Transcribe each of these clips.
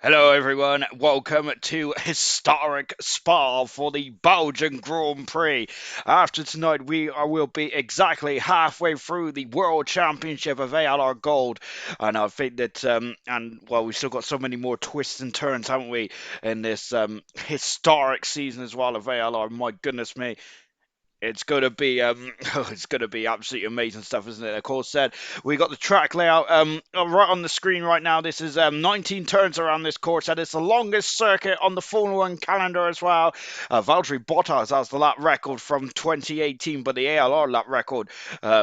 Hello, everyone. Welcome to historic Spa for the Belgian Grand Prix. After tonight, will be exactly halfway through the World Championship of ALR Gold, and I think that we've still got so many more twists and turns, haven't we, in this historic season as well of ALR. My goodness me. It's gonna be it's gonna be absolutely amazing stuff, isn't it? Of course, said we got the track layout right on the screen right now. This is 19 turns around this course, and it's the longest circuit on the Formula One calendar as well. Valtteri Bottas has the lap record from 2018, but the ALR lap record,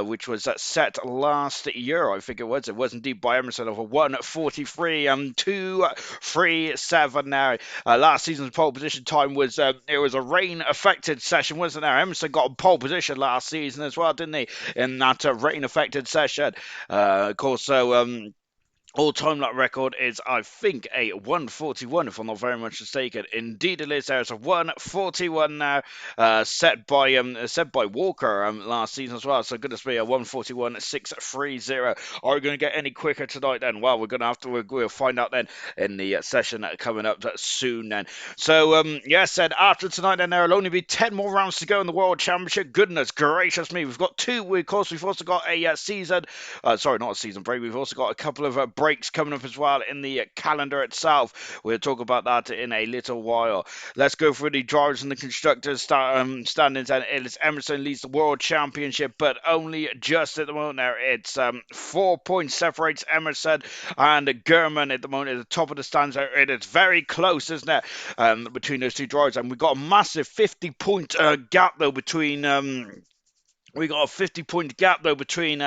which was set last year, I think it was indeed by Emerson of a 1:43 and 2:37 now. Last season's pole position time was it was a rain affected session, wasn't there? Emerson got a pole position last season as well, didn't he? In that rain affected session. Of course, so all-time lap record is, I think, a 1:41, if I'm not very much mistaken. Indeed, it is. There's a 1:41 now, set by Walker last season as well. So goodness me, a 1:41.630. Are we going to get any quicker tonight? Then, well, we're going to have to. We'll find out then in the session coming up soon. Then, so yeah, said after tonight, then there'll only be 10 more rounds to go in the World Championship. Goodness gracious me, we've got two. Of course, we've also got a season. Sorry, not a season break. We've also got a couple of breaks coming up as well in the calendar itself. We'll talk about that in a little while. Let's go through the drivers and the constructors standings. And it's Emerson leads the World Championship, but only just at the moment there. It's 4 points separates Emerson and German at the moment at the top of the stands. It is very close, isn't it, between those two drivers? And we've got a massive 50-point gap, though, between... We got a 50-point gap, though, between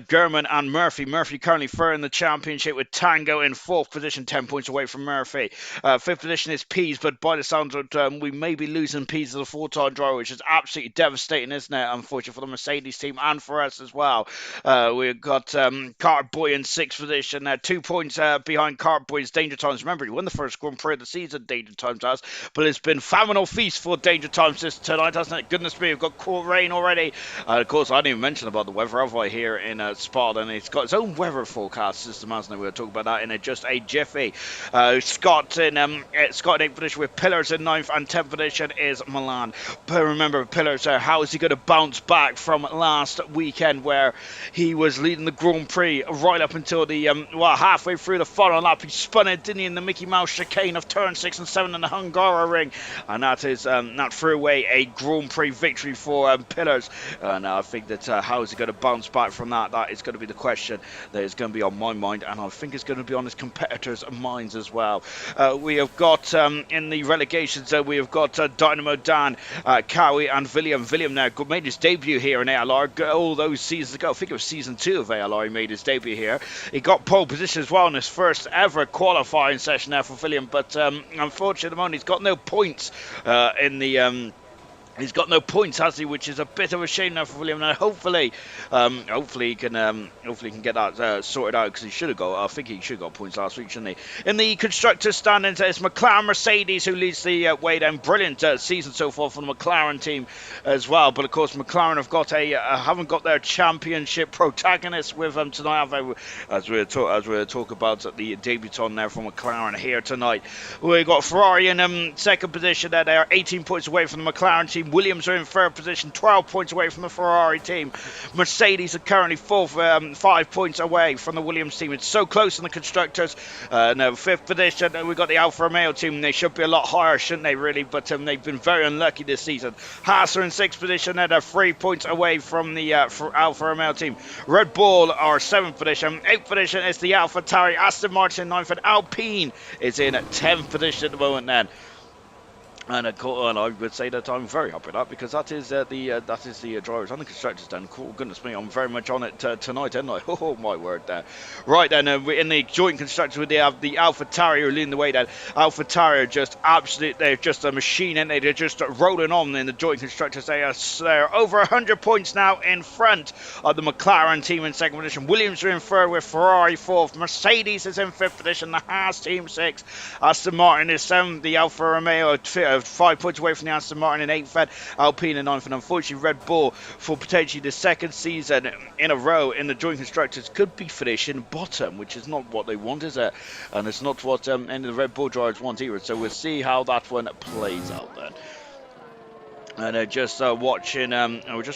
German and Murphy. Murphy currently third in the championship with Tango in fourth position, 10 points away from Murphy. Fifth position is Pease, but by the sounds of it, we may be losing Pease as a full-time driver, which is absolutely devastating, isn't it? Unfortunately for the Mercedes team and for us as well. We've got Carter Boy in sixth position, 2 points behind Carter Boy's Danger Times. Remember, he won the first Grand Prix of the season, Danger Times has, but it's been famine or feast for Danger Times this tonight, hasn't it? Goodness me, we've got cold rain already. Of course, I didn't even mention about the weather, have I, here in Spa, and it's got its own weather forecast system, hasn't it? We'll talk about that in just a jiffy. Scott in 8th position with Pillars in 9th, and 10th position is Milan. But remember, Pillars, how is he going to bounce back from last weekend where he was leading the Grand Prix right up until the, halfway through the final lap. He spun it, didn't he, in the Mickey Mouse chicane of turn 6 and 7 in the Hungaroring, and that threw away a Grand Prix victory for Pillars. And I think that how is he going to bounce back from that? That is going to be the question that is going to be on my mind, and I think it's going to be on his competitors' minds as well. We have got in the relegation zone, we have got Dynamo Dan, Cowie, and William. William now made his debut here in ALR all those seasons ago. I think it was season 2 of ALR. He made his debut here. He got pole position as well in his first ever qualifying session there for William, but unfortunately, at the moment, he's got no points in the. He's got no points, has he? Which is a bit of a shame now for William. Now, hopefully he can get that sorted out, because he should have got. I think he should have got points last week, shouldn't he? In the constructors' standings, it's McLaren Mercedes who leads the way down. Brilliant season so far for the McLaren team as well. But of course, McLaren have got haven't got their championship protagonist with them tonight, have they? As we'll talk about the debutant there for McLaren here tonight. We've got Ferrari in second position there. They are 18 points away from the McLaren team. Williams are in third position, 12 points away from the Ferrari team. Mercedes are currently fourth, 5 points away from the Williams team. It's so close in the constructors. No, fifth position, we've got the Alfa Romeo team. They should be a lot higher, shouldn't they, really? But they've been very unlucky this season. Haas are in sixth position. They're 3 points away from the Alfa Romeo team. Red Bull are seventh position. Eighth position is the Alfa Tauri. Aston Martin ninth, and Alpine is in 10th position at the moment then. And I would say that I'm very happy with that, because that is the drivers and the constructors then. Cool, goodness me, I'm very much on it tonight, ain't I? Oh my word, there. Right then, we're in the joint constructors with the Alpha Tauri who are leading the way. Then Alpha Tauri are just absolute. They're just a machine, and they're just rolling on in the joint constructors. They're over 100 points now in front of the McLaren team in second position. Williams are in third with Ferrari fourth. Mercedes is in fifth position. The Haas team sixth. Aston Martin is seventh. The Alfa Romeo 5 points away from the Aston Martin in 8th, and Alpine in 9th, and unfortunately Red Bull for potentially the second season in a row in the joint constructors could be finishing bottom, which is not what they want, is it? And it's not what any of the Red Bull drivers want either. So we'll see how that one plays out then. And we're just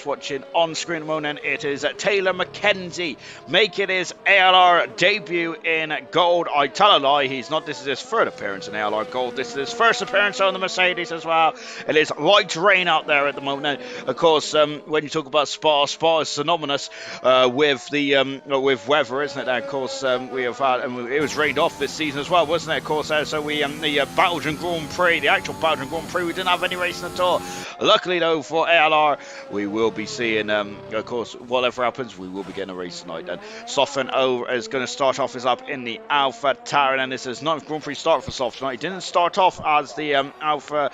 watching on screen at the moment. It is Taylor Mackenzie making his ALR debut in gold. I tell a lie, he's not. This is his third appearance in ALR gold. This is his first appearance on the Mercedes as well. It is light rain out there at the moment. And of course, when you talk about Spa is synonymous with the with weather, isn't it? And of course, we have had, it was rained off this season as well, wasn't it? Of course, so we the Belgian Grand Prix, the actual Belgian Grand Prix, we didn't have any racing at all. Luckily, though, for ALR, we will be seeing, of course, whatever happens, we will be getting a race tonight. And Sofen O is going to start off his lap in the Alpha Tower, and this is 9th Grand Prix start for Sof tonight. He didn't start off as the Alpha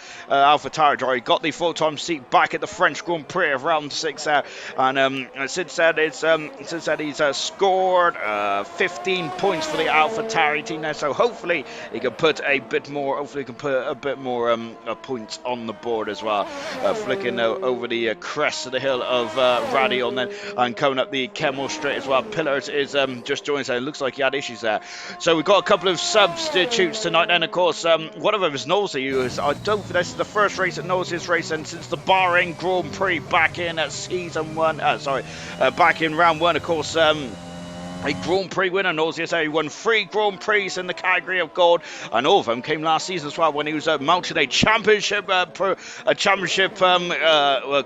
Tower driver. He got the full-time seat back at the French Grand Prix of round 6 there, and since then, he's scored 15 points for the Alpha Tower team now. So hopefully he can put a bit more. Hopefully he can put a bit more points on the board as well. Flicking over the crest of the hill of Radion then, and coming up the Kemmel Straight as well. Pillars is just joining us. It looks like he had issues there. So we've got a couple of substitutes tonight, and of course one of them is Nosey, who is, I don't think this is the first race that Nosey's racing since the Bahrain Grand Prix back in season 1. Back in round 1, of course. A Grand Prix winner, Nosey, he won 3 Grand Prix in the category of gold, and all of them came last season as well when he was mounting a championship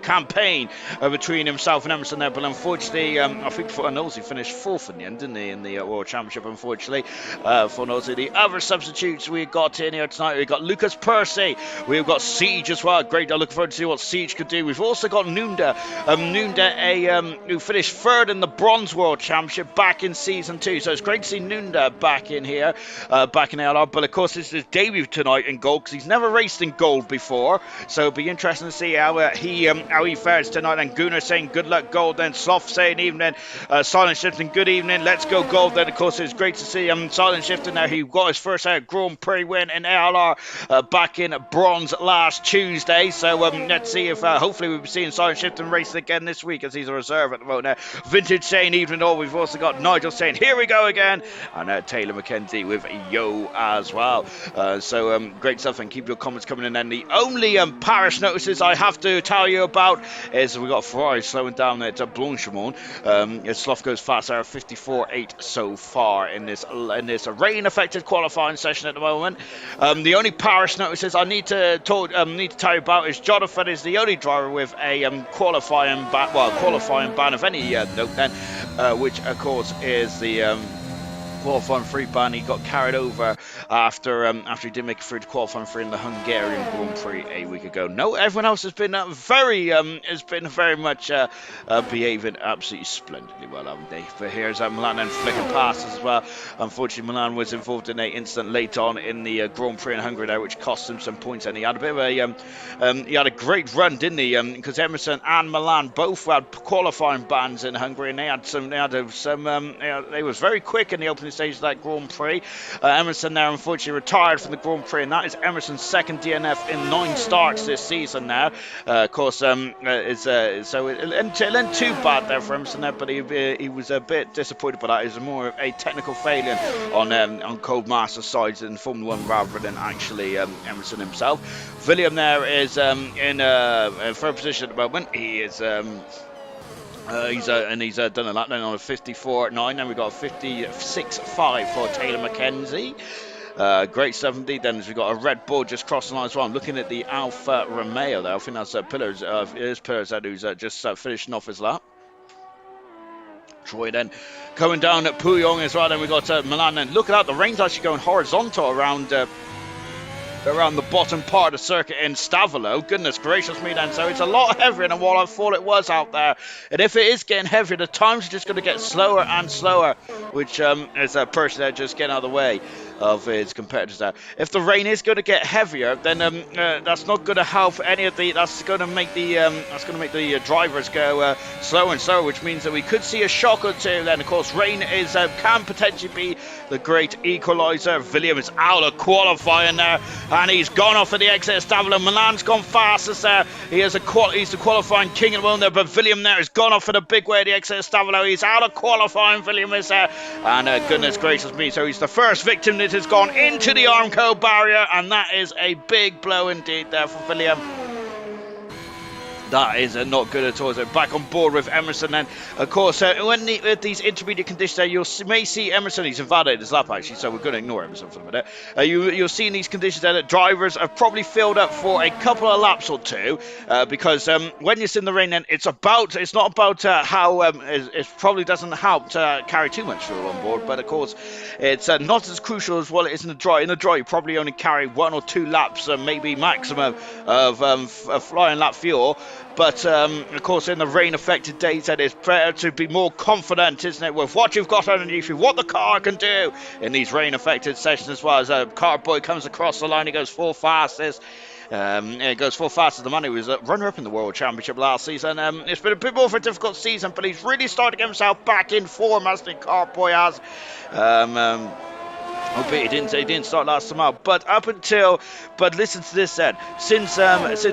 campaign between himself and Emerson there. But unfortunately, I think Nosey finished 4th in the end, didn't he, in the World Championship, unfortunately, for Nosey. The other substitutes we got in here tonight, we've got Lucas Percy, we've got Siege as well. Great, I'm looking forward to see what Siege could do. We've also got Nunda, who finished 3rd in the Bronze World Championship back in season 2, so it's great to see Nunda back in here, back in ALR. But of course, this is his debut tonight in gold because he's never raced in gold before. So it'll be interesting to see how he fares tonight. And Gunnar saying good luck gold. Then Sloth saying evening. Silent Shifting good evening. Let's go gold. Then of course it's great to see Silent Shifting there. He got his first Grand Prix win in ALR back in bronze last Tuesday. So let's see if hopefully we'll be seeing Silent Shifting racing again this week as he's a reserve at the moment. Vintage saying evening all. We've also got Nigel saying here we go again, and Taylor Mackenzie with yo as well. So great stuff, and keep your comments coming in. And the only parish notices I have to tell you about is we got Ferrari slowing down at Blanchimont. Sloth goes faster at 54.8 so far in this rain affected qualifying session at the moment. The only parish notices I need to tell you about is Jonathan is the only driver with a qualifying ban of any note then, which of course is the qualifying free ban. He got carried over after he did make it through to qualifying free in the Hungarian Grand Prix a week ago. No, everyone else has been very much behaving absolutely splendidly well, haven't they? But here's Milan and flicking past as well. Unfortunately, Milan was involved in an incident late on in the Grand Prix in Hungary there, which cost him some points, and he had a bit of he had a great run, didn't he? Because Emerson and Milan both had qualifying bans in Hungary, and they was very quick in the opening stage of that Grand Prix. Emerson there unfortunately retired from the Grand Prix, and that is Emerson's second DNF in 9 starts this season now. Of course, it didn't too bad there for Emerson there, but he was a bit disappointed by that. It was more of a technical failure on Codemaster's side in Formula 1 rather than actually Emerson himself. William there is in third position at the moment. He is he's done a lap then on a 54.9, and we've got a 56.5 for Taylor Mackenzie. Great stuff indeed. Then we've got a Red Bull just crossing the line as well. I'm looking at the Alfa Romeo there. I think that's Pillars. It is Pillars who's just finishing off his lap. Troy then coming down at Puyong as well. Then we've got Milan. And look at that, the rain's actually going horizontal around the bottom part of the circuit in Stavolo. Goodness gracious me then. So it's a lot heavier than what I thought it was out there. And if it is getting heavier, the times are just going to get slower and slower, which is a person there just getting out of the way. of his competitors there. If the rain is going to get heavier, then that's not going to help any of the. That's going to make the drivers go slower and slower, which means that we could see a shock or two. Then, of course, rain is can potentially be the great equaliser. William is out of qualifying there, and he's gone off at the exit. Stavilo Milan's gone fastest there. He's the qualifying king at the moment there, but William there has gone off in a big way at the exit. Stavilo, he's out of qualifying. William is there, and goodness gracious me, so he's the first victim that has gone into the Armco barrier, and that is a big blow indeed there for William. That is not good at all. So back on board with Emerson then. Of course, with these intermediate conditions there, you may see Emerson, he's invalidated his lap actually, so we're going to ignore Emerson for a minute. You'll see in these conditions there that drivers have probably filled up for a couple of laps or two, because when it's in the rain then, it's not about how, it probably doesn't help to carry too much fuel on board, but of course, it's not as crucial as what it is in the dry. In the dry, you probably only carry 1 or 2 laps, maybe maximum of flying lap fuel. But, of course, in the rain-affected days, it's better to be more confident, isn't it, with what you've got underneath you, what the car can do in these rain-affected sessions as well. As Carboy comes across the line, he goes 4 fastest. It goes 4 fastest. The man who was a runner-up in the World Championship last season. It's been a bit more of a difficult season, but he's really started to get himself back in form, hasn't he, Carboy has. Albeit he didn't start last time out, but listen to this then. Since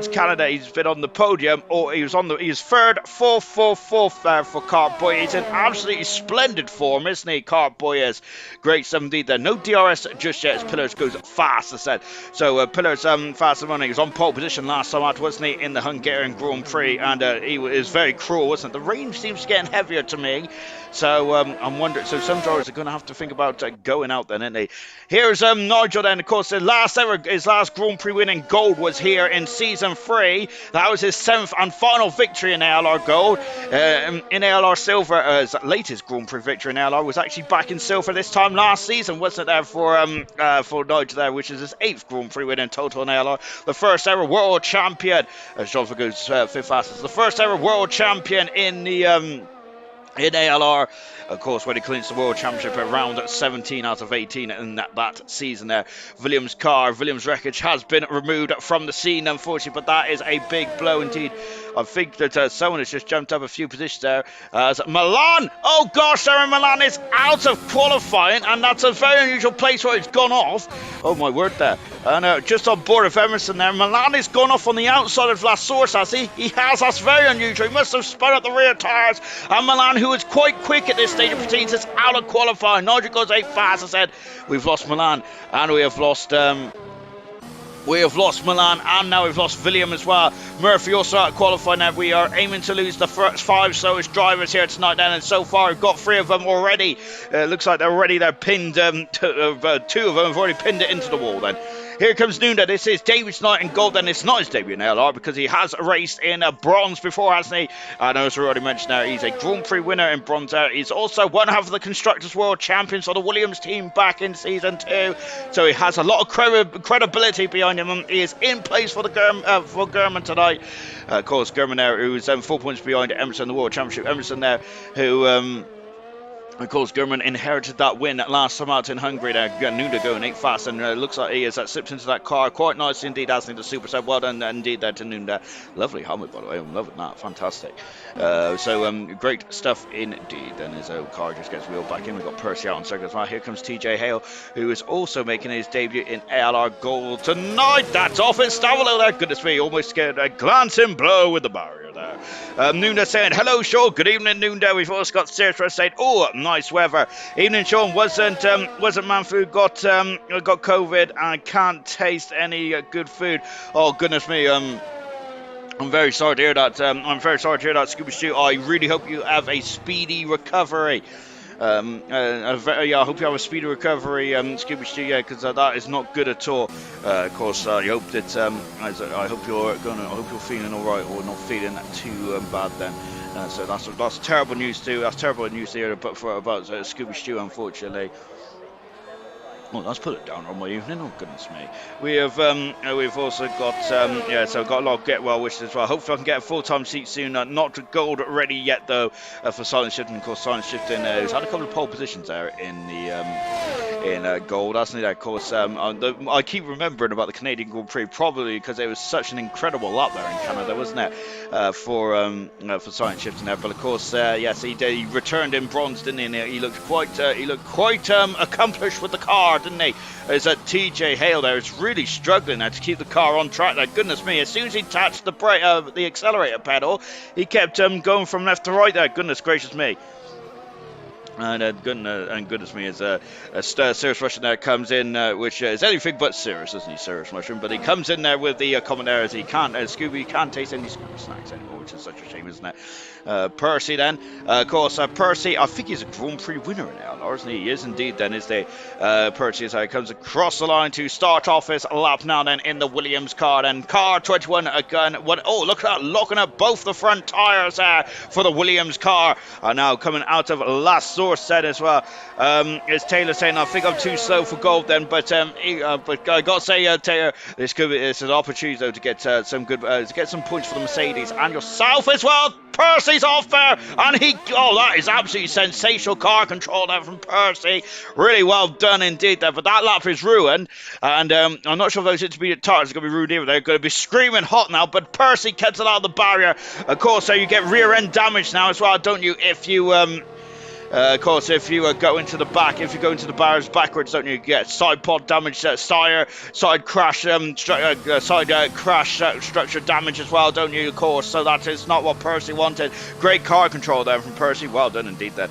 Canada, he's been on the podium, or he was 3rd, 4th there for Carboy. He's in absolutely splendid form, isn't he? Carboy is great stuff indeed there. No DRS just yet, as Pillars goes fast, I said. So Pillars fast and running. He was on pole position last time out, wasn't he, in the Hungarian Grand Prix, and he was very cruel, wasn't it? The rain seems getting heavier to me. So I'm wondering. So some drivers are going to have to think about going out then, aren't they? Here's Nigel then. Of course, his last Grand Prix win in gold was here in season 3. That was his 7th and final victory in ALR gold. In ALR silver, his latest Grand Prix victory in ALR was actually back in silver this time last season, wasn't it? There for Nigel there, which is his 8th Grand Prix win in total in ALR. The first ever world champion, as Jonathan goes 5th fastest. The first ever world champion in ALR, of course, when he clinched the World Championship at round 17 out of 18 in that season there. Williams' wreckage has been removed from the scene, unfortunately, but that is a big blow indeed. I think that someone has just jumped up a few positions there. Milan! Oh gosh, Aaron Milan is out of qualifying, and that's a very unusual place where it's gone off. Oh my word there. And just on board of Emerson there, Milan has gone off on the outside of Lassource, has he? He has, that's very unusual. He must have spun out the rear tyres. And Milan, who is quite quick at this stage of proceedings, is out of qualifying. Nigel goes 8 fast, I said. We've lost Milan, and we have lost Milan, and now we've lost William as well. Murphy also out of qualifying now. We are aiming to lose the first 5 slowest drivers here tonight then, and so far we've got 3 of them already. Looks like they're pinned, 2 of them have already pinned it into the wall then. Here comes Nunda. This is David's night in gold, and it's not his debut in LR because he has raced in bronze before, hasn't he? And as we already mentioned there, he's a Grand Prix winner in bronze there. He's also one half of the Constructors' World Champions for the Williams team back in Season 2. So he has a lot of credibility behind him, and he is in place for German tonight. Of course, German there, who's 4 points behind Emerson, the World Championship. Emerson there, who... of course, German inherited that win last time out in Hungary. There, Nunda going 8 fast, and looks like he has slipped into that car quite nice indeed, hasn't he? The super sub, well done indeed there to Nunda. Lovely helmet, by the way. I'm loving that. Fantastic. Great stuff indeed. And his car just gets wheeled back in. We've got Percy out on circuit as well. Here comes TJ Hale, who is also making his debut in ALR Gold tonight. That's off in Stavilo there. Goodness me, almost get a glancing blow with the barrier there. Nunda saying, hello, Sean. Good evening, Nunda. We've also got Sarah saying, oh, nice weather. Evening, Sean. Wasn't Manfu got COVID and can't taste any good food. Oh, goodness me. I'm very sorry to hear that. Scuba Stu. I really hope you have a speedy recovery. I hope you have a speedy recovery, Scuba Stu. Yeah, because that is not good at all. Of course, I hope that I hope you're feeling all right, or not feeling too bad then. So that's terrible news too. That's terrible news to hear about Scuba Stu, unfortunately. Well, let's put it down on my evening. Oh goodness me. We've also got so got a lot of get well wishes as well. Hopefully I can get a full-time seat soon. Not gold ready yet though for Silent Shifting. Of course, Silent Shifting has had a couple of pole positions there in in gold, hasn't he? Of course, I keep remembering about the Canadian Grand Prix, probably because it was such an incredible lap there in Canada, wasn't it? For science shifting there, but of course, yes, he returned in bronze, didn't he? And he looked quite accomplished with the car, didn't he? Is that TJ Hale there is really struggling now to keep the car on track there. Goodness me, as soon as he touched the accelerator pedal, he kept going from left to right there. Goodness gracious me. And goodness me, as Cirrus Russian there comes in, which is anything but serious, isn't he, Cirrus Russian? But he comes in there with the commentaries. He can't, Scooby can't taste any Scooby snacks anymore, which is such a shame, isn't it? Percy then, of course, Percy, I think he's a Grand Prix winner now, isn't he? He is indeed then, is the Percy as he comes across the line to start off his lap now then in the Williams car. And car 21 again, oh, look at that, looking at both the front tyres there for the Williams car. Are now coming out of last source set as well. Is Taylor saying, I think I'm too slow for gold then, but I got to say, Taylor, this is an opportunity though to get some points for the Mercedes and yourself as well. Percy's off there, and that is absolutely sensational car control there from Percy. Really well done indeed there, but that lap is ruined, and I'm not sure if those intermediate tires are going to be ruined either. They're going to be screaming hot now, but Percy gets it out of the barrier. Of course, so you get rear end damage now as well, don't you, if you of course, if you go into the back, if you go into the barriers backwards, don't you get side pod damage, side crash, structure damage as well, don't you? Of course, so that is not what Percy wanted. Great car control there from Percy. Well done indeed there.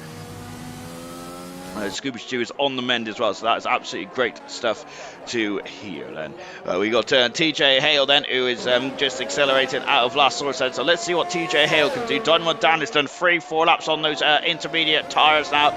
Scooby Stew is on the mend as well, so that is absolutely great stuff to hear then. We got TJ Hale then, who is just accelerating out of last source then. So let's see what TJ Hale can do. Dynamo Dan has done 3-4 laps on those intermediate tyres now.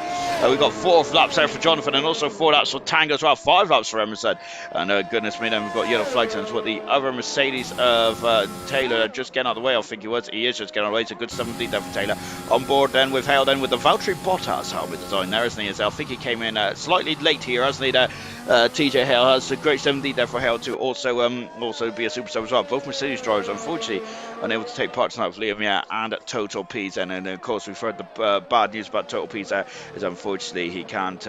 We've got 4 laps there for Jonathan, and also 4 laps for Tango as well. 5 laps for Emerson. And goodness me, then we've got yellow flags and what the other Mercedes of Taylor just getting out of the way. I think he is just getting out of the way. It's a good 17 there for Taylor. On board then with Hale then with the Valtteri Bottas helmet design there, isn't he? As I think he came in slightly late here, hasn't he? TJ Hale has a great 17 there for Hale to also be a superstar as well. Both Mercedes drivers, unfortunately, unable to take part tonight with Liam and Total P's. And of course, we've heard the bad news about Total P's is unfortunately he can't.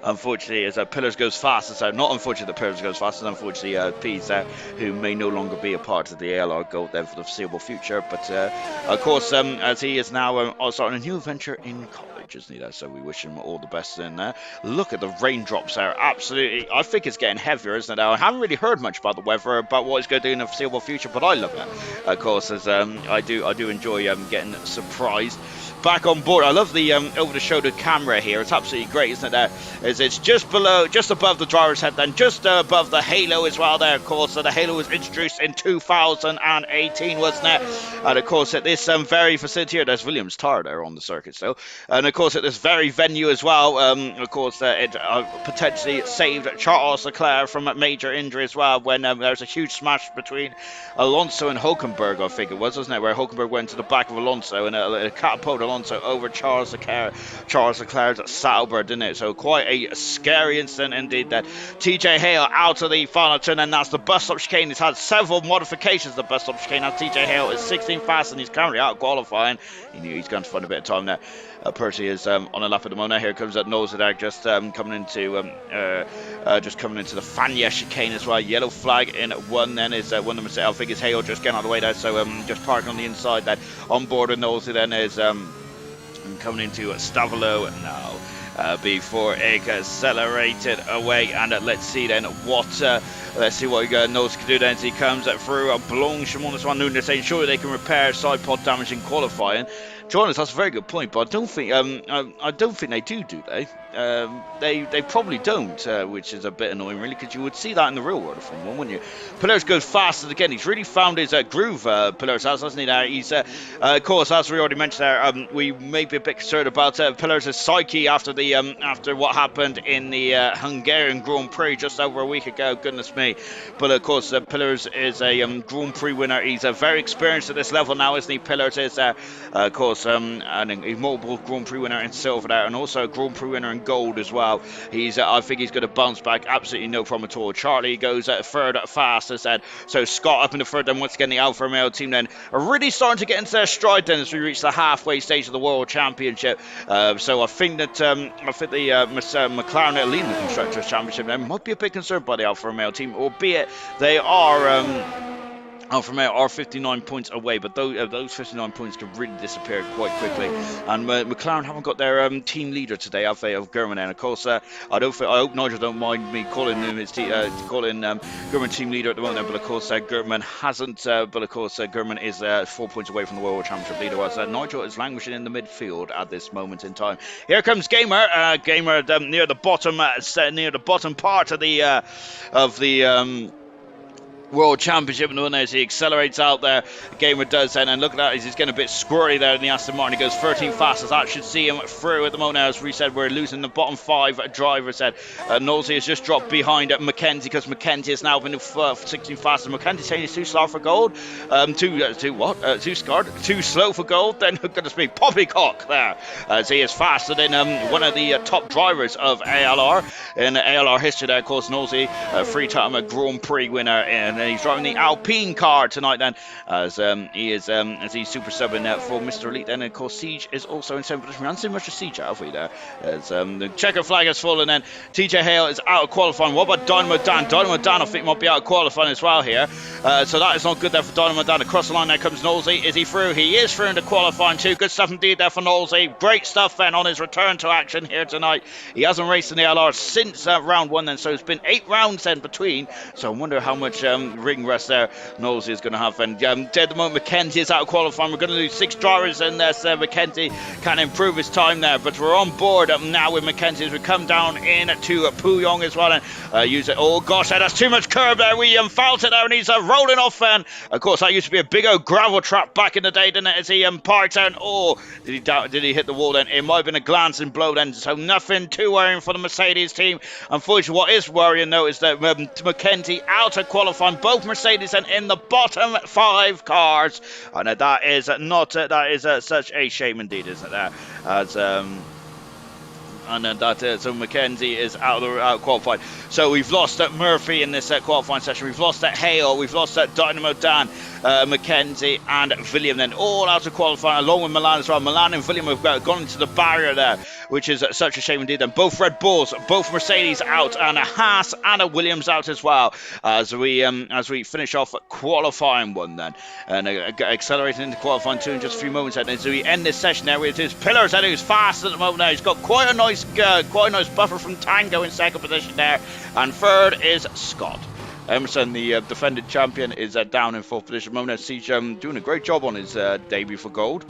Unfortunately, as Pillars goes fast, not unfortunately that Pillars goes fast, unfortunately P's who may no longer be a part of the ALR Gold there for the foreseeable future. But of course, as he is now starting a new adventure in college, isn't he there? So we wish him all the best in there. Look at the raindrops there, absolutely. I think it's getting heavier, isn't it? I haven't really heard much about the weather, about what it's going to do in the foreseeable future, but I love it. Of course, as I do enjoy getting surprised. Back on board, I love the over-the-shoulder camera here. It's absolutely great, isn't it? As it's just above the driver's head, then just above the halo as well. There, of course, so the halo was introduced in 2018, wasn't it? And of course, at this very facility here, there's Williams Tire there on the circuit still. And of course, at this very venue as well, of course, it potentially saved Charles Leclerc from a major injury as well when there was a huge smash between Alonso and Hulkenberg, I think it was, wasn't it? Where Hulkenberg went to the back of Alonso and a catapulted Alonso over Charles Leclerc's Sauber, didn't it? So quite a scary incident indeed. That TJ Hale out of the final turn, and that's the bus stop chicane. He's had several modifications. The bus stop chicane. Now TJ Hale is 16 fast, and he's currently out qualifying. He knew he's going to find a bit of time there. Percy is on a lap at the moment. Here comes that Nozadag just coming into the Fanya chicane as well. Yellow flag in one. Then is one of them. I think it's Hale just getting out of the way there. So just parking on the inside. That on board with Nosy then is coming into Stavolo now. Before it accelerated away, and let's see what Nose can do then as he comes through Blanchimont as well. Nunes saying surely they can repair side pod damage in qualifying. Jonas, that's a very good point, but I don't think they do they? They probably don't, which is a bit annoying really, because you would see that in the real world of Formula 1, wouldn't you? Pillars goes fast, and again he's really found his groove. Pillars has, hasn't he? Now he's of course, as we already mentioned there, we may be a bit concerned about Pillars' psyche after what happened in the Hungarian Grand Prix just over a week ago. Goodness me! But of course, Pillars is a Grand Prix winner. He's very experienced at this level now, isn't he? Pillars is, of course. course, a multiple Grand Prix winner in silver there, and also a Grand Prix winner in gold as well. I think he's going to bounce back, absolutely no problem at all. Charlie goes third fast, as said. So Scott up in the third, then once again the Alfa Romeo team then are really starting to get into their stride then as we reach the halfway stage of the World Championship. So I think that the McLaren that are leading the Constructors Championship then might be a bit concerned by the Alfa Romeo team, albeit they are. Alfa Romeo are 59 points away, but those 59 points can really disappear quite quickly. And McLaren haven't got their team leader today, have they, of German? And of course, I hope Nigel don't mind me calling him German team leader at the moment. But of course, German hasn't. But of course, German is 4 points away from the World Championship leader. Whilst Nigel is languishing in the midfield at this moment in time. Here comes Gamer. Gamer near the bottom part of the World Championship, and as he accelerates out there, Gamer does then, and look at that, he's getting a bit squirrely there in the Aston Martin. He goes 13 fastest. That should see him through at the moment. As we said, we're losing the bottom 5 drivers. Nosey has just dropped behind Mackenzie, because Mackenzie has now been 16 fastest. Mackenzie saying he's too slow for gold. Too slow for gold. Then goodness me, poppycock there, as he is faster than one of the top drivers of ALR in ALR history there. Of course, Nosey, 3-time Grand Prix winner, and he's driving the Alpine car tonight then, as he's super subbing for Mr. Elite. Then of course Siege is also in 7th position. We haven't seen much of Siege, have we, there? As the checker flag has fallen, and TJ Hale is out of qualifying. What about Dynamo Dan? Dynamo Dan I think might be out of qualifying as well here, so that is not good there for Dynamo Dan. Across the line there comes Knowlesy. Is he through? He is through into qualifying too. Good stuff indeed there for Knowlesy. Great stuff then on his return to action here tonight. He hasn't raced in the LR since round 1 then, so it's been 8 rounds then between, so I wonder how much ring rest there Knowles is going to have. And at the moment Mackenzie is out of qualifying. We're going to lose 6 drivers in there, so Mackenzie can improve his time there, but we're on board now with Mackenzie as we come down into Puyong as well, and use it. Oh gosh, that's too much curb there. We fouled it there, and he's rolling off, and of course that used to be a big old gravel trap back in the day, didn't it, as he parked out. Oh, did he hit the wall then? It might have been a glancing blow then, so nothing too worrying for the Mercedes team. Unfortunately, what is worrying though is that Mackenzie out of qualifying, both Mercedes and in the bottom 5 cars, and that is such a shame indeed, isn't it? There, as so Mackenzie is out qualified. So we've lost Murphy in this qualifying session. We've lost Hale. We've lost Dynamo Dan, Mackenzie and William then all out of qualifying, along with Milan as well. Milan and William have gone into the barrier there, which is such a shame indeed. And both Red Bulls, both Mercedes out, and a Haas and a Williams out as well, as we finish off qualifying 1 then, and accelerating into qualifying 2 in just a few moments. And so we end this session there with his Pillars, and who's fast at the moment now. He's got quite a nice buffer from Tango in 2nd position there, and 3rd is Scott. Emerson, the defending champion, is down in 4th position. Mona Siege doing a great job on his debut for gold.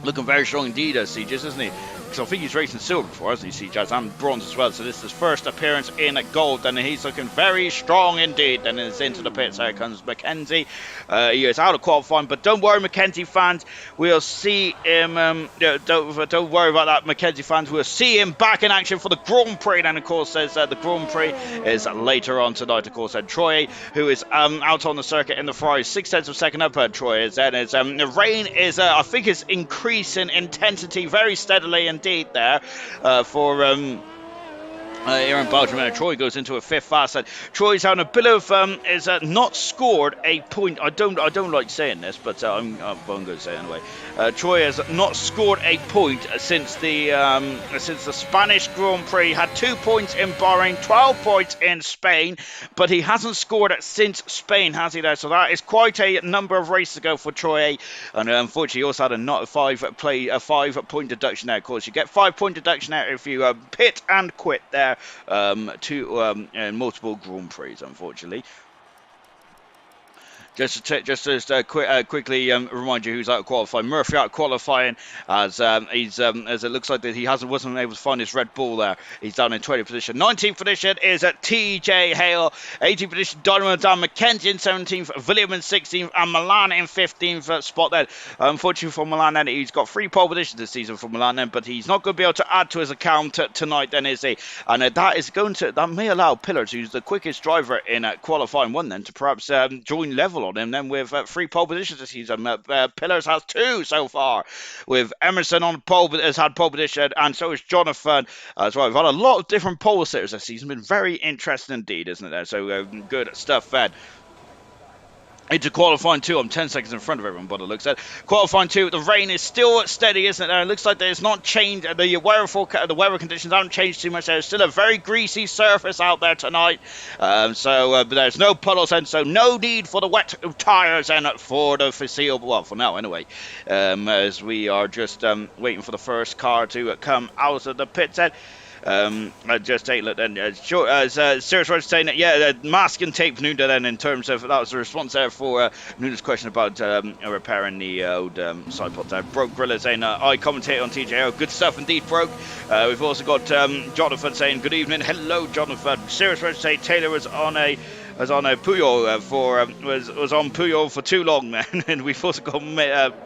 Looking very strong indeed, Siege, isn't he? Because I think he's racing silver before, hasn't he, Siege, and bronze as well. So this is his first appearance in gold, and he's looking very strong indeed. And it's into the pits. Here comes Mackenzie. He is out of qualifying, but don't worry, Mackenzie fans. We'll see him. Don't worry about that, Mackenzie fans. We'll see him back in action for the Grand Prix. And of course, the Grand Prix is later on tonight. Of course, Troy, who is out on the circuit in the Ferrari, 6/10 of a second up. Troy is then. The rain is, I think, is increasing intensity very steadily indeed there for here in Belgium. Troy goes into a 5th fast. Troy's having a bit of is not scored a point. I don't like saying this, but I'm going to say it anyway. Troy has not scored a point since the Spanish Grand Prix. Had 2 points in Bahrain, 12 points in Spain, but he hasn't scored since Spain, has he there? So that is quite a number of races ago for Troy. And unfortunately, he also had a 5-point deduction there. Of course, you get 5-point deduction there if you pit and quit there. In multiple Grand Prix, unfortunately. Just to quickly remind you who's out of qualifying. Murphy out of qualifying, as it looks like that he wasn't able to find his Red Bull there. He's down in 20th position. 19th position is at TJ Hale. 18th position Dynamo Dan, Mackenzie in 17th, William in 16th, and Milan in 15th spot there. Unfortunately for Milan, then he's got 3 pole positions this season for Milan, then, but he's not going to be able to add to his account tonight, then, is he? And that may allow Pillars, who's the quickest driver in qualifying 1, then, to perhaps join level on him then with 3 pole positions this season. Pillars has 2 so far, with Emerson on pole, has had pole position, and so is Jonathan as well. We've had a lot of different pole sitters this season. Been very interesting indeed, isn't it there? So good stuff then. Into qualifying 2, I'm 10 seconds in front of everyone, but it looks at qualifying 2. The rain is still steady, isn't it? It looks like there's not changed. The weather conditions haven't changed too much. There's still a very greasy surface out there tonight, but there's no puddles, and so no need for the wet tires and for the foreseeable. Well, for now anyway, as we are just waiting for the first car to come out of the pits. Just take a look then. Serious Roger saying that, yeah, mask and tape Nuda then, in terms of, that was the response there for Nuda's question about repairing the old side pod there. Broke Griller saying, I commentate on TJO. Good stuff indeed, Broke. We've also got Jonathan saying, good evening. Hello, Jonathan. Serious Roger saying Taylor was on a Puyol was on Puyol for too long then. And we've also got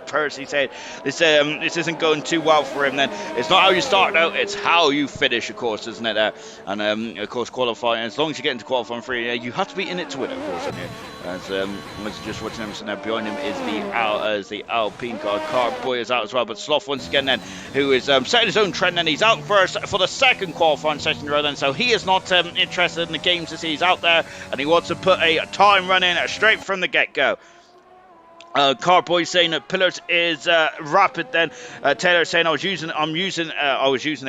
Percy saying this isn't going too well for him then. It's not how you start out, it's how you finish, of course, isn't it? And of course qualifying, as long as you get into qualifying 3, you have to be in it to win it, of course, don't you? As just watching Emerson there, behind him is the Alpine car. Carboy is out as well, but Sloth once again then, who is setting his own trend, and he's out first for the second qualifying session in a row then, so he is not interested in the games as he's out there, and he wants to put a time run in straight from the get-go. Carboy saying that Pillars is rapid. Then Taylor saying I was using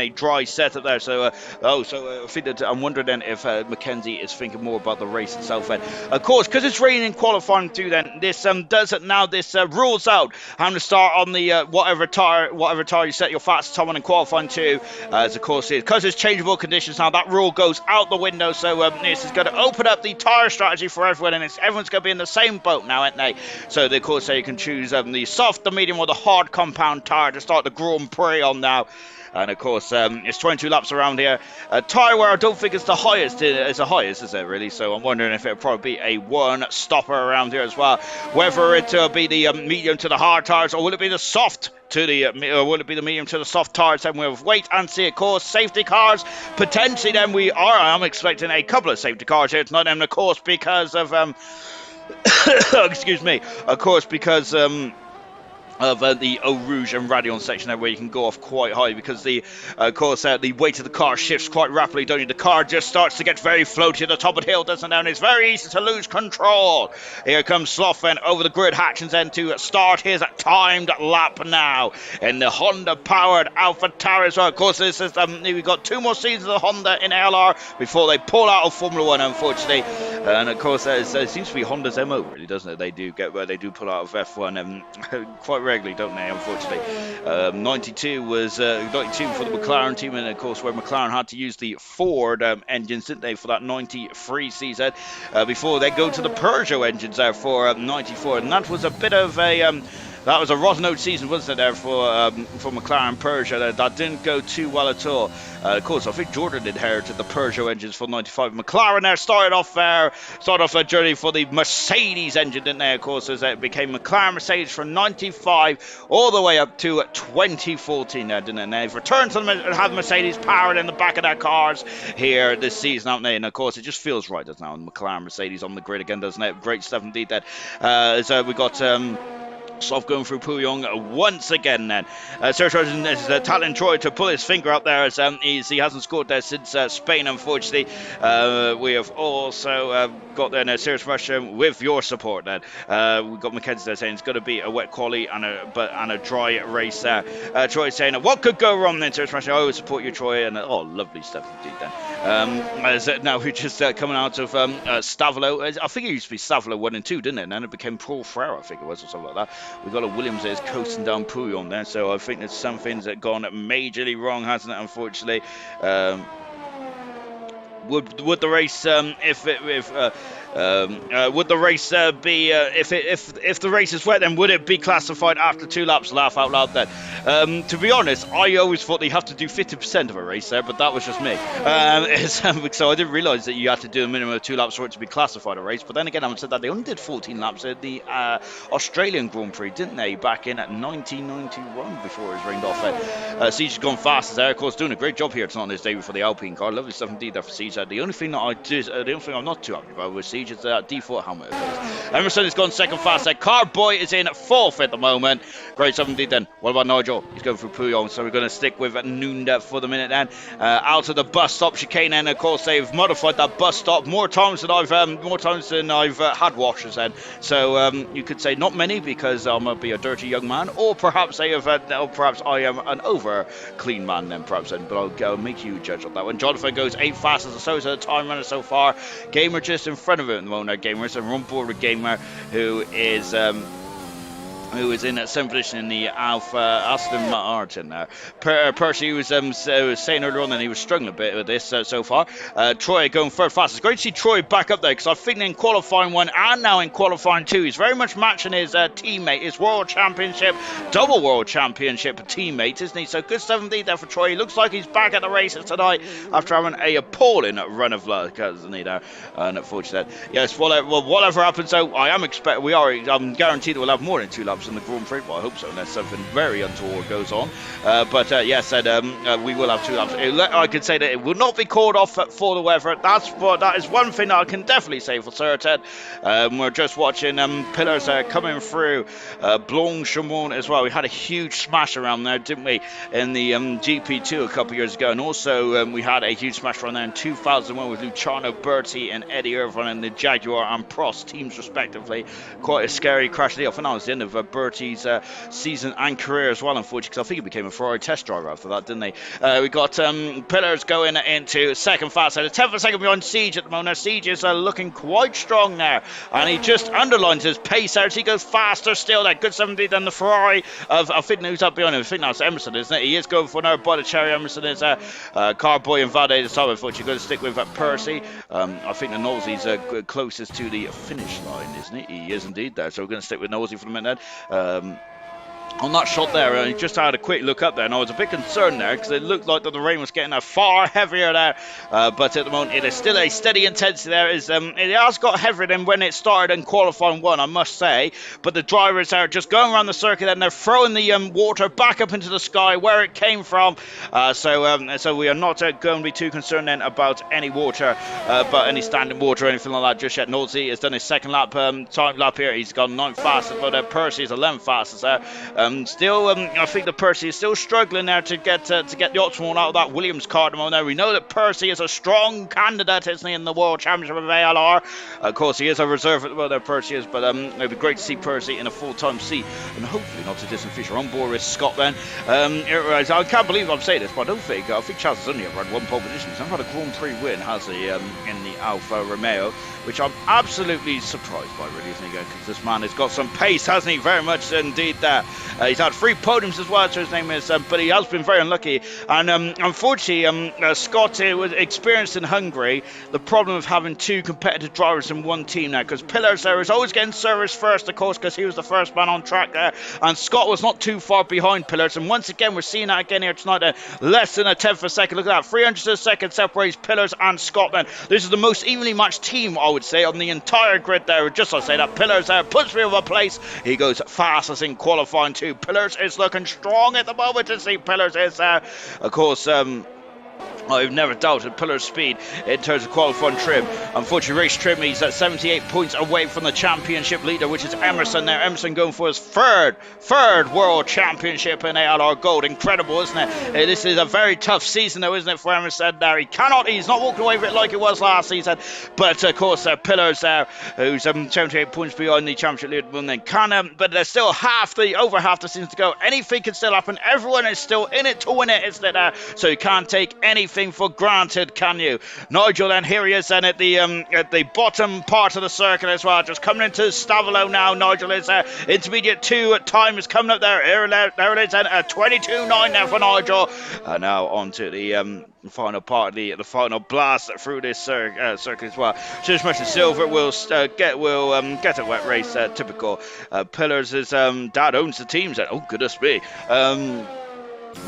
a dry setup there. So I think that I'm wondering then if Mackenzie is thinking more about the race itself. Then of course, because it's raining qualifying too. Then this rules out having to start on the whatever tire you set your fastest time on in qualifying 2. As of course because it's changeable conditions now, that rule goes out the window. So this is going to open up the tire strategy for everyone, and everyone's going to be in the same boat now, aren't they? So of course you can choose the soft, the medium, or the hard compound tire to start the Grand Prix on now. And of course, it's 22 laps around here. Tyre wear, I don't think it's the highest. It's the highest, is it really? So I'm wondering if it'll probably be a 1 stopper around here as well. Whether it'll be the medium to the hard tires, or will it be the soft to the will it be the medium to the soft tires? Then we'll wait and see. Of course, safety cars potentially. Then I'm expecting a couple of safety cars here tonight. And of course, because of excuse me. Of course, because of the Eau Rouge and Radion section there, where you can go off quite high, because the weight of the car shifts quite rapidly, don't you? The car just starts to get very floaty at the top of the hill, doesn't it? And it's very easy to lose control. Here comes Slothman over the grid, Hatchins then to start his timed lap now in the Honda powered Alpha Tower as well. Of course, this is we've got 2 more seasons of Honda in LR before they pull out of Formula 1, unfortunately. And of course, it seems to be Honda's MO, really, doesn't it? They do pull out of F1 quite regularly, don't they, unfortunately. 92 was 92 for the McLaren team, and of course where McLaren had to use the Ford engines, didn't they, for that 93 season, before they go to the Peugeot engines there for 94, and that was a bit of a that was a rotten out season, wasn't it, there for McLaren Peugeot. That didn't go too well at all. Of course, I think Jordan inherited the Peugeot engines for 95. McLaren there started off a journey for the Mercedes engine, didn't they? Of course, as it became McLaren Mercedes from 95 all the way up to 2014 there, didn't they? They've returned to have Mercedes powered in the back of their cars here this season, haven't they? And of course, it just feels right, doesn't it? McLaren Mercedes on the grid again, doesn't it? Great stuff indeed then. So we got Soft going through Puyong once again then. Serge is talenting Troy to pull his finger up there, as he hasn't scored there since Spain, unfortunately. We have also got then Serious Russia with your support then. We've got Mackenzie there saying it's going to be a wet quali and a dry race there. Troy saying, what could go wrong then, Serious Russia? I always support you, Troy. And lovely stuff indeed then. Now we're just coming out of Stavolo. I think it used to be Stavolo 1 and 2, didn't it? And then it became Paul Ferrer, I think it was, or something like that. We've got a Williams that is coasting down Pouillon there, so I think there's some things that have gone majorly wrong, hasn't it, unfortunately. Would the race would the race be if the race is wet, then would it be classified after 2 laps? Laugh out loud then. To be honest, I always thought they have to do 50% of a race there, but that was just me. So I didn't realise that you had to do a minimum of 2 laps for it to be classified a race. But then again, I said that they only did 14 laps at the Australian Grand Prix, didn't they, back in 1991 before it was rained off. Siege has gone fast there, of course, doing a great job here tonight on this day for the Alpine car. Lovely stuff indeed there for Siege. The only thing I'm not too happy about with Siege changes the default helmet of his. Emerson has gone second fast. Carboy is in fourth at the moment. Great 70 then. What about Nigel? He's going through Pouillon, so we're going to stick with Nunda for the minute then. Out of the bus stop chicane, and of course they've modified that bus stop more times than I've had washers then. So you could say not many because I'm gonna be a dirty young man, or perhaps I am an over clean man then perhaps then. But I'll make you judge on that one. Jonathan goes 8th fastest, so is the time runner so far. Gamer just in front of him at the moment. Gamer is on board with Gamer, who is in 7th position in the Alpha Aston Martin there. Percy was saying earlier on that he was struggling a bit with this so far. Troy going third fastest. Great to see Troy back up there because I think in qualifying 1 and now in qualifying 2 he's very much matching his teammate, his World Championship, double World Championship teammate, isn't he? So good 17th there for Troy. He looks like he's back at the races tonight after having a appalling run of luck, isn't he there? And unfortunately, yes, whatever happens, so I'm guaranteed we'll have more than 2 laps in the Grand Prix. Well, I hope so, unless something very untoward goes on. Yes, we will have 2 laps. I could say that it will not be called off for the weather. That is one thing that I can definitely say for certain. We're just watching pillars coming through Blanchemont as well. We had a huge smash around there, didn't we, in the GP2 a couple of years ago, and also we had a huge smash around there in 2001 with Luciano Berti and Eddie Irvine and the Jaguar and Prost teams respectively. Quite a scary crash. I think that was the end of Bertie's season and career as well, unfortunately, because I think he became a Ferrari test driver after that, didn't they? We got Pillars going into second fast, a 10th second behind Siege at the moment. Siege is looking quite strong now, and he just underlines his pace out. He goes faster still, that good 70 than the Ferrari of I think who's up behind him. I think that's Emerson, isn't it? He is going for another bite of cherry. Emerson is Carboy and Vade this time. Unfortunately, going to stick with Percy. I think the Nosey's closest to the finish line, isn't he? He is indeed there, so we're going to stick with Nosey for the minute. On that shot there, I just had a quick look up there, and I was a bit concerned there because it looked like that the rain was getting far heavier there. But at the moment, it is still a steady intensity there. It has got heavier than when it started in qualifying 1, I must say. But the drivers are just going around the circuit and they're throwing the water back up into the sky where it came from. So we are not going to be too concerned then about any water, about any standing water or anything like that just yet. Nosey has done his second lap, time lap here. He's gone 9th fastest, but Percy is 11th fastest there. I think that Percy is still struggling there to get the optimal out of that Williams car at the moment. Now, we know that Percy is a strong candidate, isn't he, in the World Championship of ALR. Of course, he is a reserve at the moment, Percy is, but it'd be great to see Percy in a full-time seat, and hopefully not a distant future. On board with Scott then. I can't believe I'm saying this, but I think Charles has only ever had 1 pole position. He's never had a Grand Prix win, has he, in the Alfa Romeo, which I'm absolutely surprised by, really, isn't he, because this man has got some pace, hasn't he? Very much indeed there. He's had 3 podiums as well, so his name is, but he has been very unlucky. And unfortunately, Scott was experienced in Hungary the problem of having 2 competitive drivers in 1 team now, because Pillars there is always getting service first, of course, because he was the first man on track there, and Scott was not too far behind Pillars. And once again, we're seeing that again here tonight, less than a 10th of a second. Look at that, 300 of a second separates Pillars and Scotland. This is the most evenly matched team, I would say, on the entire grid there. Just to say that Pillars puts me over place. He goes fastest in qualifying 2. Pillars is looking strong at the moment to see. Pillars is, of course, I've never doubted Pillar's speed in terms of qualifying trim. Unfortunately, race trim, he's at 78 points away from the championship leader, which is Emerson there. Emerson going for his third World Championship in ALR Gold. Incredible, isn't it? This is a very tough season, though, isn't it, for Emerson there? He's not walking away with it like it was last season. But, of course, Pillars there, who's 78 points behind the championship leader, but there's still over half the season to go. Anything can still happen. Everyone is still in it to win it, isn't it? So you can't take anything for granted, can you? Nigel, and here he is then at the bottom part of the circuit as well, just coming into Stavolo now. Nigel is intermediate 2 time is coming up there. There it is, and 22.9 now for Nigel. Now on to the final part, the final blast through this circuit as well. Just much as Silver will get a wet race, typical. Pillars is dad owns the teams. Oh goodness me.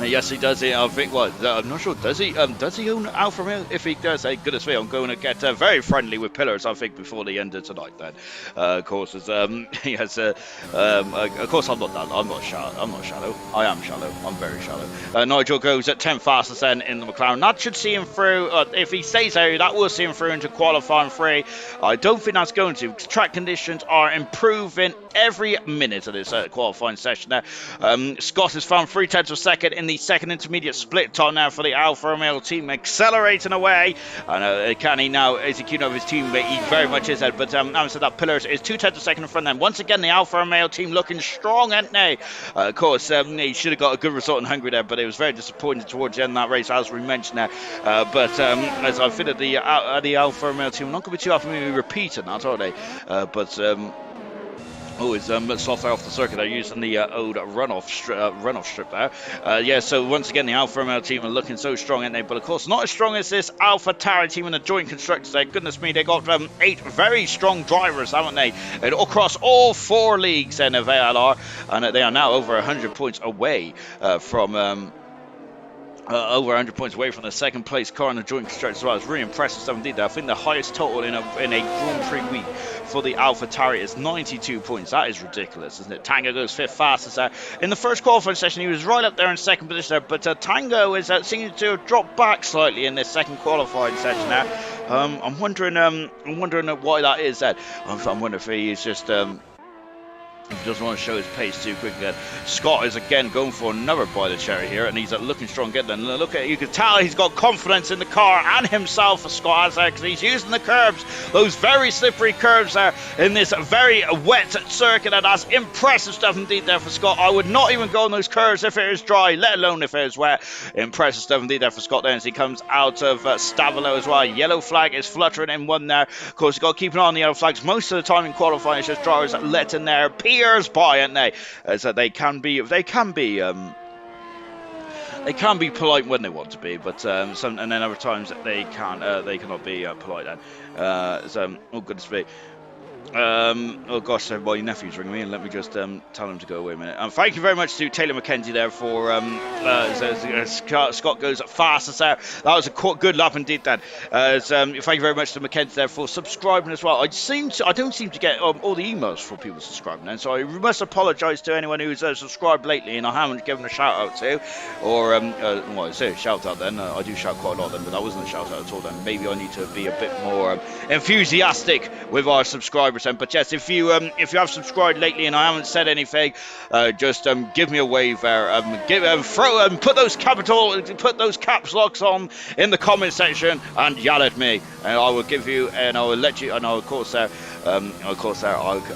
Yes, he does. I think. Well, I'm not sure. Does he? Does he own Alfa Romeo? If he does, goodness me, I'm going to get very friendly with Pillars. I think before the end of tonight. Then, of course, as he has. Of course, I'm not that. I'm not shallow. I'm not shallow. I am shallow. I'm very shallow. Nigel goes at 10th fastest then in the McLaren. That should see him through. If he stays there, that will see him through into qualifying free. I don't think that's going to. Track conditions are improving every minute of this qualifying session. Now, Scott has found 3/10 of a second in the second intermediate split time now for the Alfa Romeo team, accelerating away. And can he now execute over his teammate? He very much is. But having said that, Pillars is 2/10 of a second in front of them. Once again, the Alfa Romeo team looking strong, ain't they? Of course, he should have got a good result in Hungary there, but it was very disappointing towards the end of that race, as we mentioned there. But as I fitted the Alfa Romeo team, not going to be too often maybe repeating that, are they? It's soft off the circuit. They're using the old runoff strip there. Yeah, so once again, the Alfa Romeo team are looking so strong, aren't they? But of course, not as strong as this Alpha Tauri team in the joint constructors there. Goodness me, they got 8 very strong drivers, haven't they? And across all 4 leagues in VLR, and they are now over 100 points away from. Over 100 points away from the second place car in the joint constructors as well. It's really impressive stuff indeed. I think the highest total in a Grand Prix week for the Alpha Tauri is 92 points. That is ridiculous, isn't it? Tango goes 5th fastest there. In the first qualifying session, he was right up there in second position there, but Tango is seems to have dropped back slightly in this second qualifying session now. I'm wondering why that is. I'm wondering if he is just. He doesn't want to show his pace too quickly. Scott is again going for another bite of cherry here, and he's looking strong again. And look at, you can tell he's got confidence in the car and himself for Scott because he's using the curbs, those very slippery curves there in this very wet circuit, and that's impressive stuff indeed there for Scott. I would not even go on those curves if it was dry, let alone if it was wet. Impressive stuff indeed there for Scott there as he comes out of Stavolo as well. Yellow flag is fluttering in one there. Of course, you've got to keep an eye on the yellow flags. Most of the time in qualifying, it's just drivers that let in their years by, aren't they? So they can be polite when they want to be, but some, and then other times they cannot be polite. Then, oh goodness me. Oh gosh, my nephew's ringing me, and let me just tell him to go away a minute. Thank you very much to Taylor McKenzie there for Scott goes fastest there. That was a good lap indeed. Then, thank you very much to McKenzie there for subscribing as well. I don't seem to get all the emails for people subscribing, then, so I must apologise to anyone who's subscribed lately and I haven't given a shout out to, or well, I say a shout out then. I do shout quite a lot then, but that wasn't a shout out at all. Then maybe I need to be a bit more enthusiastic with our subscribers. But yes, if you have subscribed lately and I haven't said anything, just give me a wave there. Put those caps locks on in the comment section and yell at me, and I will give you, and I will let you, and I'll, of course I'll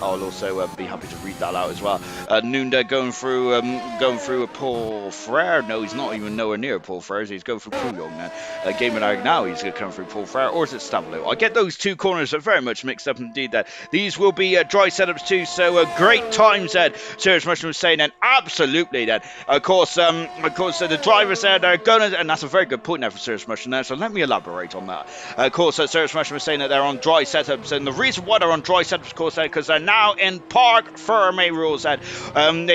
also be happy to read that out as well. Nunda going through a Paul Frere. No, he's not even nowhere near Paul Frere. He's going through Pouillon now. Gaming out now, he's going to come through Paul Frere, or is it Stavolo? I get those two corners are very much mixed up indeed. That these will be dry setups too, so great times then. Serious Mushroom was saying then, absolutely then. Of course, the drivers there, they're going to, and that's a very good point there for Serious Mushroom there, so let me elaborate on that. Of course, Serious Mushroom was saying that they're on dry setups, and the reason why they're on dry setups, of course, because they're now in park firme rules. They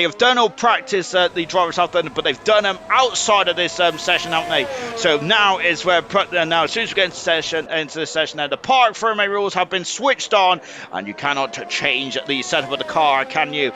have done all practice, the drivers have done, but they've done them outside of this session, haven't they? So now is where, now as soon as we get into this session, now the park firme rules have been switched on, and you cannot change the setup of the car, can you?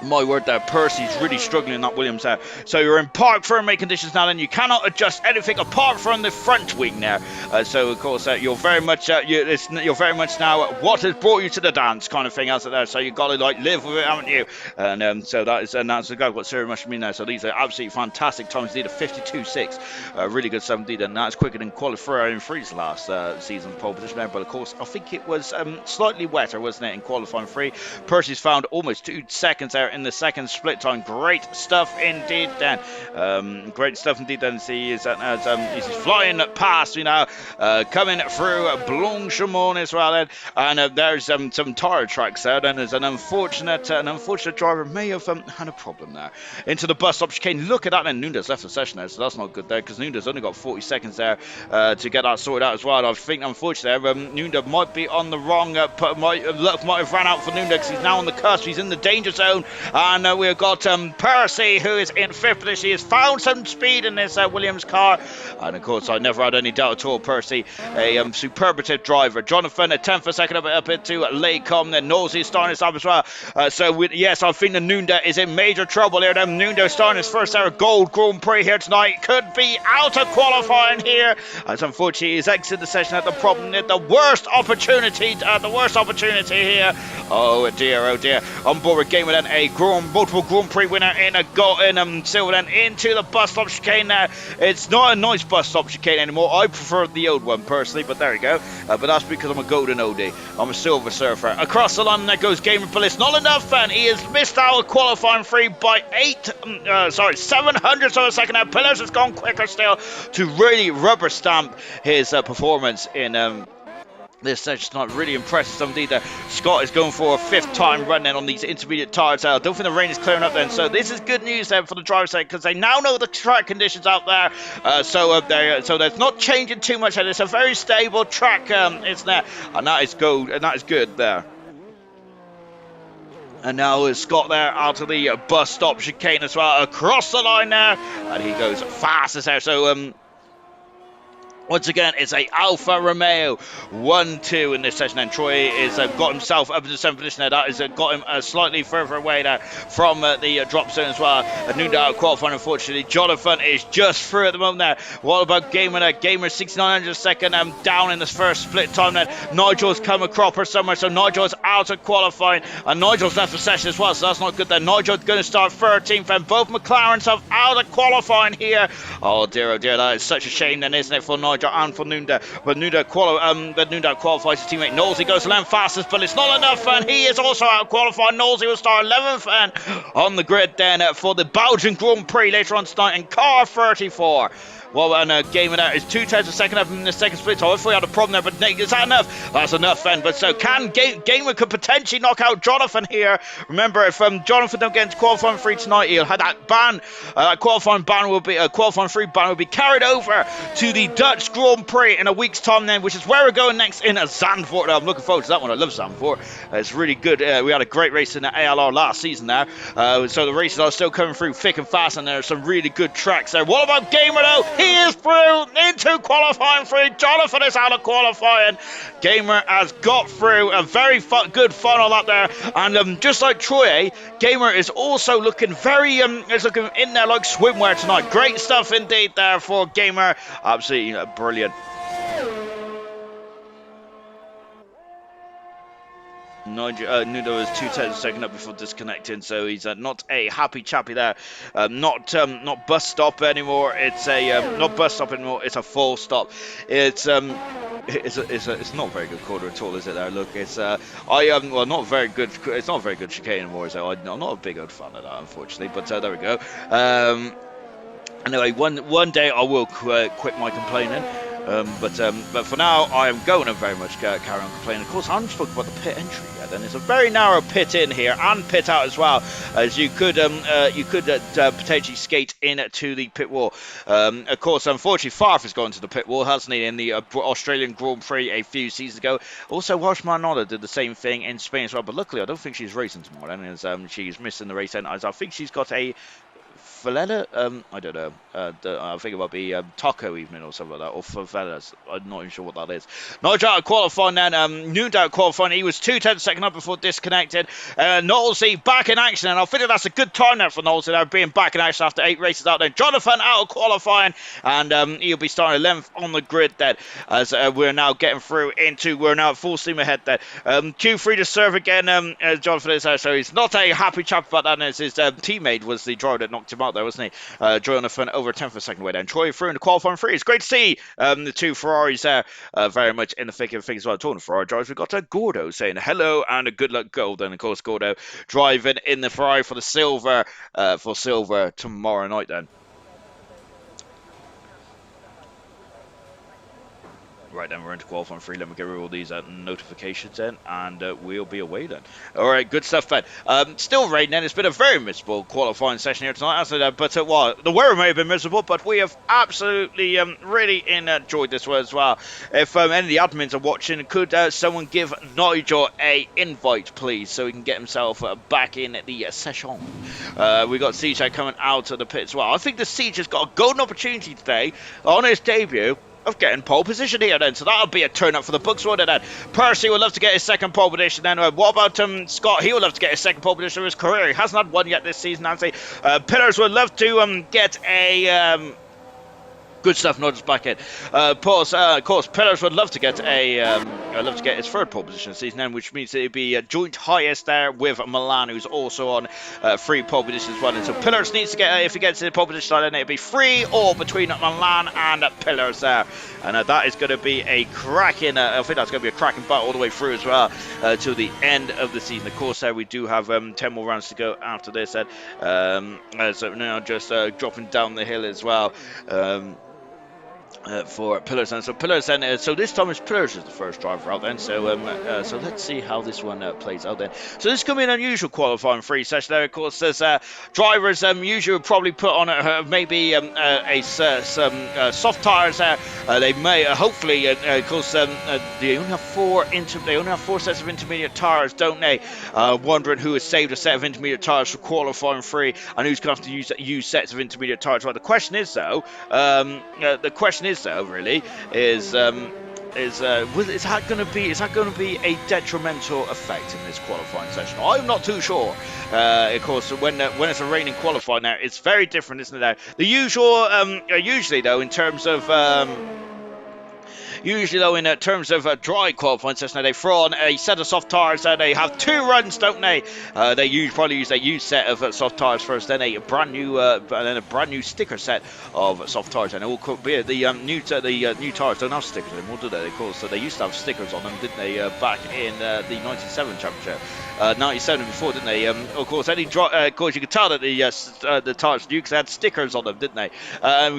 My word there, Percy's really struggling in that Williams there. So you're in park firm conditions now, and you cannot adjust anything apart from the front wing there. So of course you're very much now what has brought you to the dance kind of thing, hasn't it there? So you've got to like live with it, haven't you? And so that's the guy what Sarah must mean there. So these are absolutely fantastic times. Indeed, a 52.6, really good 70, and that's quicker than qualifying freeze last season pole position there. But of course, I think it was slightly wetter, wasn't it, in qualifying free? Percy's found almost 2 seconds there in the second split time. Great stuff indeed then. Great stuff indeed then. See, he's flying past, coming through Blanchemont as well then. And there's some tire tracks there. Then there's an unfortunate driver may have had a problem there. Into the bus stop chicane. Look at that, and Nunda's left the session there, so that's not good there, because Nunda's only got 40 seconds there to get that sorted out as well. I think unfortunately Nunda might be on the wrong, might have ran out for Nunda, because he's now on the cusp. He's in the danger zone. And we've got Percy, who is in 5th position. He has found some speed in this Williams car. And of course, I never had any doubt at all. Percy, a superlative driver. Jonathan, a 10th for second up into Laycombe. Then Nosey starting this up as well. Yes, I think the Nunda is in major trouble here. Then Nunda starting his first ever Gold Grand Prix here tonight. Could be out of qualifying here, as unfortunately he's exited the session at the problem. The worst opportunity here. Oh dear. On board with Gamer then, a multiple Grand Prix winner in silver then into the bus stop chicane now. It's not a nice bus stop chicane anymore. I prefer the old one personally, but there you go. But that's because I'm a golden OD. I'm a silver surfer. Across the line there goes Gamer, but it's not enough, and he has missed out qualifying free by 700 of a second. Now Pillars has gone quicker still to really rubber stamp his performance in this session's not really impressive indeed. Scott is going for a 5th time run then on these intermediate tires. I don't think the rain is clearing up then, so this is good news then for the driver's side, because they now know the track conditions out there. So that's not changing too much. It's a very stable track, isn't there? And that is good there. And now is Scott there out of the bus stop chicane as well, across the line there, and he goes fast as hell. So once again, it's a Alfa Romeo 1-2 in this session, and Troy is got himself up in the 7th position there. That has got him slightly further away there from the drop zone as well. Noon out qualifying, unfortunately. Jonathan is just through at the moment there. What about Gamer there? Gamer 6900 second, down in this first split time then. Nigel's come a cropper somewhere, so Nigel's out of qualifying, and Nigel's left the session as well, so that's not good there. Nigel's going to start 13th, and both McLarens have out of qualifying here. Oh dear, that is such a shame then, isn't it, for Nigel and for Nunda. But Nunda qualifies his teammate Knowlesy goes to land fastest, but it's not enough, and he is also out qualified. Knowlesy will start 11th and on the grid then for the Belgian Grand Prix later on tonight in car 34. Well, and Gamer there is 2 tenths a second up in the second split. So I thought he had a problem there, but is that enough? That's enough then. But so Gamer could potentially knock out Jonathan here. Remember, if Jonathan don't get into qualifying free tonight, he'll have that ban. Qualifying free ban will be carried over to the Dutch Grand Prix in a week's time then, which is where we're going next in Zandvoort. I'm looking forward to that one. I love Zandvoort. It's really good. We had a great race in the ALR last season there. So the races are still coming through thick and fast, and there are some really good tracks there. What about Gamer though? He is through into qualifying free. Jonathan is out of qualifying. Gamer has got through a very good final up there, and just like Troy, Gamer is also looking very is looking in there like swimwear tonight. Great stuff indeed there for Gamer. Absolutely brilliant. Nudo was 2 tenths a second up before disconnecting, so he's not a happy chappy there. Not bus stop anymore. It's a not bus stop anymore. It's a full stop. It's not a very good quarter at all, is it? There, look, it's well, not very good. It's not a very good chicane anymore. So I'm not a big old fan of that, unfortunately. But there we go. Anyway, one day I will quit my complaining. But for now, I am going to very much carry on complaining. Of course, I'm talking about the pit entry. Then it's a very narrow pit in here and pit out as well, as you could potentially skate into the pit wall. Of course, unfortunately, Farf has gone to the pit wall, hasn't he, in the Australian Grand Prix a few seasons ago. Also, Welsh Manola did the same thing in Spain as well, but luckily, I don't think she's racing tomorrow. Then, as she's missing the race, and as I think she's got a Valetta, I don't know. I think it might be Taco Evening or something like that, or Favelas. I'm not even sure what that is. Nigel out qualifying then. Noon out qualifying. He was 2 tenths second up before disconnected. Knowlesy back in action, and I think that's a good time now for Knowlesy now being back in action after 8 races out there. Jonathan out of qualifying, and he'll be starting 11th on the grid then, as we're now getting through into, we're now at full steam ahead then. Q3 to serve again, Jonathan is there, so he's not a happy chap about that, as his teammate was the driver that knocked him out there, wasn't he? Jonathan over 10th for a second away down. Troy through in the qualifying free. It's great to see the 2 Ferraris there very much in the thick of things as well. Talking of Ferrari drivers, we've got Gordo saying hello and a good luck gold. And of course, Gordo driving in the Ferrari for the silver tomorrow night then. Right then, we're into qualifying 3. Let me get rid of all these notifications then, and we'll be away then. All right, good stuff, Ben. Still raining then. It's been a very miserable qualifying session here tonight, hasn't it? But well, the weather may have been miserable, but we have absolutely really enjoyed this one as well. If any of the admins are watching, could someone give Nigel a invite, please, so he can get himself back in the session? We got CJ coming out of the pit as well. I think the Siege has got a golden opportunity today on his debut of getting pole position here then, so that'll be a turn up for the books, won't it then? Percy would love to get his second pole position then. What about Scott? He would love to get his second pole position of his career. He hasn't had one yet this season, Nancy. Pillars would love to get a good stuff, Nudge's back in. Of course, Pillars would love to get his third pole position this season, which means it'd be a joint highest there with Milan, who's also on 3 pole positions as well. And so Pillars needs to get, if he gets to the pole position, then it'd be 3 or between Milan and Pillars there. And that is going to be a cracking, I think that's going to be a cracking battle all the way through as well till the end of the season. Of course, we do have 10 more rounds to go after this. So now just dropping down the hill as well. For Pillars, and so Pillars, and so this time it's Pillars is the first driver out then. So let's see how this one plays out then. So this is going to be an unusual qualifying 3 session there. Of course, there's drivers usually would probably put on maybe some soft tires there. They may hopefully, of course, they only have 4 sets of intermediate tires, don't they? Wondering who has saved a set of intermediate tires for qualifying 3 and who's going to have to use sets of intermediate tires. Well, the question is though, really is that going to be a detrimental effect in this qualifying session? I'm not too sure. Of course, when it's a raining qualifying now, it's very different, isn't it? The usual, usually though, in terms of dry qualifying session, they throw on a set of soft tires. They have 2 runs, don't they? They probably use a used set of soft tires first, then a brand new sticker set of soft tires, and it will be the new tires don't have stickers anymore, do they? Of course, so they used to have stickers on them, didn't they? Back in the 97 championship. 97 before, didn't they? Of course, of course, you could tell that the tires new because they had stickers on them, didn't they?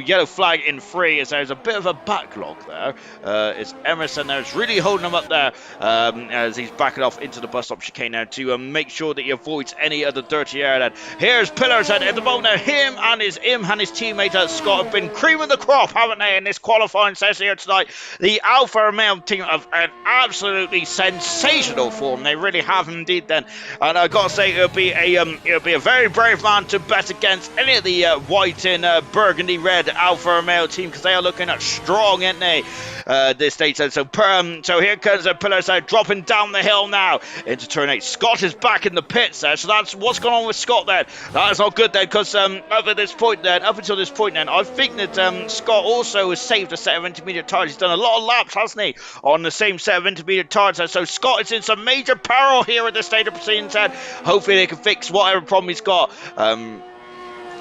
Yellow flag in 3 as there's a bit of a backlog there. It's Emerson there. It's really holding him up there as he's backing off into the bus stop chicane now to make sure that he avoids any other dirty air. Then here's Pillars at the moment. Now him and his teammate Scott have been creaming the crop, haven't they, in this qualifying session here tonight? The Alfa Romeo team have an absolutely sensational form. They really have indeed. Then, and I gotta say, it'll be a very brave man to bet against any of the white and burgundy red Alfa Romeo team, because they are looking at strong, aren't they? This stage. So here comes Pillars dropping down the hill now into turn 8. Scott is back in the pits there, so that's what's going on with Scott then. That is not good then, because up until this point then, I think that Scott also has saved a set of intermediate tires. He's done a lot of laps, hasn't he, on the same set of intermediate tires there. So Scott is in some major peril here at this stage of proceedings, and hopefully they can fix whatever problem he's got.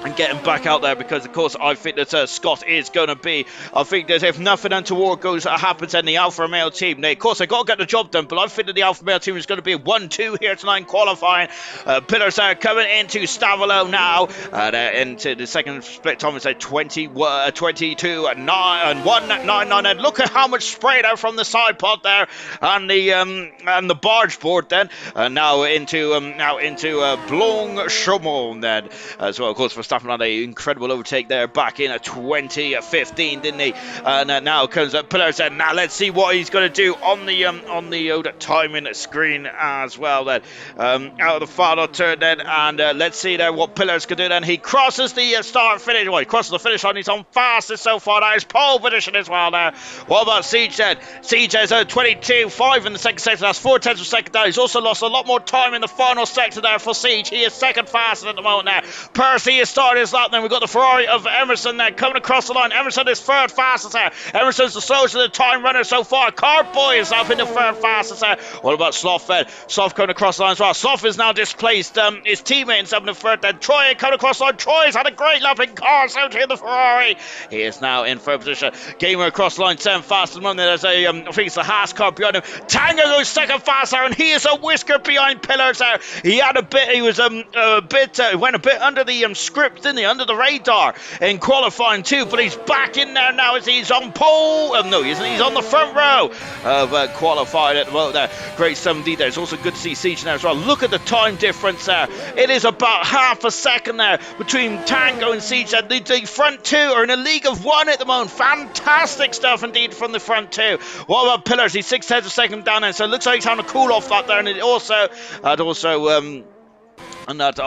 And get him back out there, because of course I think that Scott is going to be, I think that if nothing untoward happens in the Alfa Romeo team, of course they got to get the job done, but I think that the Alfa Romeo team is going to be 1-2 here tonight in qualifying. Pillars are coming into Stavolo now, into the second split time. It's 22 9 and 199, and look at how much spray there from the side pod there and the barge board then, now into Blanc-Chaumont then as well. Of course, for Verstappen had an incredible overtake there back in 2015, didn't he? And now comes Pillars, and now let's see what he's going to do on the timing screen as well. Then out of the final turn then, and let's see there what Pillars can do. Then he crosses the start finish. Well, he crosses the finish line. He's on fastest so far. That is pole position as well there. What about Siege then? Siege has 22.5 in the second sector. That's 4 tenths of a second down. He's also lost a lot more time in the final sector there for Siege. He is second fastest at the moment now. Percy is starting his lap. Then we've got the Ferrari of Emerson there coming across the line. Emerson is third fastest there. Emerson's the slowest of the time runner so far. Carboy is up in the third fastest there. What about Sloth then? Sloth coming across the line as well. Sloth is now displaced his teammate in the third. Then Troy coming across the line. Troy's had a great lap in cars out here, the Ferrari. He is now in third position. Gamer across the line, 7 fast at the moment. There's I think it's the Haas car behind him. Tango goes second fast there, and he is a whisker behind Pillars there. He had a bit, he was went a bit under the script slipped in the under the radar in qualifying 2, but he's back in there now as he's on pole. No, he isn't. He's on the front row of qualifying at the moment there. Great 7D there. It's also good to see Siege there as well. Look at the time difference there. It is about half a second there between Tango and Siege. The front 2 are in a league of 1 at the moment. Fantastic stuff indeed from the front 2. What about Pillars? He's 6/10 of a second down there, so it looks like he's having to cool off that there, and it also and that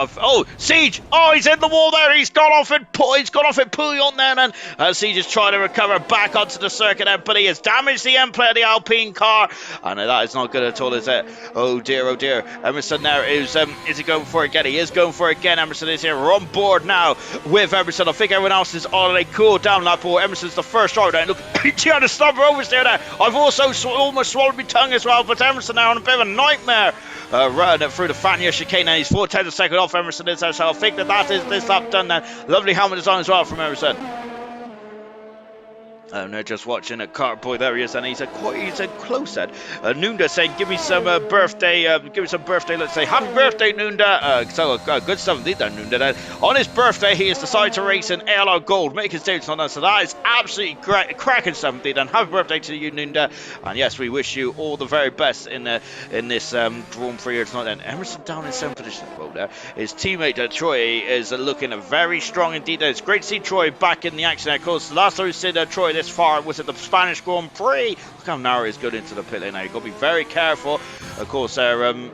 Siege! Oh, he's in the wall there. He's gone off it. Pouillon there, and Siege is trying to recover back onto the circuit there, but he has damaged the end player of the Alpine car, and that is not good at all, is it? Oh dear, oh dear. Emerson there is he going for it again? He is going for it again. Emerson is here. We're on board now with Emerson. I think everyone else is on a cool down lap, or Emerson's the first driver there. Look, he had to stop over there. I've also almost swallowed my tongue as well, but Emerson now on a bit of a nightmare. Run through the Fania chicane, and he's 4/10 of a second off Emerson is there, so I think that is this lap done now. Lovely helmet design as well from Emerson. They're just watching a car boy. There he is, and he's a close-head. Nunda saying, "Give me some birthday. Let's say happy birthday, Nunda." Good stuff indeed there, Nunda. On his birthday, he has decided to race in ALR Gold, make his debut on that. So that is absolutely great, cracking stuff indeed. And happy birthday to you, Nunda. And yes, we wish you all the very best in this Grand Prix here tonight. And Emerson down in 7th position. Well, there his teammate Troy is looking very strong indeed. It's great to see Troy back in the action. Of course, the last time we said Troy this far was at the Spanish Grand Prix. Look how narrow he's going into the pit lane now. You've got to be very careful. Of course, you've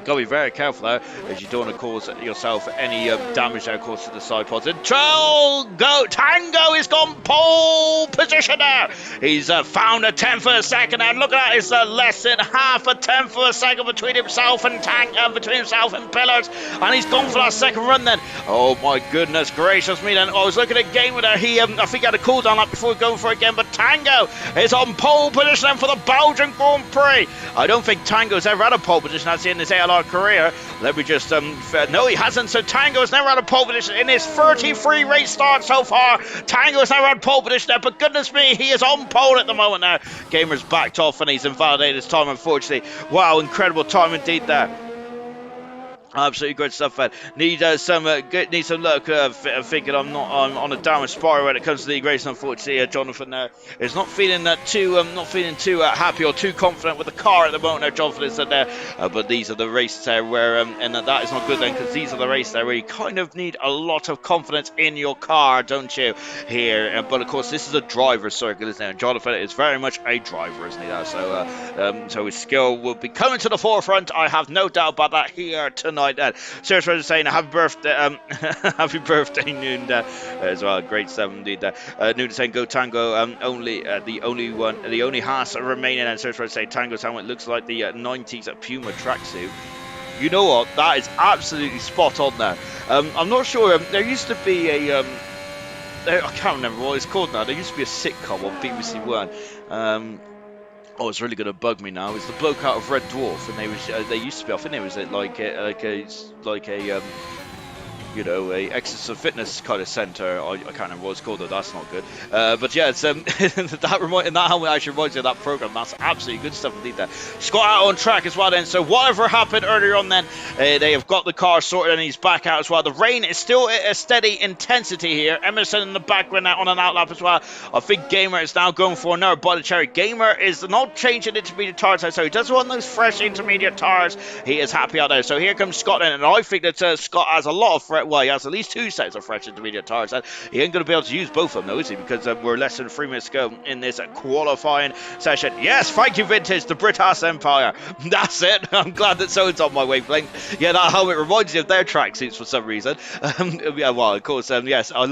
got to be very careful there, as you don't want to cause yourself any damage there, of course, to the side pods. And Tango is gone pole position there. He's found a 10th of a second, and look at that, it's less than half a 10th of a second between himself and Pillars, and he's gone for that second run then. Oh my goodness gracious me then. I was looking at Gamer there. I think he had a cooldown up before going for it again, but Tango is on pole position then for the Belgian Grand Prix. I don't think Tango's ever had a pole position as in his ALR career. Let me just no, he hasn't. So Tango has never had a pole position in his 33 race start so far. Tango has never had pole position there, but goodness me, he is on pole at the moment now. Gamer's backed off and he's invalidated his time, unfortunately. Wow, incredible time indeed there. Absolutely great stuff, man. Need some luck. Thinking I'm not on a downward spiral when it comes to the race. Unfortunately, Jonathan is not feeling too happy or too confident with the car at the moment. There, Jonathan is there, but these are the races where and that is not good then, because these are the races where you kind of need a lot of confidence in your car, don't you? Here, but of course this is a driver's circuit, isn't it? And Jonathan is very much a driver, isn't he? So his skill will be coming to the forefront. I have no doubt about that here tonight. Serge was saying happy birthday, Noonda as well. Great stuff indeed. Noonda saying go Tango. The only Haas remaining. And Serge was saying Tango's helmet looks like the 90s Puma tracksuit. You know what? That is absolutely spot on there. I'm not sure. There used to be a I can't remember what it's called now. There used to be a sitcom on BBC One. Oh, it's really going to bug me now. It's the bloke out of Red Dwarf, and they used to be. I think it was like a a exercise and fitness kind of centre. I can't remember what it's called, though. That's not good. But yeah, it's that helmet actually reminds me of that programme. That's absolutely good stuff indeed there. Scott out on track as well then. So whatever happened earlier on then, they have got the car sorted and he's back out as well. The rain is still at a steady intensity here. Emerson in the background on an outlap as well. I think Gamer is now going for another body cherry. Gamer is not changing intermediate tires, so he doesn't want those fresh intermediate tires. He is happy out there. So here comes Scott in, and I think that Scott has a lot of well, he has at least 2 sets of fresh intermediate tires, and he ain't going to be able to use both of them, though, is he? Because we're less than 3 minutes to go in this qualifying session. Yes, thank you, Vintage, the Britas Empire. That's it. I'm glad that someone's on my wavelength. Yeah, that helmet reminds me of their tracksuits for some reason. Yeah, well, of course, yes, I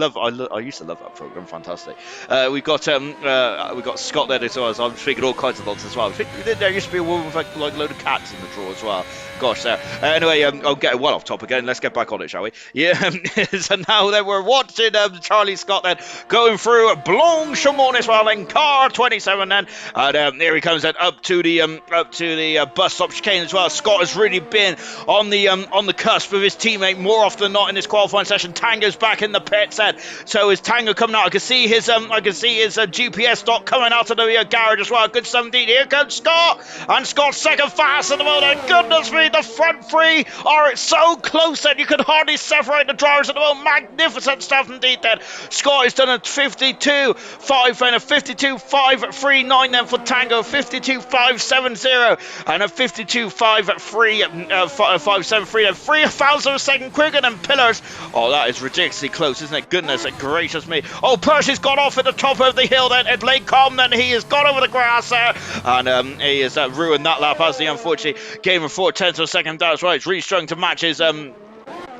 used to love that program. Fantastic. We got Scott there as well. So I'm speaking all kinds of lots as well. I think there used to be a woman with like a load of cats in the drawer as well. Gosh, there. Anyway, I'll get well off top again. Let's get back on it, shall we? Yeah. So now then we're watching Charlie Scott then going through Blanchimont as well in car 27 then, and here he comes then up to the bus stop chicane as well. Scott has really been on the cusp of his teammate more often than not in this qualifying session. Tango's back in the pits then. So is Tango coming out? I can see his GPS dot coming out of the garage as well. Good 17. Here comes Scott, and Scott's second fast at the moment. Goodness me, the front 3 are so close that you could hardly separate separating the drivers at the moment. Magnificent stuff indeed then. Scott has done a 52.5 and a 52.539 then for Tango, 52.570 and a 52.573 then, 3,000 of a second quicker than Pillars. Oh, that is ridiculously close, isn't it? Goodness gracious me. Oh, Percy's got off at the top of the hill then at Lake Com, then he has got over the grass there, and he has ruined that lap, as the unfortunately gained 4/10 of a second down as well. He's really struggling to match his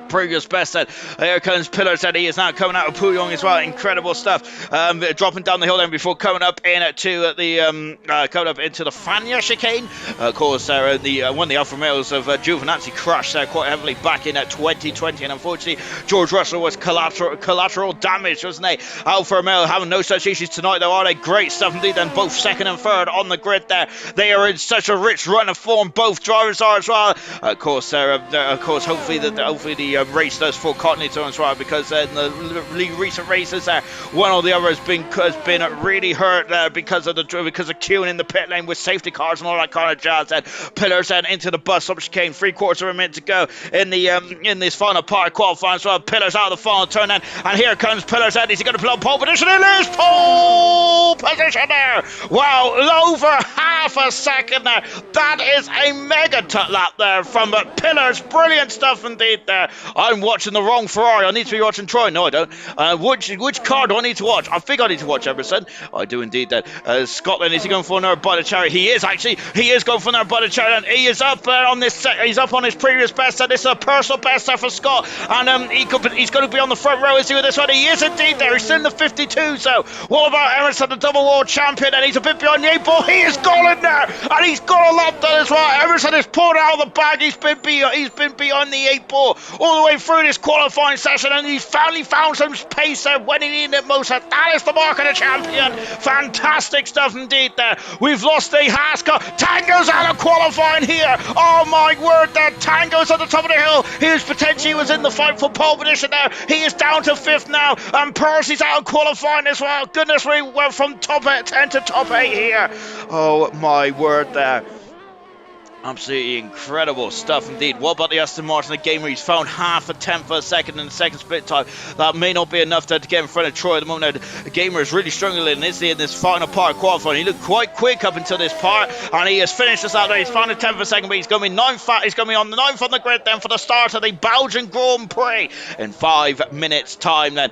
previous best set. Here comes Pillars, and he is now coming out of Puyong as well. Incredible stuff. Dropping down the hill then before coming up into the Fania chicane. Of course, one of the Alpha males of Giovinazzi crashed quite heavily back in 2020, and unfortunately George Russell was collateral damage, wasn't he? Alpha male having no such issues tonight though, are they? Great stuff indeed, then both second and third on the grid there. They are in such a rich run of form, both drivers are as well. Of course, hopefully the race does full continuity as well, because in the recent races one or the other has been really hurt because of queuing in the pit lane with safety cars and all that kind of jazz. And Pillars then into the bus stop chicane, 3/4 of a minute to go in this final part of qualifying as well. Pillars out of the final turn then, and here comes Pillars then. Is he going to pull up pole position? It is pole position there. Wow, over half a second there. That is a mega lap there from Pillars. Brilliant stuff indeed there. I'm watching the wrong Ferrari. I need to be watching Troy. No, I don't. Which car do I need to watch? I think I need to watch Emerson. I do indeed that. Scotland, is he going for another bite of cherry? He is actually. He is going for another bite of cherry. And he is up on this. He's up on his previous best. And this is a personal best there for Scott. And he's going to be on the front row. Is he with this one? He is indeed there. He's in the 52. So what about Emerson, the double world champion? And he's a bit behind the 8 ball. He is gone in there. And he's got a lap done as well. Emerson is pulled out of the bag. He's been behind the 8 ball all the way through this qualifying session, and he's finally found some pace there when he needed it most. That is the mark of the champion. Fantastic stuff indeed there. We've lost the Haas car. Tango's out of qualifying here. Oh my word, there. Tango's at the top of the hill. He was in the fight for pole position there. He is down to 5th now, and Percy's out of qualifying as well. Goodness me, we're from top 10 to top 8 here. Oh my word there. Absolutely incredible stuff indeed. What about the Aston Martin? The gamer, he's found half a tenth of a second in the second split time. That may not be enough to get in front of Troy at the moment. Now, the gamer is really struggling, isn't he, in this final part of qualifying. He looked quite quick up until this part, and he has finished this out there. He's found a tenth of a second, but he's going to be he's going to be on the 9th on the grid then for the start of the Belgian Grand Prix in 5 minutes time then.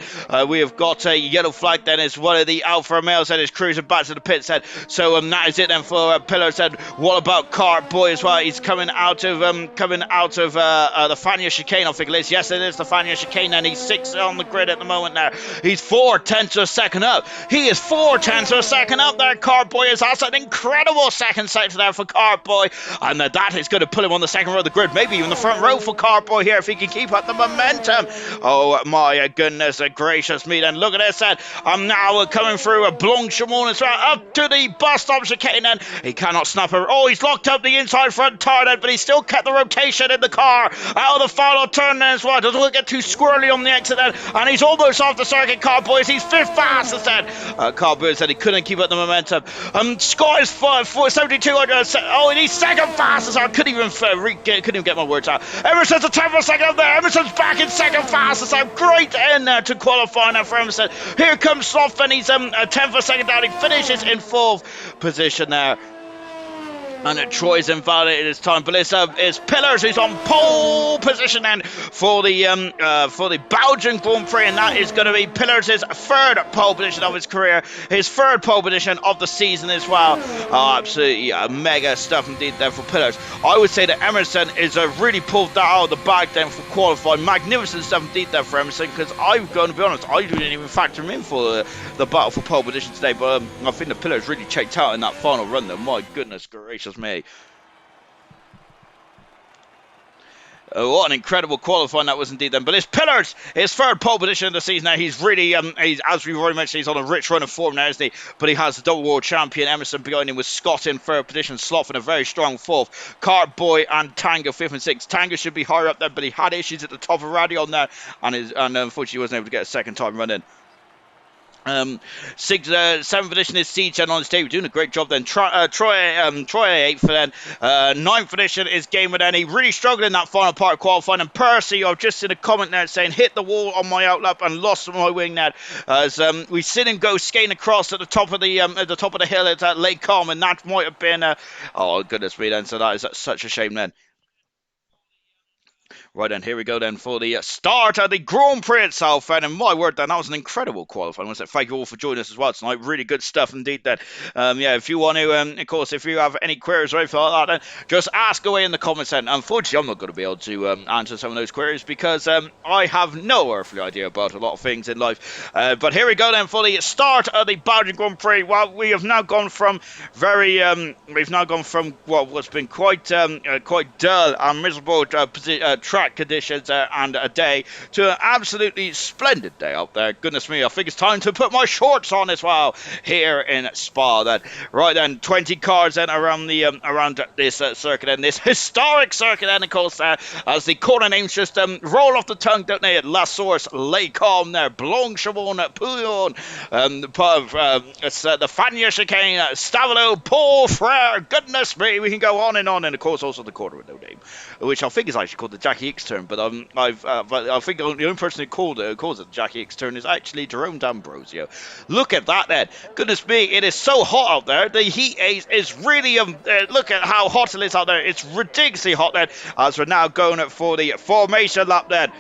We have got a yellow flag then as one of the Alfa Romeos that is cruising back to the pits then. So that is it then for Pillars then. What about Kart Boy as well? He's coming out of the Fania chicane, I think it is. Yes, it is the Fania chicane, and he's 6th on the grid at the moment now. He's 4/10 of a second up. He is 4/10 of a second up there. Kart Boy is also an incredible second sector there for Kart Boy, and that is going to put him on the second row of the grid, maybe even the front row for Kart Boy here if he can keep up the momentum. Oh my goodness gracious me, then look at this then. I'm now coming through a Blanchimont as well, up to the bus stop chicane, and he cannot snap her. Oh, he's locked up the inside front tire then, but he still kept the rotation in the car out of the final turn then as well. Doesn't want to get too squirrely on the exit then, and he's almost off the circuit. Car Boys, he's 5th fastest then. Car Boys said he couldn't keep up the momentum. Scott is 72. Oh, and he's 2nd fastest. I couldn't even get my words out. Emerson's a 10th of a second up there. Emerson's back in 2nd fastest. Great end there to qualify now for Emerson. Here comes Sloth, and he's a 10th of a second down. He finishes in 4th position there. And Troy's invalidated his time, but it's Pillars who's on pole position then for the Belgian Grand Prix, and that is going to be Pillars' 3rd pole position of his career, his 3rd pole position of the season as well. Oh, absolutely mega stuff indeed there for Pillars. I would say that Emerson is really pulled that out of the bag then for qualifying. Magnificent stuff indeed there for Emerson, because I'm going to be honest, I didn't even factor him in for the battle for pole position today, but I think the Pillars really checked out in that final run though. My goodness gracious me. What an incredible qualifying that was indeed then. But it's Pillars, his 3rd pole position of the season now. He's really, as we've already mentioned, he's on a rich run of form now, isn't he? But he has the double world champion Emerson behind him, with Scott in 3rd position, Sloth in a very strong 4th, Kart Boy and Tango 5th and 6th. Tango should be higher up there, but he had issues at the top of Radion there, and unfortunately he wasn't able to get a second time run in. Seventh edition is Siege and on stage doing a great job. Then Troy eighth. Then ninth edition is Gamer. Then he really struggled in that final part of qualifying. And Percy, I've just seen a comment there saying hit the wall on my outlap and lost my wing net as we seen him go skating across at the top of the hill at Lake Com, and that might have been oh goodness me then. So that is such a shame then. Right then, here we go then for the start of the Grand Prix itself. And my word, then, that was an incredible qualifying. I want to say thank you all for joining us as well tonight. Really good stuff indeed then. Yeah, if you want to, of course, if you have any queries or anything like that, then just ask away in the comments. And unfortunately, I'm not going to be able to answer some of those queries because I have no earthly idea about a lot of things in life. But here we go then for the start of the Belgian Grand Prix. Well, we have now gone from what's been quite dull and miserable track conditions and a day to an absolutely splendid day out there. Goodness me, I think it's time to put my shorts on as well here in Spa. Then, right then, 20 cars then around this circuit and this historic circuit. And of course, as the corner names just roll off the tongue, don't they? La Source, Lake Com, there, Blanchemont, Pouillon, the Fania chicane, Stavelo, Paul Frere. Goodness me, we can go on, and of course also the corner with no name, which I think is actually called the Jackie X turn, but I think the only person who calls it the Jackie X turn is actually Jerome D'Ambrosio. Look at that then. Goodness me, it is so hot out there. The heat is really, look at how hot it is out there. It's ridiculously hot then, as we're now going for the formation lap then.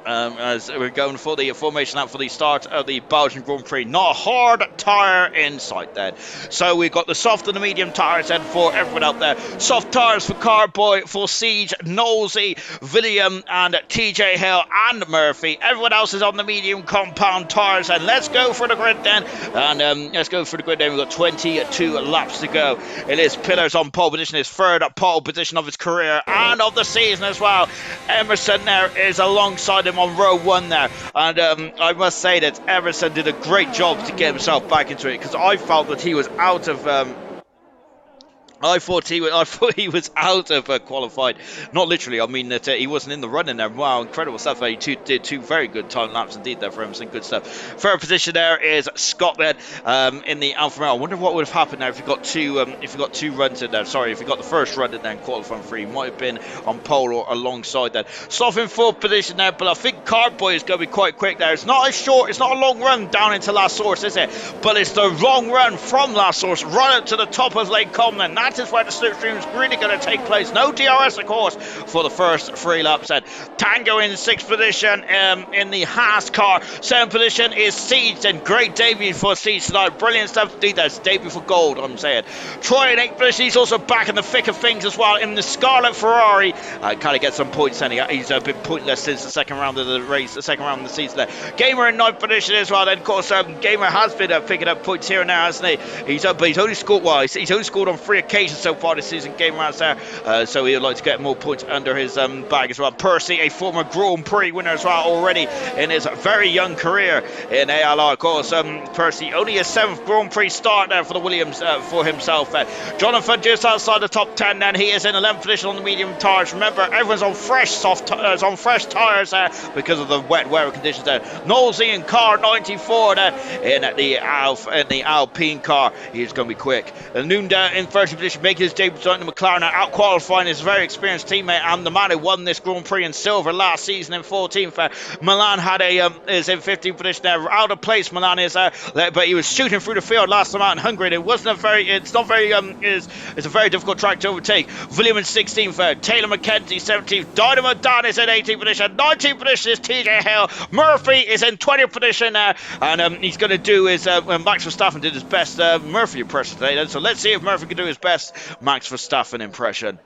As we're going for the formation lap for the start of the Belgian Grand Prix. Not a hard tyre in sight then. So we've got the soft and the medium tyres then for everyone out there. Soft tyres for Carboy, for Siege, Nosey, William and TJ Hill and Murphy. Everyone else is on the medium compound tyres, and let's go for the grid then. And let's go for the grid then. We've got 22 laps to go. It is Pillars on pole position, his third pole position of his career and of the season as well. Emerson there is alongside him on row one there, and I must say that Emerson did a great job to get himself back into it, because I felt that he was out of I thought he was out of qualified. Not literally, I mean that he wasn't in the running there. Wow, incredible stuff. He did two very good time laps indeed there for Emerson. Good stuff. Third position there is Scott then in the Alfa Romeo. I wonder what would have happened there if you got two runs in there. Sorry, if you got the first run in there and qualifying free, might have been on pole or alongside that. Slough in fourth position there, but I think Cardboy is going to be quite quick there. It's not a long run down into La Source, is it? But it's the long run from La Source right up to the top of Lake Comlan. That is where the slipstream is really going to take place. No DRS, of course, for the first 3 laps. And Tango in 6th position in the Haas car. 7th position is Siege, and great debut for Siege tonight. Brilliant stuff indeed. That's debut for gold, I'm saying. Troy in 8th position. He's also back in the thick of things as well in the Scarlet Ferrari. Kind of get some points, and he's been pointless since the second round of the race, the second round of the season there. Gamer in 9th position as well. Then, of course, Gamer has been picking up points here and there, hasn't he? He's only scored on 3 occasions so far this season. Gamer has there, so he would like to get more points under his bag as well. Percy, a former Grand Prix winner as well, already in his very young career in ALR. Of course, Percy only a 7th Grand Prix start there for the Williams for himself. Jonathan just outside the top 10. Then he is in 11th position on the medium tyres. Remember, everyone's on fresh tyres because of the wet weather conditions there. Knowlesy in car 94 there in the Alpine car. He's going to be quick. Nunda in 30th position, making his debut in the McLaren, out qualifying his very experienced teammate and the man who won this Grand Prix in silver last season in 14th. Milan is in 15th position there. Out of place, Milan is but he was shooting through the field last time out in Hungary. It's a very difficult track to overtake. William in 16th, Taylor McKenzie 17th, Dynamo Dan is in 18th position, 19th position is TJ Hill, Murphy is in 20th position and he's going to do his Max Verstappen did his best Murphy impression today, so let's see if Murphy can do his best Max Verstappen impression.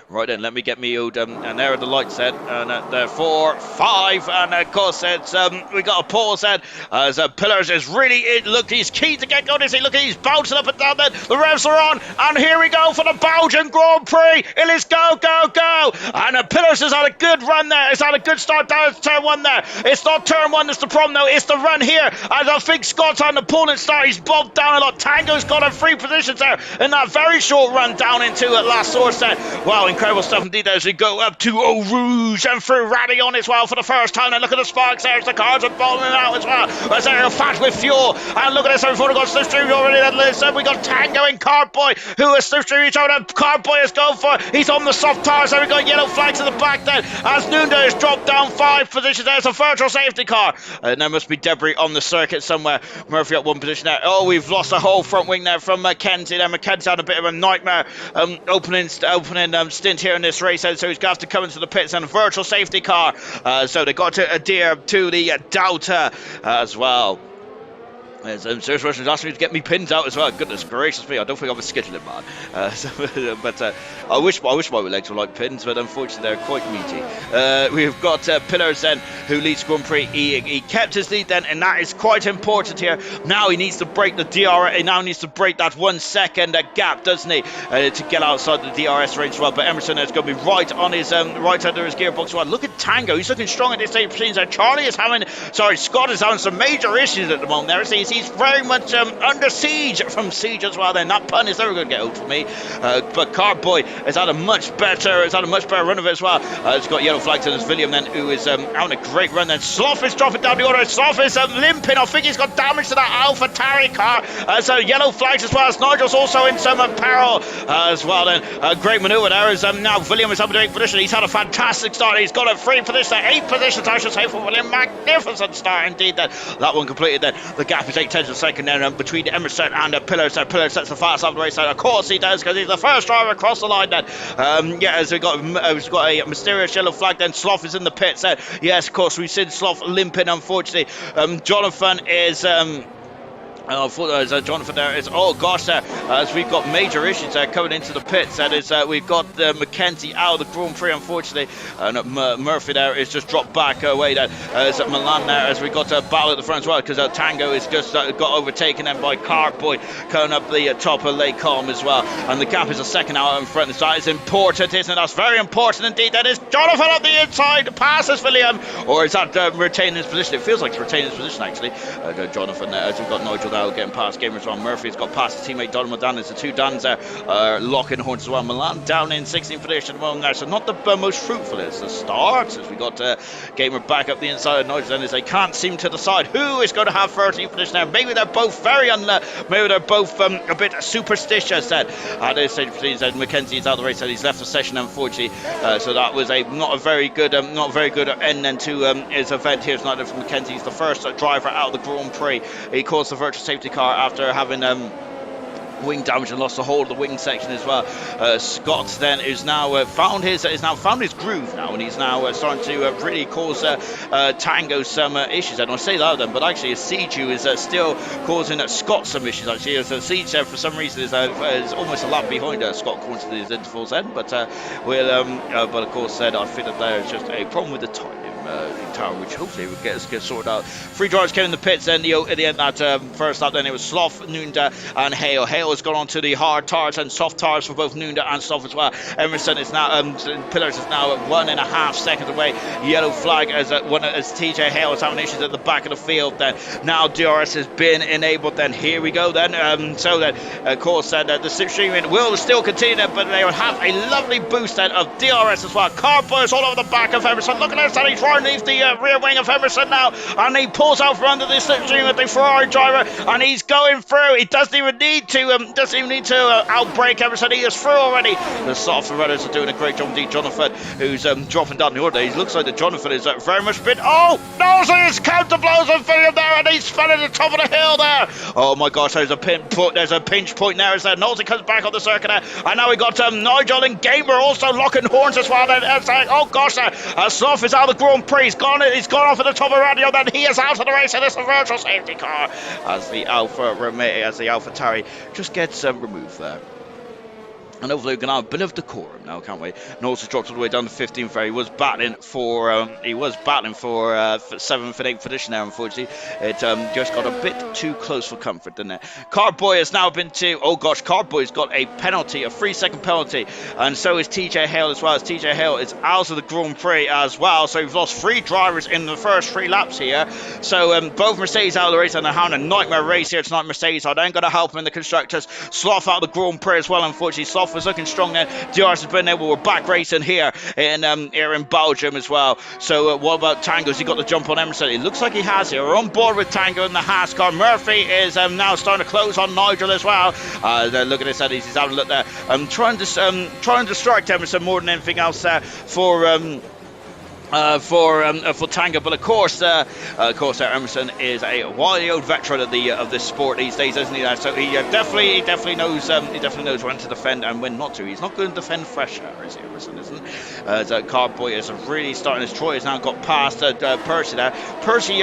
Right then, let me get me old, and there are the lights then, and there 4, 5, and of course it's we got a pause then as Pillars is really look, he's keen to get going, is he? Look, he's bouncing up and down then, the revs are on, and here we go for the Belgian Grand Prix. It is go, and Pillars has had a good run there, it's had a good start down turn 1 there. It's not turn 1 that's the problem though, it's the run here, and I think Scott's on the pulling start, he's bumped down a lot. Tango's got on 3 positions there in that very short run down into La Source there. Well, Wow, incredible stuff indeed as we go up to Eau Rouge and through Radion as well for the first time. And look at the sparks there as the cars are falling out as well. As they're fat with fuel. And look at this, everyone got Slipstream already. Then we got Tango and Cardboy, who is Slipstream each other. Cardboy is going for, he's on the soft tires. So we got yellow flags in the back then as Nunda is dropped down 5 positions. There's a virtual safety car. And there must be debris on the circuit somewhere. Murphy at 1 position there. Oh, we've lost the whole front wing there from Mackenzie. There, Mackenzie had a bit of a nightmare opening stint here in this race, so he's going to have to come into the pits and a virtual safety car. So they got to adhere to the Delta as well. Serious Russians asking me to get me pins out as well. Goodness gracious me, I don't think I'm a scheduling man. I wish my legs were like pins, but unfortunately they're quite meaty. We've got Pillars then, who leads Grand Prix. He kept his lead then, and that is quite important here. Now he needs to break the DRS. He now needs to break that 1 second gap, doesn't he, to get outside the DRS range as well. But Emerson is going to be right on his right under his gearbox as well. Look at Tango, he's looking strong at this stage of proceedings. Scott is having some major issues at the moment there. He's very much under siege from Siege as well. Then that pun is never going to get old for me. But Cardboy has had a much better run of it as well. It's got yellow flags in his William then, who is having a great run. Then Sloth is dropping down the order. Sloth is limping. I think he's got damage to that Alpha Tari car. So yellow flags as well as Nigel's also in some peril as well. Then great manoeuvre there as now William is up in 8th position. He's had a fantastic start. He's got a 3 position, 8 positions I should say for William. Magnificent start indeed. Then that one completed. Then the gap is 8/10 of a second there between Emerson and Pillars. Pillar sets the fast up the race. Of course he does, because he's the first driver across the line then. As we've got a mysterious yellow flag then. Sloth is in the pits then. Yes, of course, we've seen Sloth limping, unfortunately. Jonathan is Jonathan there is, oh gosh, as we've got major issues coming into the pits. That is, we've got Mackenzie out of the Grand Prix, unfortunately, and Murphy there is just dropped back away. That is Milan there, as we got a battle at the front as well, because Tango is just got overtaken then by Cartboy coming up the top of Lake Calm as well, and the gap is a second out in front. So that is important, isn't it? That's very important indeed. That is Jonathan on the inside, passes William, or is that retaining his position? It feels like it's retaining his position actually. Jonathan there, as we've got Nigel now getting past gamers on. Murphy's got past his teammate Don Modan. There's the 2 Dans there locking horns as well. Milan down in 16th position at the moment there, so not the most fruitful. It's the start as we got Gamer back up the inside of Nigel, and as they can't seem to decide who is going to have 13th position there. Maybe they're both maybe they're both a bit superstitious then. At this stage of Mackenzie is out of the race, and he's left the session unfortunately. So that was not a very good end then to his event here tonight from Mackenzie. He's the first driver out of the Grand Prix. He caused the virtual safety car after having wing damage and lost the whole of the wing section as well. Scott then is now found his groove now, and he's now starting to really cause Tango some issues. And I say that then, but actually Siege is still causing Scott some issues actually, as Siege for some reason is almost a lap behind Scott according to his intervals then, but of course I think that there is just a problem with the time tower, which hopefully will get sorted out. 3 drivers came in the pits then at the end of that first lap. Then it was Sloth, Nunda and Hale. Hale has gone on to the hard tires and soft tires for both Nunda and Sloth as well. Emerson is now Pillars is now 1.5 seconds away. Yellow flag as TJ Hale is having issues at the back of the field. Then now DRS has been enabled. Then here we go then. So that of course the slipstreaming will still continue then, but they will have a lovely boost then of DRS as well. Carboys all over the back of Emerson. Look at this, and he's trying to leave the rear wing of Emerson now, and he pulls out from under the slipstream with the Ferrari driver, and he's going through. He doesn't even need to outbrake Emerson. He is through already. The soft runners are doing a great job indeed. Jonathan, who's dropping down the order, he looks like the Jonathan is very much been. Oh no! So he's counter blows on William there, and he's fell at the top of the hill there. Oh my gosh! There's a pinch point there as Nosey comes back on the circuit there, and now we got Nigel and Gamer also locking horns as well. And oh gosh! Sloth is out of the Grand Prix. He's gone off at the top of radio. Then he is out of the race, and it's a virtual safety car as the Alpha Tari just gets removed there. And hopefully we can have a bit of decorum now, can't we? Knowles has dropped all the way down to 15th there. He was battling for 7th and 8th position there, unfortunately. It just got a bit too close for comfort, didn't it? Cardboy has now been to, oh gosh, Cardboy's got a penalty, a 3-second penalty, and so is TJ Hale as well. As TJ Hale is out of the Grand Prix as well, so we've lost 3 drivers in the first 3 laps here. So both Mercedes out of the race, and they're having a nightmare race here tonight. Mercedes are then going to help them in the constructors. Sloth out of the Grand Prix as well, unfortunately. Sloth stuff was looking strong then. DRS has been there. We're back racing here in Belgium as well. So what about Tango's? He got the jump on Emerson. It looks like he has here. We're on board with Tango in the Haas car. Murphy is now starting to close on Nigel as well. Look at this, he's having a look there. Trying to distract Emerson more than anything else for Tango, but of course, Emerson is a wily old veteran of this sport these days, isn't he? So he definitely knows when to defend and when not to. He's not going to defend fresh air, is he? Emerson isn't. Cardboy is really starting his Troy has now got past Percy there. Percy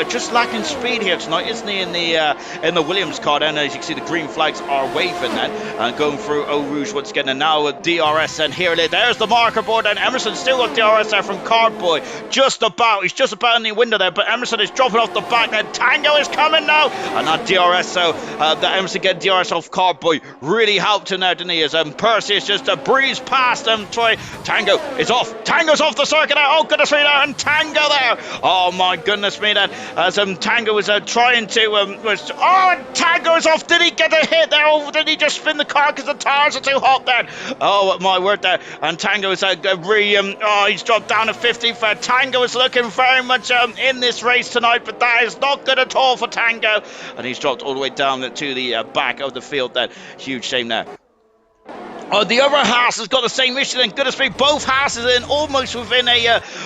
just lacking speed here tonight, isn't he? In the Williams car, then as you can see, the green flags are waving then, and going through Eau Rouge once again, and now with DRS, and here it is. There's the marker board, and Emerson still got DRS there from Cardboy. He's just about in the window there, but Emerson is dropping off the back then. Tango is coming now, and that DRS, so that Emerson get DRS off Cardboy really helped him there, didn't he? As Percy is just a breeze past him. Tango is off. Tango's off the circuit now. Oh goodness me there, and Tango there. Oh my goodness me then, as Tango was trying to and Tango is off. Did he get a hit there? Oh, did he just spin the car because the tires are too hot then? Oh my word there, and Tango is he's dropped down to 50. Tango is looking very much in this race tonight, but that is not good at all for Tango, and he's dropped all the way down to the back of the field there. Huge shame there. The other Haas has got the same issue then. Goodness me, both Haases in almost within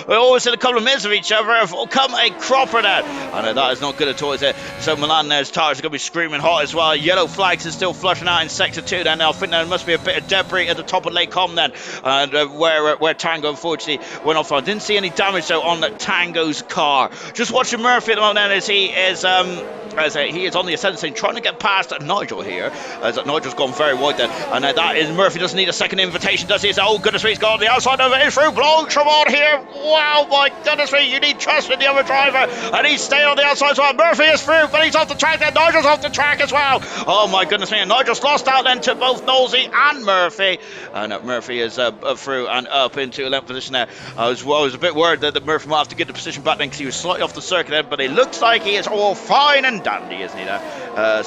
always in a couple of minutes of each other have come a cropper there. And that is not good at all, is it? So Milan, there's tires are going to be screaming hot as well. Yellow flags are still flushing out in sector 2 then. I think there must be a bit of debris at the top of Lake Com then, and where Tango unfortunately went off. I didn't see any damage though on Tango's car. Just watching Murphy at the moment then, as he is he is on the ascending, trying to get past Nigel here, as Nigel's gone very wide then, and that is Murphy doesn't need a second invitation, does he? Oh goodness me, he's got on the outside of it, through Blonchemont here. Wow, my goodness me, you need trust in the other driver, and he's staying on the outside as well. Murphy is through, but he's off the track then. Nigel's off the track as well. Oh my goodness me, and Nigel's lost out then to both Knowlesy and Murphy, and Murphy is through and up into 11th position there. I was a bit worried that Murphy might have to get the position back then because he was slightly off the circuit then, but it looks like he is all fine and dandy, isn't he there?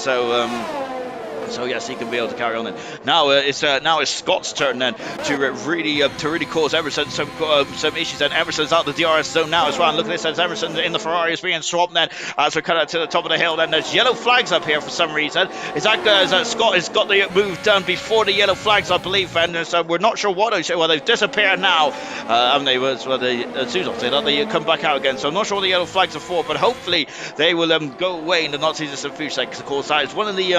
So yes, he can be able to carry on then. Now it's Scott's turn then to really cause Emerson some issues. And Emerson's out the DRS zone now as well. And look at this, as Emerson in the Ferrari is being swapped then as we cut out to the top of the hill. Then there's yellow flags up here for some reason. Is that Scott has got the move done before the yellow flags, I believe, and so we're not sure what those. Well, they've disappeared now, and they they come back out again. So I'm not sure what the yellow flags are for, but hopefully they will go away in the not too distant future. Because of course that is one of the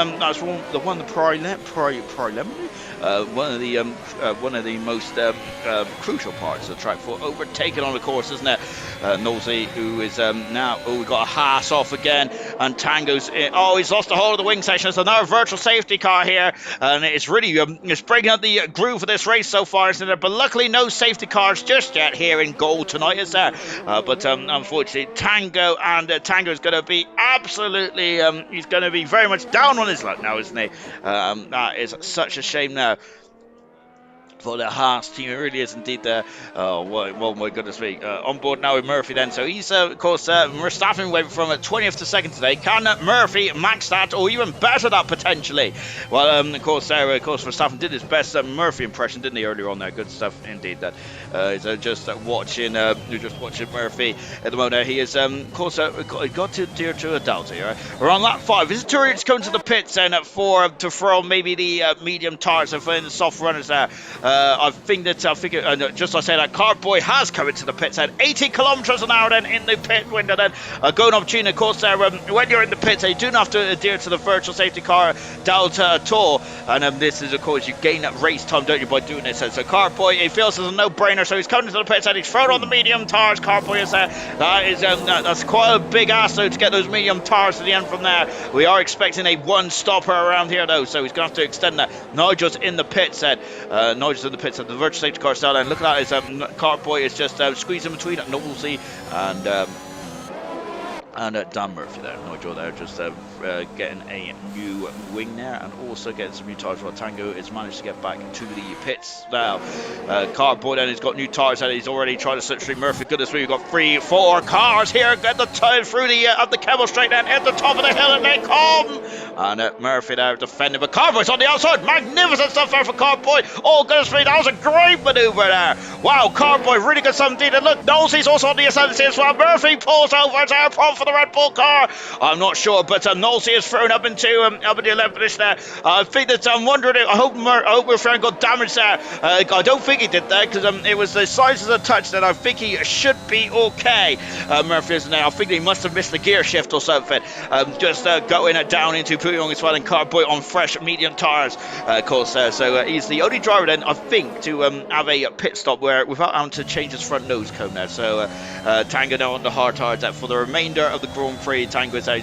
one of the most crucial parts of the track for overtaking on the course, isn't it? Knowlesy, who is now, we've got a Haas off again, and Tango's in. Oh, he's lost the whole of the wing section. So another virtual safety car here, and it's really it's breaking up the groove of this race so far, isn't it? But luckily no safety cars just yet here in goal tonight, is there? But unfortunately Tango is going to be absolutely he's going to be very much down on his luck now, isn't he? That is such a shame now for the Haas team. It really is indeed there. Oh, well, my goodness me. On board now with Murphy then. So he's, of course, Verstappen went from 20th to 2nd today. Can Murphy max that or even better that potentially? Well, of course, Verstappen did his best Murphy impression, didn't he, earlier on there? Good stuff indeed. That just watching Murphy at the moment. He is, of course, got to Tier 2 a Delta here. We're on lap 5. Is it Turriot's coming to the pits then to throw maybe the medium tires and for the soft runners there? I think just I say that Cardboy has come into the pits at 80 kilometers an hour then in the pit window then. Going opportunity, of course, there when you're in the pits, you do not have to adhere to the virtual safety car Delta at all. And this is, of course, you gain that race time, don't you, by doing this. And so Cardboy, he feels it's a no-brainer, so he's coming into the pits and he's thrown on the medium tires. Cardboy is there. That's quite a big ass though to get those medium tires to the end from there. We are expecting a one-stopper around here though, so he's going to have to extend that. Nigel's in the pits then. Nigel's in the pits at the virtual safety car style, and look at that, Cardboy is just squeezing between Knowlesy and And Dan Murphy there, Nigel there, just getting a new wing there, and also getting some new tires. While Tango has managed to get back to the pits now. Cardboy then has got new tires, and he's already trying to slip through Murphy. Goodness me, we've got 3-4 cars here. Get the time through the up the Camel Straight, then at the top of the hill, and they come. And Murphy there defending, but Cardboy's on the outside. Magnificent stuff there for Cardboy. Oh goodness me, that was a great manoeuvre there. Wow, Cardboy really good stuff indeed. And look, Nosey's also on the ascendancy as well. Murphy pulls over to our for the Red Bull car. I'm not sure, but Nosey is thrown up into the 11th position there. I think that I'm wondering. I hope my friend got damaged there. I don't think he did that because it was the size of the touch that I think he should be okay. Murphy isn't there. I think he must have missed the gear shift or something. Just going down into Puyong as well, and Cardboy on fresh medium tires, of course. So he's the only driver then, I think, to have a pit stop where without having to change his front nose cone there. So Tango now on the hard tires for the remainder of the Grand Prix. Tango is out.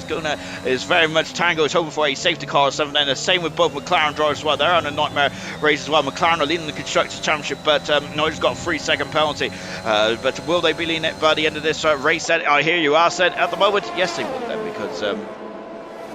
Is very much Tango is hoping for a safety car or something. And the same with both McLaren drivers as well. They're on a nightmare race as well. McLaren are leading the Constructors' Championship, but Nigel's got a 3-second penalty. But will they be leading it by the end of this race? Then I hear you ask that at the moment. Yes, they will then, because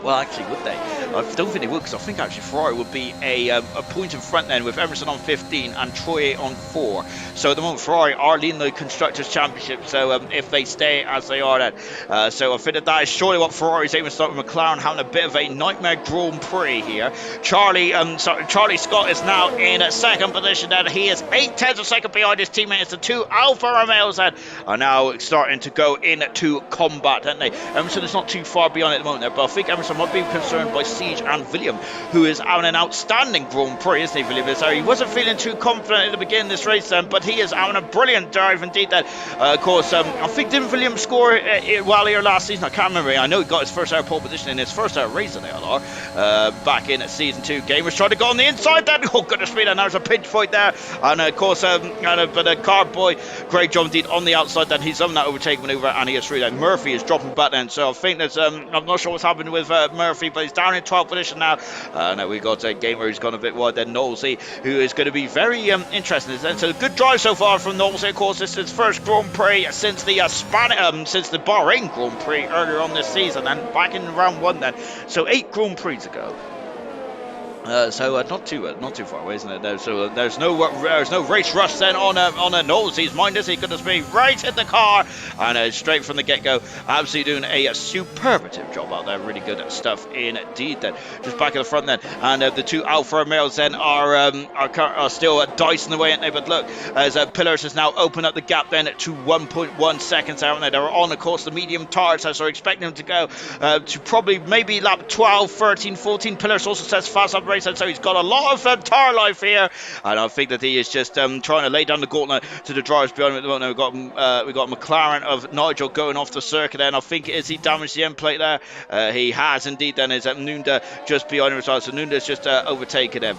well, actually, would they? I don't think they would, because I think actually Ferrari would be a point in front then, with Emerson on 15 and Troy on 4. So at the moment, Ferrari are leading the Constructors' Championship. So if they stay as they are, then so I think that is surely what Ferrari's aiming to start with. McLaren having a bit of a nightmare Grand Prix here. Charlie Scott is now in second position. Then he is 8/10 of second behind his teammates. The two Alfa Romeos then are now starting to go into combat, aren't they? Emerson is not too far beyond at the moment there, but I think Emerson might be concerned by Siege and William, who is having an outstanding Grand Prix, isn't he, William? So he wasn't feeling too confident at the beginning of this race then, but he is having a brilliant drive indeed then. Of course, I think didn't William score while here last season? I can't remember. I know he got his first ever pole position in his first ever race in the LR back in season 2. Gamers trying to go on the inside then. Oh goodness me, and there's a pinch point there. And of course, but Cardboy, great job indeed on the outside then. He's on that overtake maneuver, and he is through then. Murphy is dropping back then, so I think there's I'm not sure what's happened with Murphy, but he's down in 12th position now. Now we've got a Gamer who's gone a bit wide, then Knowlesy, who is going to be very interesting. So good drive so far from Knowlesy. Of course, this is his first Grand Prix since the since the Bahrain Grand Prix earlier on this season, and back in round 1 then. So 8 Grand Prix ago. So not too far away, isn't it? So there's no race rush then on Knowlesy's mind, is he? Goodness me, right in the car, and straight from the get-go, absolutely doing a superlative job out there. Really good stuff indeed. Then just back at the front then, and the two Alfa Romeos then are still dicing the way, aren't they? But look, as Pillars has now opened up the gap then to 1.1 seconds, aren't they? They're on, of course, the medium tires, so expecting them to go to probably maybe lap 12, 13, 14. Pillars also says fast up race, and so he's got a lot of tire life here, and I think that he is just trying to lay down the gauntlet to the drivers behind him at the moment. We've got McLaren of Nigel going off the circuit there, and I think is he damaged the end plate there? He has indeed. Then is Nunda just behind him as well, so Nunda's just overtaken him.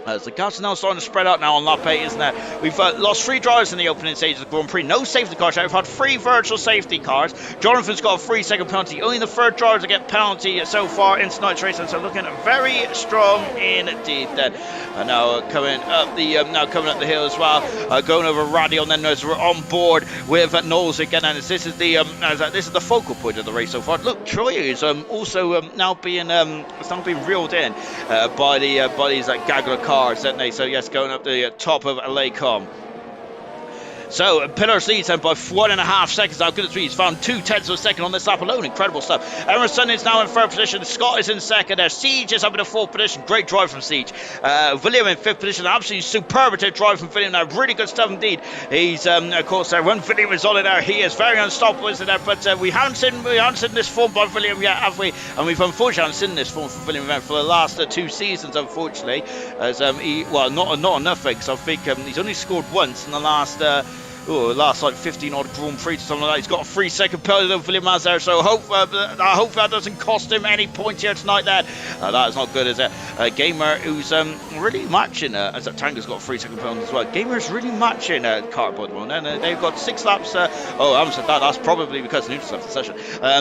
The gaps are now starting to spread out now on lap 8, isn't it? We've lost 3 drivers in the opening stage of the Grand Prix. No safety cars. We've had 3 virtual safety cars. Jonathan's got a 3-second penalty. Only the third driver to get penalty so far in tonight's race, and so looking very strong indeed. Then now coming up the hill as well, going over Radion. Then as we're on board with Knowles again, and this is the focal point of the race so far. Look, Troy is also now being reeled in by these Gagler cars, aren't they? So yes, going up the top of Lacombe. So Pillars leads then by 1.5 seconds. Now goodness me, he's found 2/10 of a second on this lap alone. Incredible stuff. Emerson is now in 3rd position. Scott is in 2nd. Siege is up in 4th position. Great drive from Siege. William in 5th position. Absolutely superlative drive from William now. Really good stuff indeed. He's of course when William is on it there, he is very unstoppable, isn't there? But we haven't seen this form by William yet, have we? And we've unfortunately haven't seen this form from William for the last 2 seasons, unfortunately. As not enough, because I think he's only scored once in the last like 15 odd Grand Prix or something like that. He's got a 3-second penalty though for Limaz there, so I hope that doesn't cost him any points here tonight then. That is not good, is it? Gamer who's really matching, as that Tango's got a 3-second penalty as well. Gamer's really matching Cardboard one, and they've got 6 laps. I haven't said that. That's probably because Newton's left the session.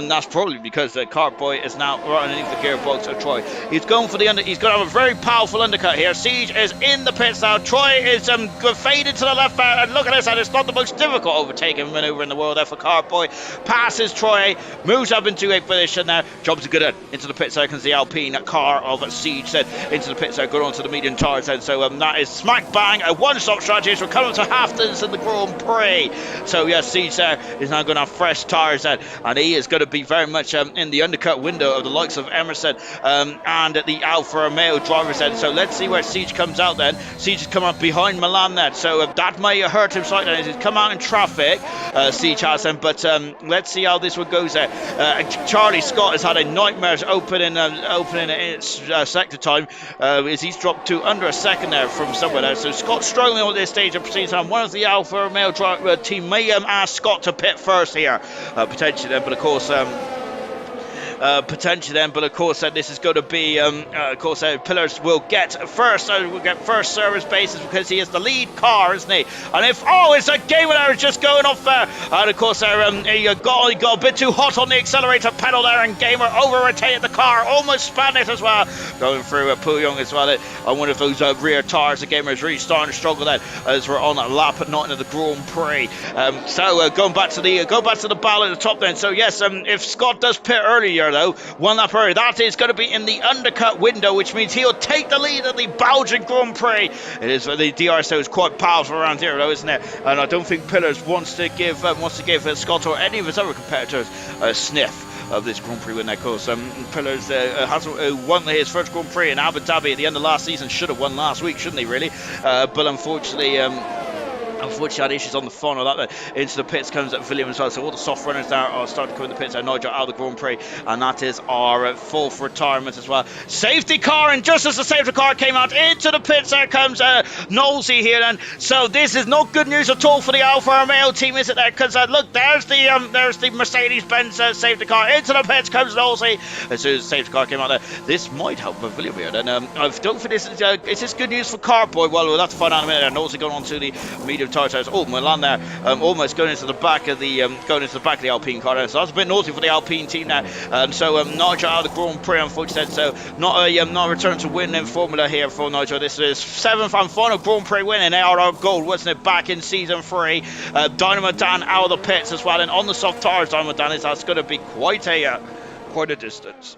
That's probably because Cardboy is now right underneath the gearbox of Troy. He's going for the under. He's going to have a very powerful undercut here. Siege is in the pits now. Troy is faded to the left there, and look at this, and it's not the most difficult overtaking maneuver in the world there for Carboy. Passes Troy, moves up into a position now, jumps a good end into the pit seconds. The Alpine car of Siege then into the pits there, good onto the medium tires then. So that is smack bang a one-stop strategy as we're coming to half distance in the Grand Prix. So yes, Siege there is now going to have fresh tires then, and he is going to be very much in the undercut window of the likes of Emerson and the Alfa Romeo drivers then. So let's see where Siege comes out then. Siege has come up behind Milan then, so that may hurt him slightly as he's come out in traffic. Siege has him, but let's see how this one goes there. Charlie Scott has had a nightmare opening sector time as he's dropped to under a second there from somewhere there. So Scott's struggling on this stage of proceedings, and one of the Alfa Romeo team may ask Scott to pit first here, potentially then, but of course this is going to be Pillars will get first service basis because he is the lead car, isn't he? And if it's a game there is just going off there, and of course he got a bit too hot on the accelerator pedal there, and Gamer over rotated the car, almost spun it as well, going through Puyong as well on one of those rear tires. The Gamer is really starting to struggle then as we're on a lap at 9 of the Grand Prix. Going back to the battle at the top then. So yes, if Scott does pit earlier though, one lap earlier, that is going to be in the undercut window, which means he'll take the lead at the Belgian Grand Prix. It is the DRSO is quite powerful around here though, isn't it? And I don't think Pillars wants to give Scott or any of his other competitors a sniff of this Grand Prix win there, because Pillars has won his first Grand Prix in Abu Dhabi at the end of last season. Should have won last week, shouldn't he, really? But unfortunately had issues on the final. That into the pits comes at William as well. So all the soft runners there are starting to come in the pits. Nigel out of the Grand Prix, and that is our fourth retirement as well. Safety car, and just as the safety car came out into the pits, there comes Knowlesy here. And so this is not good news at all for the Alfa Romeo team, is it? There, because look, there's the Mercedes-Benz safety car. Into the pits comes Knowlesy. As soon as the safety car came out there, this might help with William here. And I don't think this is this good news for Carboy. Well, we'll have to find out in a minute. Knowlesy going on to the medium tires. Oh, Milan there, almost going into the back of the Alpine car there. So that's a bit naughty for the Alpine team there. So Nigel out of the Grand Prix, unfortunately. So not a return to win in Formula here for Nigel. This is 7th and final Grand Prix win in ARR Gold, wasn't it, back in season 3. Dynamo Dan out of the pits as well, and on the soft tires, Dynamo Dan that's going to be quite a distance.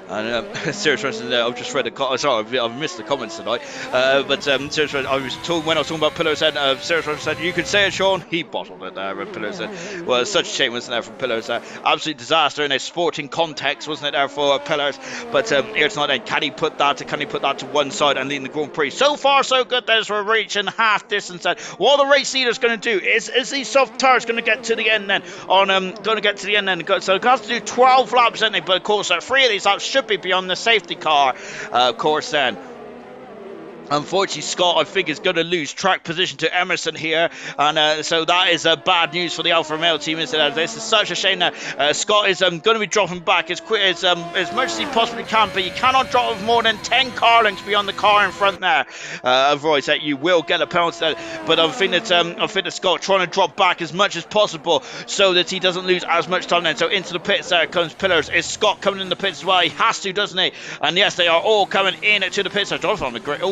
And Serious Russian, I've just read sorry, I've missed the comments tonight. But Serious Russian, when I was talking about Pillars, said Serious Russian said, "You can say it, Sean." He bottled it there. Pillars said, well, such a shame, wasn't there, from Pillars? Absolute disaster in a sporting context, wasn't it, there for Pillars? But here tonight, then, can he put that to one side and lead the Grand Prix? So far, so good. As we're reaching half distance. What are the race leaders going to do? Is these soft tires going to get to the end then? Going to get to the end then. So they have to do 12 laps, isn't it? But of course, 3 of these laps should be beyond the safety car, of course, then. Unfortunately, Scott, I think, is going to lose track position to Emerson here, and so that is bad news for the Alfa Romeo team, isn't it? This is such a shame that Scott is going to be dropping back as quick as much as he possibly can, but you cannot drop more than 10 car lengths beyond the car in front there. Otherwise, you will get a penalty there. But I think that Scott trying to drop back as much as possible so that he doesn't lose as much time then. So into the pits there comes Pillars. Is Scott coming in the pits as well? He has to, doesn't he? And yes, they are all coming in to the pits. Jonathan on the great.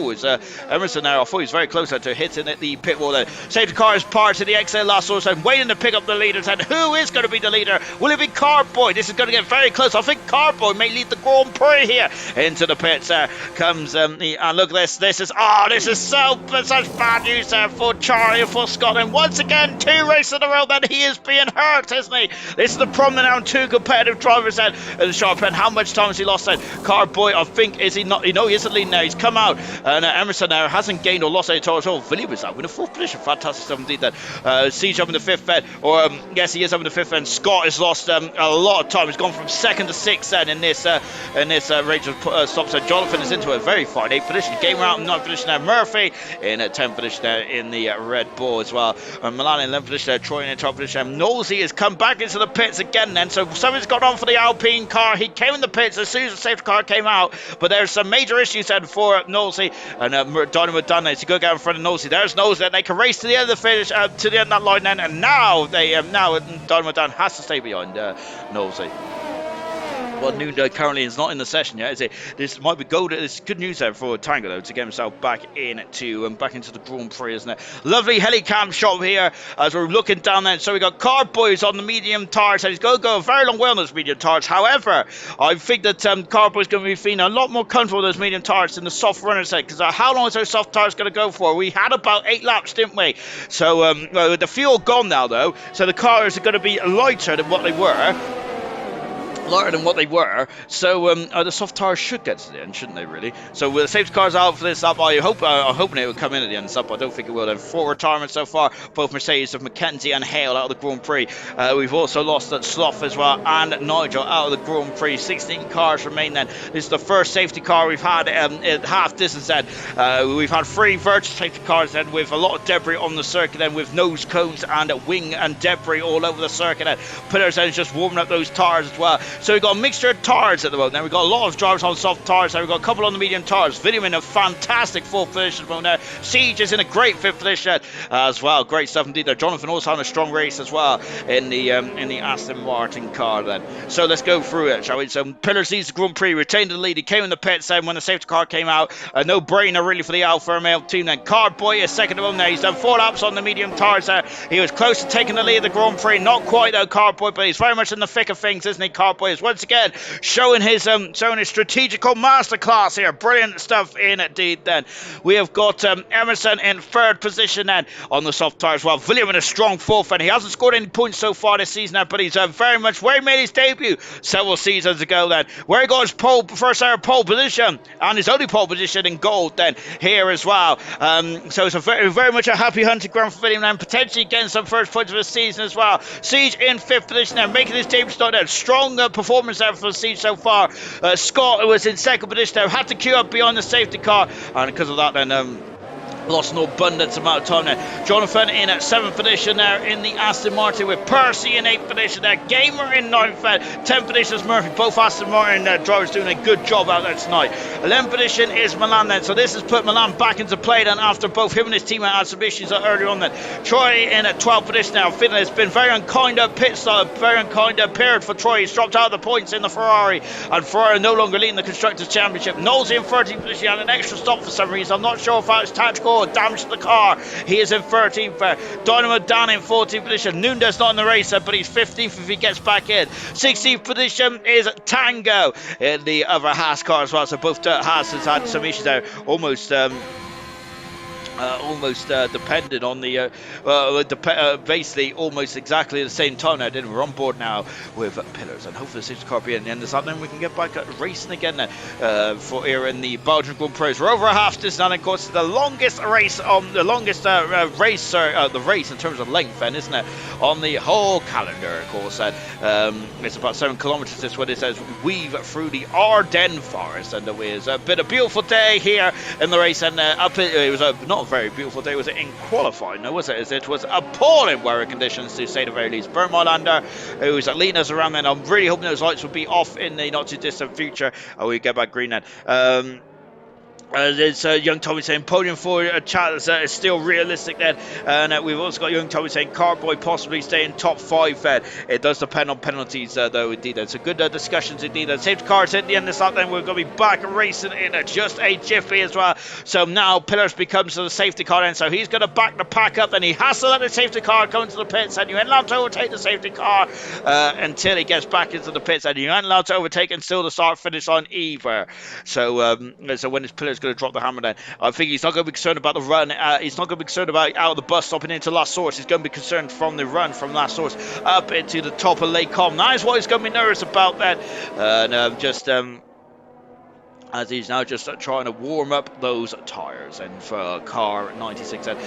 Emerson there, I thought he was very close to hitting at the pit wall there. Safety car is parked to the exit last source and waiting to pick up the leaders. And who is going to be the leader? Will it be Carboy? This is going to get very close. I think Carboy may lead the Grand Prix here. Into the pits comes and look at this. This is such bad news there for Charlie and for Scott. And once again, 2 races in a row that he is being hurt, isn't he? This is the problem now. 2 competitive drivers then in the sharp end. How much time has he lost then? Carboy, I think, is he not? He isn't leading now. He's come out, and Emerson now hasn't gained or lost any time at all. William is up in the 4th position. Fantastic stuff indeed then. Siege up in the 5th bed, or yes, he is up in the 5th bed. Scott has lost a lot of time. He's gone from 2nd to 6th then in this range of stops. So Jonathan is into a very fine 8th position. Gamer out in 9th position there. Murphy in 10th position there in the Red Bull as well. Milan in 11th position there. Troy in 12th position. Knowlesy has come back into the pits again then. So something's gone on for the Alpine car. He came in the pits as soon as the safety car came out, but there's some major issues then for Knowlesy, and Dynamo done it. So go down in front of Knowlesy. There's Knowlesy. They can race to the end of the finish, to the end of that line then, and now Dynamo Dan has to stay behind Knowlesy. Well, Nuno currently is not in the session yet, is it? This might be gold. It's good news there for Tango, though, to get himself back into the Grand Prix, isn't it? Lovely helicam shot here as we're looking down there. So we got Cardboys on the medium tires, and he's going to go a very long way on those medium tires. However, I think that Cardboy's going to be feeling a lot more comfortable with those medium tires than the soft runner set, because how long is those soft tires going to go for? We had about 8 laps, didn't we? So with the fuel gone now, though, so the cars are going to be lighter than what they were. So the soft tires should get to the end, shouldn't they, really? So with the safety cars out for this lap, I'm hoping it will come in at the end of this lap. I don't think it will. Then 4 retirements so far, both Mercedes of Mackenzie and Hale out of the Grand Prix. We've also lost Slough as well, and Nigel out of the Grand Prix. 16 cars remain then. This is the first safety car we've had at half distance then. We've had 3 virtual safety cars then, with a lot of debris on the circuit then, with nose cones and wing and debris all over the circuit then. Pillars then is just warming up those tires as well. So we've got a mixture of tires at the moment. Now we've got a lot of drivers on soft tires. Now we've got a couple on the medium tires. William in a fantastic 4th position at the moment. Siege is in a great 5th position as well. Great stuff indeed there. Jonathan also having a strong race as well in the Aston Martin car then. So let's go through it, shall we? So Pillars leads the Grand Prix, retained the lead. He came in the pits then when the safety car came out. No brainer really for the Alfa Romeo team then. Cardboy is second of all now. He's done 4 laps on the medium tires there. He was close to taking the lead of the Grand Prix. Not quite though, Cardboy, but he's very much in the thick of things, isn't he? Cardboy is once again showing his strategical masterclass here. Brilliant stuff indeed then. We have got Emerson in 3rd position then on the soft tires. Well, William in a strong 4th, and he hasn't scored any points so far this season now, but he's very much where he made his debut several seasons ago then, where he got his first ever pole position and his only pole position in gold then here as well. So it's a very much a happy hunting ground for William and potentially getting some first points of the season as well. Siege in 5th position now, making his debut start there. Strong performance there for the Siege so far. Scott, who was in 2nd position now, had to queue up behind the safety car, and because of that then lost an abundance amount of time there. Jonathan in at 7th position there in the Aston Martin, with Percy in 8th position there. Gamer in 9th, 10th position is Murphy. Both Aston Martin drivers doing a good job out there tonight. 11th position is Milan then. So this has put Milan back into play then, after both him and his teammate had some issues earlier on then. Troy in at 12th position now. Finland has been very unkind pit stop, very unkind period for Troy. He's dropped out of the points in the Ferrari, and Ferrari no longer leading the Constructors' Championship. Knowles in 13th position and an extra stop for some reason. I'm not sure if that was tactical or damage to the car. He is in 13th. Dynamo down in 14th position. Nunez not in the race, but he's 15th if he gets back in. 16th position is Tango in the other Haas car as well. So both Haas has had some issues there, almost dependent on the basically almost exactly the same time now. Then we're on board now with Pillars, and hopefully the safety car be in the end of this, then we can get back racing again for here in the Belgian Grand Prix. We're over half distance, and of course the longest race the race in terms of length then, isn't it, on the whole calendar, of course. It's about 7 kilometers. This is what it says. Weave through the Ardennes forest, and it's been a beautiful day here in the race, and it was not a very beautiful day, was it, in qualifying? No, was it? It was appalling weather conditions, to say the very least. Bernd Mailander, who's leading us around then, I'm really hoping those lights will be off in the not too distant future. We get back green then. There's young Tommy saying podium for chat is still realistic then, and we've also got young Tommy saying Carboy possibly staying top 5 then. It does depend on penalties though indeed. It's a good discussions indeed. Safety cars at the end of this lap, then we're going to be back racing in just a jiffy as well. So now Pillars becomes the safety car then, so he's going to back the pack up, and he has to let the safety car come into the pits, and you ain't allowed to overtake the safety car until he gets back into the pits, and you ain't allowed to overtake until the start finish on either. So when his Pillars going to drop the hammer then, I think he's not going to be concerned about the run. He's not going to be concerned about out of the bus stopping into last source. He's going to be concerned from the run from last source up into the top of Lake Com. That is what he's going to be nervous about then, and as he's now just trying to warm up those tyres. And for car 96 and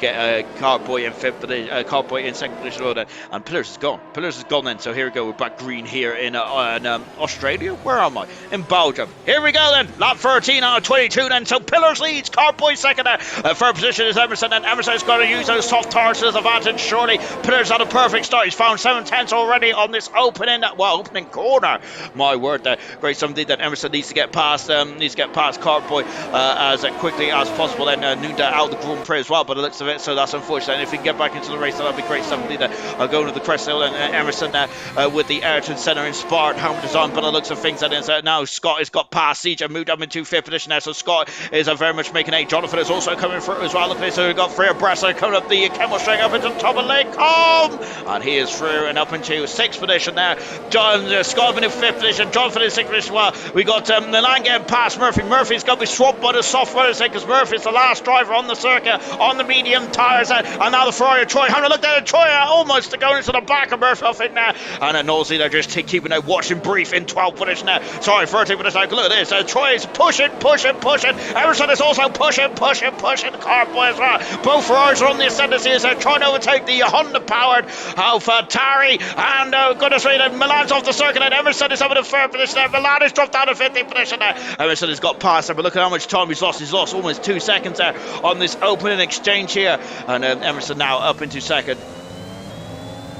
get Carboy in 5th, Carboy in 2nd position, and Pillars is gone. Pillars is gone then. So here we go. We're back green here in Australia. Where am I? In Belgium. Here we go then. Lap 13 out of 22 then. So Pillars leads. Carboy 2nd. 3rd position is Emerson, and Emerson's got to use those soft tyres to his advantage. Surely Pillars had a perfect start. He's found 7/10 already on this opening corner. My word, there. Great something that Emerson needs to get past needs to get past Carboy as quickly as possible. Then Nunda out the Grand Prix as well, by the looks of it, so that's unfortunate. And if he can get back into the race, that'll be great stuff. Indeed, going to the crest hill, and Emerson with the Ayrton Senna inspired helmet design, by the looks of things. That is now Scott has got past Siege and moved up into fifth position there, so Scott is very much making a. Jonathan is also coming through as well. Look at this, so we've got Freya Brasser coming up the Kemmel string up into the top of Lake Combe, and he is through and up into sixth position there. Scott in fifth position, Jonathan in sixth position. Well, we got Milan getting past Murphy. Murphy's going to be swapped by the soft runners because Murphy's the last driver on the circuit on the medium tyres, and now the Ferrari. Troy having a look at it. Troy almost going into the back of Murphy, I think now, and Nosey they're just keeping a watching brief in 12th position there. Sorry, 13th position. Look at this. Troy is pushing. Emerson is also pushing. Carboy as well. Both Ferraris are on the ascendancy as they're trying to overtake the Honda-powered AlphaTauri, and goodness me, Milan's off the circuit, and Emerson is up in the third position there. Milan has dropped down to 15th position there. Emerson has got past there, but look at how much time he's lost. He's lost almost 2 seconds there on this opening exchange here, and Emerson now up into second.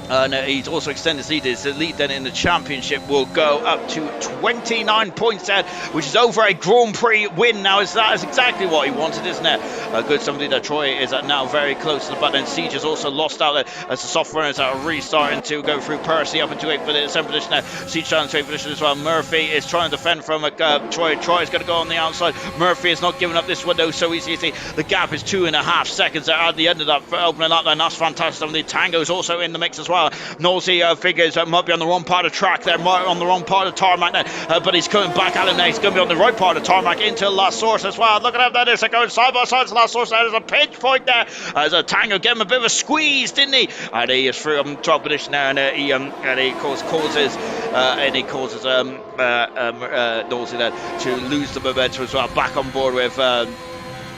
And he's also extended his lead. His lead then in the championship will go up to 29 points then, which is over a Grand Prix win now. That is exactly what he wanted, isn't it? Good somebody that Troy is now very close to the button. Siege has also lost out as the soft runners are restarting to go through. Percy up into 7th position now. Siege down to 8th position as well. Murphy is trying to defend from Troy. Troy is going to go on the outside. Murphy is not giving up this window so easy. You see, the gap is 2.5 seconds there at the end of that opening up, and that's fantastic. The Tango is also in the mix as well. Nosey figures might be on the wrong part of the track there, might on the wrong part of the tarmac there, but he's coming back at him now. He's going to be on the right part of the tarmac into last source as well. Look at how that is. They're going side by side to last source. There's a pinch point there as a Tango gave him a bit of a squeeze, didn't he? And he is through 12th position now, and he causes Nosey then to lose the momentum as well. Back on board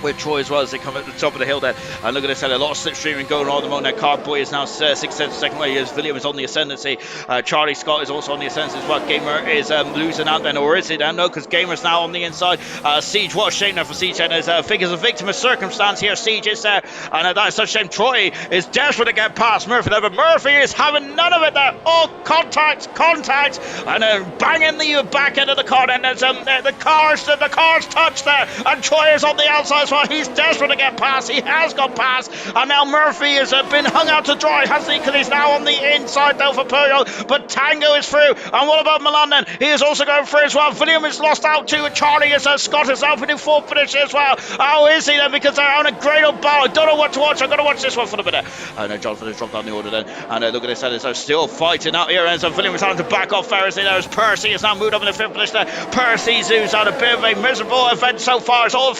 with Troy as well as they come at the top of the hill there. And look at this, a lot of slipstreaming going on at the moment. Carboy is now 6th, second way as William is on the ascendancy. Charlie Scott is also on the ascendancy as well. Gamer is losing out then, or is he then? No, because Gamer's now on the inside. Siege, what a shame now for Siege. And as figures a victim of circumstance here, Siege is there, and that is such a shame. Troy is desperate to get past Murphy there, but Murphy is having none of it there. Oh, contact, and banging the back end of the car, and there's the cars touch there, and Troy is on the outside. Well, he's desperate to get past. He has got past, and now Murphy has been hung out to dry, hasn't he? Because he's now on the inside though for Puyol, but Tango is through. And what about Milan then? He is also going through as well. William is lost out to Charlie as Scott is open in 4th position as well. How is he then? Because they're on a great old battle. I don't know what to watch. I'm going to watch this one for a minute. And Jonathan has dropped down the order then. And look at this, they're still fighting out here. And so William is having to back off Ferris. There's Percy has now moved up in the 5th position there. Percy zooms out a bit of a miserable event so far. It's all of a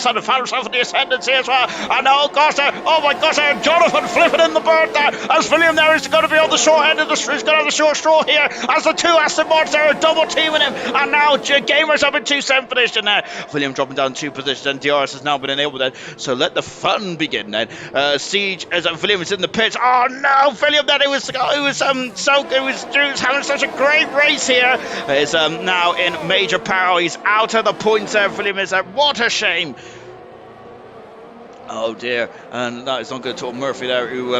sudden found himself in the ascendancy as well. And oh gosh, Jonathan flipping in the bird there as William there is going to be on the short end of the street. He's going to have the short straw here as the two Aston Martins are double teaming him, and now Gamer's up into 7th position there. William dropping down 2 positions, and DRS has now been enabled then, so let the fun begin then. Siege as William is in the pits. Oh no, William then, it was having such a great race here. Is now in major peril. He's out of the points there. William is there. What a shame. Oh dear, and that is not good at all. Murphy there, who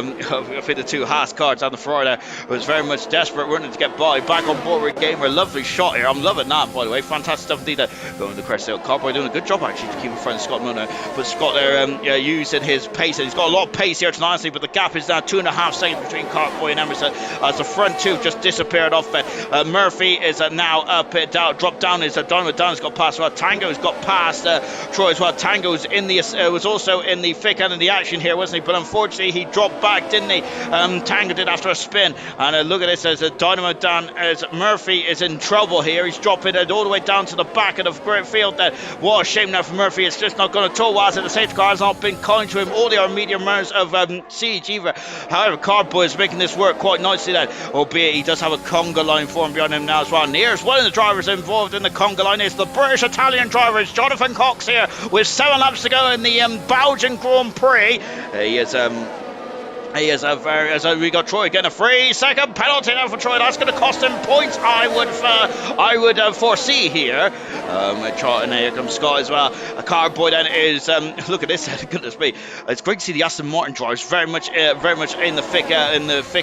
fit the 2 Haas cars on the Ferrari there, was very much desperate, running to get by. Back on board with Gamer, lovely shot here. I'm loving that, by the way. Fantastic stuff indeed. Going to the crest hill. Carboy doing a good job actually to keep in front of Scott Miller. But Scott there using his pace, and he's got a lot of pace here tonight, honestly, but the gap is now 2.5 seconds between Carboy and Emerson as the front 2 just disappeared off it. Murphy is now up it down, dropped down. Is Dynamo Down's got past well. Tango's got past Troy as well. Tango's in the was also in the thick end of the action here, wasn't he? But unfortunately he dropped back, didn't he? Tango did after a spin. And look at this as Dynamo Down, as Murphy is in trouble here. He's dropping it all the way down to the back of the great field there. What a shame now for Murphy. It's just not going at all. Whilst the safety car has not been kind to him. All the other medium runners of Siege either. However, Carboy is making this work quite nicely then, albeit he does have a conga line form behind him now as well. And here's one of the drivers involved in the conga line is the British-Italian driver. It's Jonathan Cox here with 7 laps to go in the Belgian Grand Prix. He is He is a very, we got Troy getting a 3-second penalty now for Troy. That's going to cost him points, I would foresee here. And here comes Scott as well. A Carboy then is, look at this, goodness me. It's great to see the Aston Martin drives very much in the thick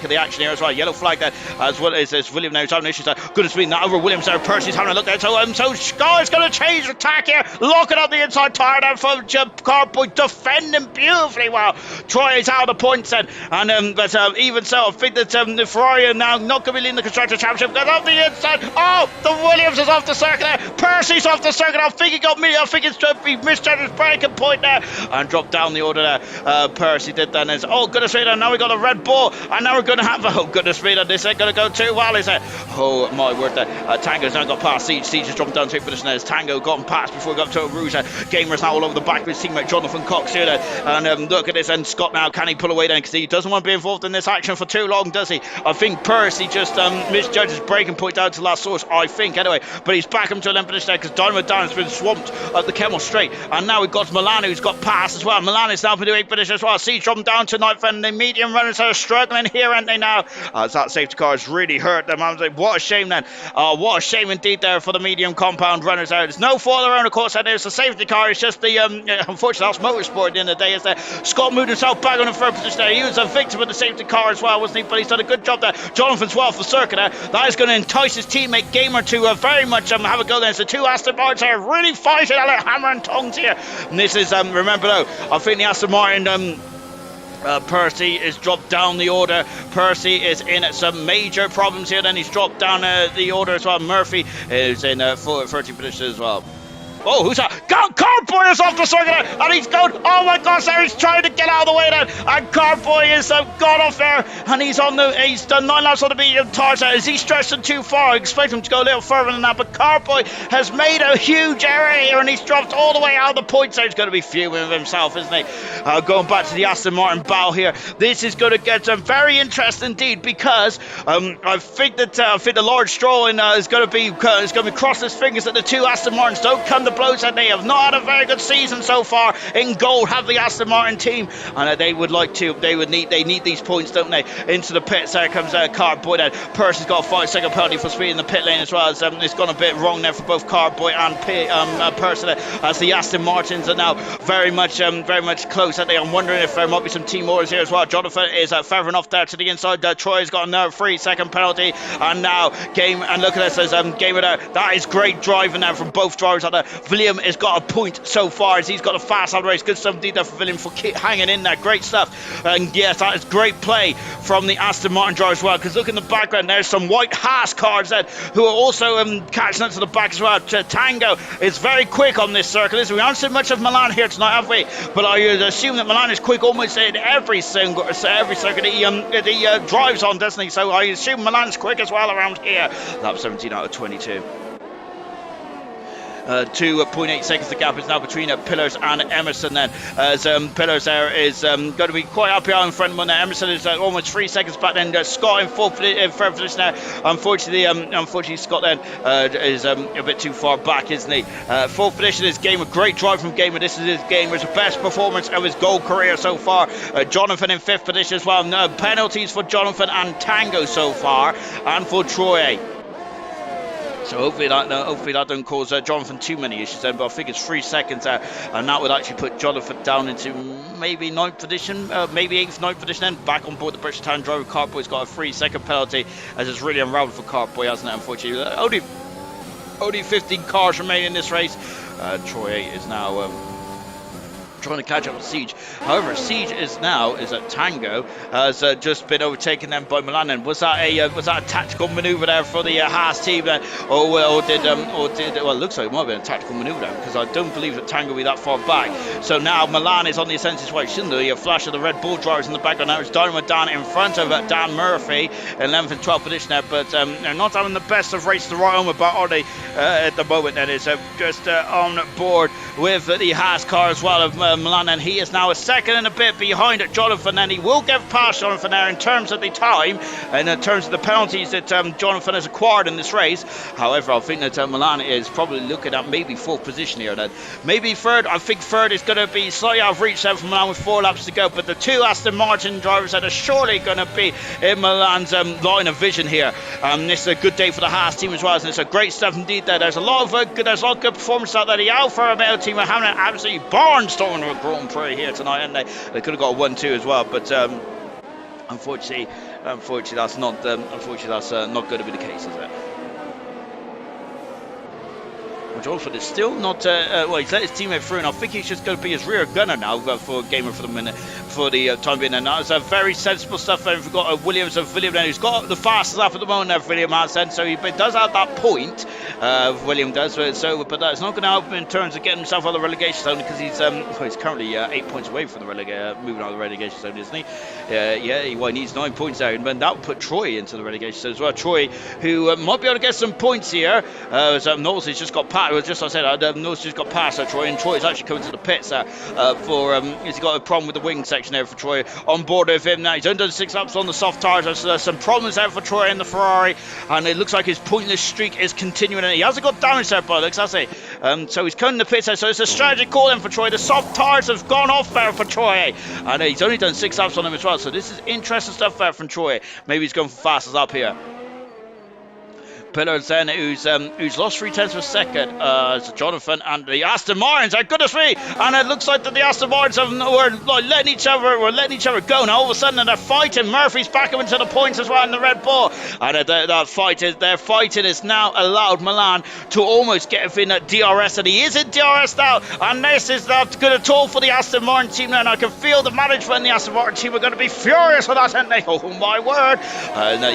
of the action here as well. Yellow flag there, as well as William now. He's having issues there. Goodness me, now over Williams there. Percy's having a look there. So Scott is going to change the tack here. Locking up the inside tire there from Carboy, defending beautifully well. Troy is out of the points then. And but even so, I think that the Ferrari are now not going to be leading the Constructor Championship. Goes off the inside. Oh, the Williams is off the circuit there. Percy's off the circuit. I think he got me. I think he misjudged his braking point there and dropped down the order there. Percy did that. And oh goodness me! Now we got a Red Bull, and now we're going to have oh goodness me! This ain't going to go too well, is it? Oh my word! There, Tango's now got past Siege. Siege has jumped down to a position. There's Tango gotten past before he got to a Rouge. Gamer's now all over the back of his teammate Jonathan Cox here. And look at this. And Scott now, can he pull away then? Because he doesn't want to be involved in this action for too long, does he? I think Percy just misjudged his braking point down to last source, I think, anyway. But he's back him to 11th position there because Dynamo Dan has been swamped at the Kemmel Straight. And now we've got Milan, who's got passed as well. Milan is now been to 8th position as well. Siege dropping down to 9th, and the medium runners are struggling here, aren't they now? As that safety car has really hurt them. I was like, what a shame then. What a shame indeed there for the medium compound runners there. There's no fault of their own, of course, and there's the safety car. It's just the, unfortunately, that's motorsport at the end of the day, is there. Scott moved himself back on the third position there. He was a victim of the safety car as well, wasn't he? But he's done a good job there. Jonathan's well off the circuit there. That is going to entice his teammate Gamer to very much have a go there. So two Aston Martins are really fighting out like hammer and tongs here. And this is, remember though, I think the Aston Martin, Percy is dropped down the order. Percy is in some major problems here. Then he's dropped down the order as well. Murphy is in 30 position as well. Oh, who's that? Carboy is off the circuit and he's going, oh my gosh, there he's trying to get out of the way then, and Carboy is gone off there, and he's done 9 laps on the medium tires there. Is he stretched them too far? I expect him to go a little further than that, but Carboy has made a huge error here and he's dropped all the way out of the points. So he's going to be fuming with himself, isn't he? Going back to the Aston Martin battle here, this is going to get very interesting indeed, because I think that the Lord Stroll is going to be crossing his fingers that the two Aston Martins don't come to blows, and they have not had a very good season so far in gold, have the Aston Martin team, and they need these points, don't they? Into the pits there comes Carboy then. Percy's got a 5-second penalty for speed in the pit lane as well, as it's gone a bit wrong there for both Carboy and Percy there, as the Aston Martins are now very much close, aren't they? I'm wondering if there might be some team orders here as well. Jonathan is feathering off there to the inside. Troy's got another 3-second penalty, and now and look at this, as Gamer there, that is great driving there from both drivers out there. William has got a point so far, as he's got a fast out race. Good stuff indeed there for William for hanging in there. Great stuff. And yes, that is great play from the Aston Martin driver as well, because look in the background, there's some white Haas cars then who are also catching up to the back as well. Tango is very quick on this circuit. We haven't seen much of Milan here tonight, have we? But I assume that Milan is quick almost in every circuit he drives on, doesn't he? So I assume Milan's quick as well around here. Lap 17 out of 22. 2.8 seconds the gap is now between Pillars and Emerson then, as Pillars there is going to be quite up here in front of him. Emerson is almost 3 seconds back then. Scott in third position there. Unfortunately Scott then is a bit too far back, isn't he? Fourth position is Gamer. Great drive from Gamer. This is his Gamer's best performance of his gold career so far. Jonathan in 5th position as well. Penalties for Jonathan and Tango so far, and for Troy. So hopefully that doesn't cause Jonathan too many issues then, but I think it's 3 seconds there, and that would actually put Jonathan down into maybe 9th position, maybe 8th, 9th position then, back on board the British Town driver. Carboy's got a 3-second penalty, as it's really unraveled for Carboy, hasn't it, unfortunately. Only 15 cars remain in this race. Troy 8 is now trying to catch up with Siege. However, Siege is at Tango, has just been overtaken then by Milan. And was that a tactical maneuver there for the Haas team then, or did well, it looks like it might have been a tactical maneuver there, because I don't believe that Tango will be that far back. So now Milan is on the ascending way. Shouldn't there be a flash of the Red Bull drivers in the background? Now it's Dynamo Dan in front of Dan Murphy, 11th and 12th position there, but they're not having the best of races to write home about, are they, at the moment? Then it's just on board with the Haas car as well of Milan, and he is now a second and a bit behind Jonathan, and he will get past Jonathan there in terms of the time and in terms of the penalties that Jonathan has acquired in this race. However, I think that Milan is probably looking at maybe fourth position here, then maybe third. I think third is going to be slightly out of reach there for Milan with 4 laps to go, but the 2 Aston Martin drivers that are surely going to be in Milan's line of vision here. This is a good day for the Haas team as well, and it's a great stuff indeed there. There's a lot of good performance out there. The Alfa Romeo team are having an absolutely barnstorming of a Grand Prix here tonight, and they could have got a 1-2 as well, but unfortunately that's not going to be the case, is it? Jonathan is still not, well, he's let his teammate through, and I think he's just going to be his rear gunner now for Gamer for the minute, for the time being. And that's very sensible stuff there. We've got Williams and William then, who's got the fastest lap at the moment there, William has then, so he does have that point, William does, but that's not going to help him in terms of getting himself out of the relegation zone, because he's currently 8 points away from the moving out of the relegation zone, isn't he? He needs 9 points there, and that would put Troy into the relegation zone as well. Troy, who might be able to get some points here, Knowles has just got past. Well, just as I said, Knowles just got past Troy, and Troy's actually coming to the pits he's got a problem with the wing section there for Troy. On board with him now, he's only done 6 laps on the soft tyres. There's some problems there for Troy in the Ferrari, and it looks like his pointless streak is continuing, and he hasn't got damage there by looks, has he? So he's coming to the pits there, so it's a strategy call then for Troy. The soft tyres have gone off there for Troy, and he's only done 6 laps on them as well, so this is interesting stuff there from Troy. Maybe he's going for fastest up here. Pillars then, who's lost 3/10 of a second, so Jonathan and the Aston Martins, goodness me, and it looks like that the Aston Martins were letting each other go. Now all of a sudden they're fighting. Murphy's back up into the points as well in the Red Bull, and their fighting is now allowed Milan to almost get within DRS, and he is in DRS now, and this is not good at all for the Aston Martin team now, and I can feel the management and the Aston Martin team are going to be furious with that, aren't they? Oh my word.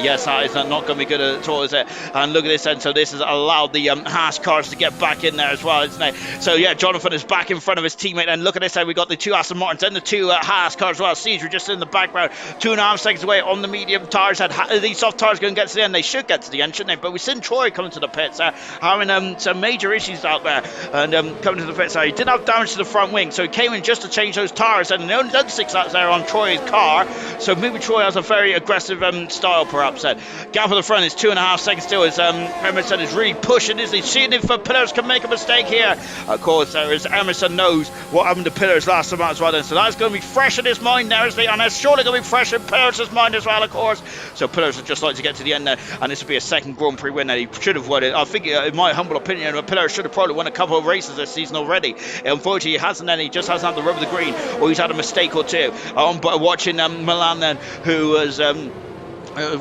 Yes, that is not going to be good at all, is it? And look at this, and so this has allowed the Haas cars to get back in there as well, isn't it? So yeah, Jonathan is back in front of his teammate, and look at this side, we got the 2 Aston Martins and the 2 Haas cars as well. Caesar just in the background, 2.5 seconds away on the medium tyres. These soft tyres going to get to the end. They should get to the end, shouldn't they? But we've seen Troy coming to the pits, having some major issues out there, and coming to the pits. He didn't have damage to the front wing, so he came in just to change those tyres, and he only done 6 laps there on Troy's car. So maybe Troy has a very aggressive style, perhaps. Gap at the front is 2.5 seconds still, as Emerson is really pushing, isn't he? Seeing if Pillars can make a mistake here. Of course, Emerson knows what happened to Pillars last time as well, then, so that's going to be fresh in his mind there, isn't he? And it's surely going to be fresh in Pillars' mind as well, of course. So Pillars would just like to get to the end there, and this would be a second Grand Prix win that he should have won it. I think, in my humble opinion, Pillars should have probably won a couple of races this season already. Unfortunately, he hasn't, and he just hasn't had the rub of the green, or he's had a mistake or two. But watching Milan then, who was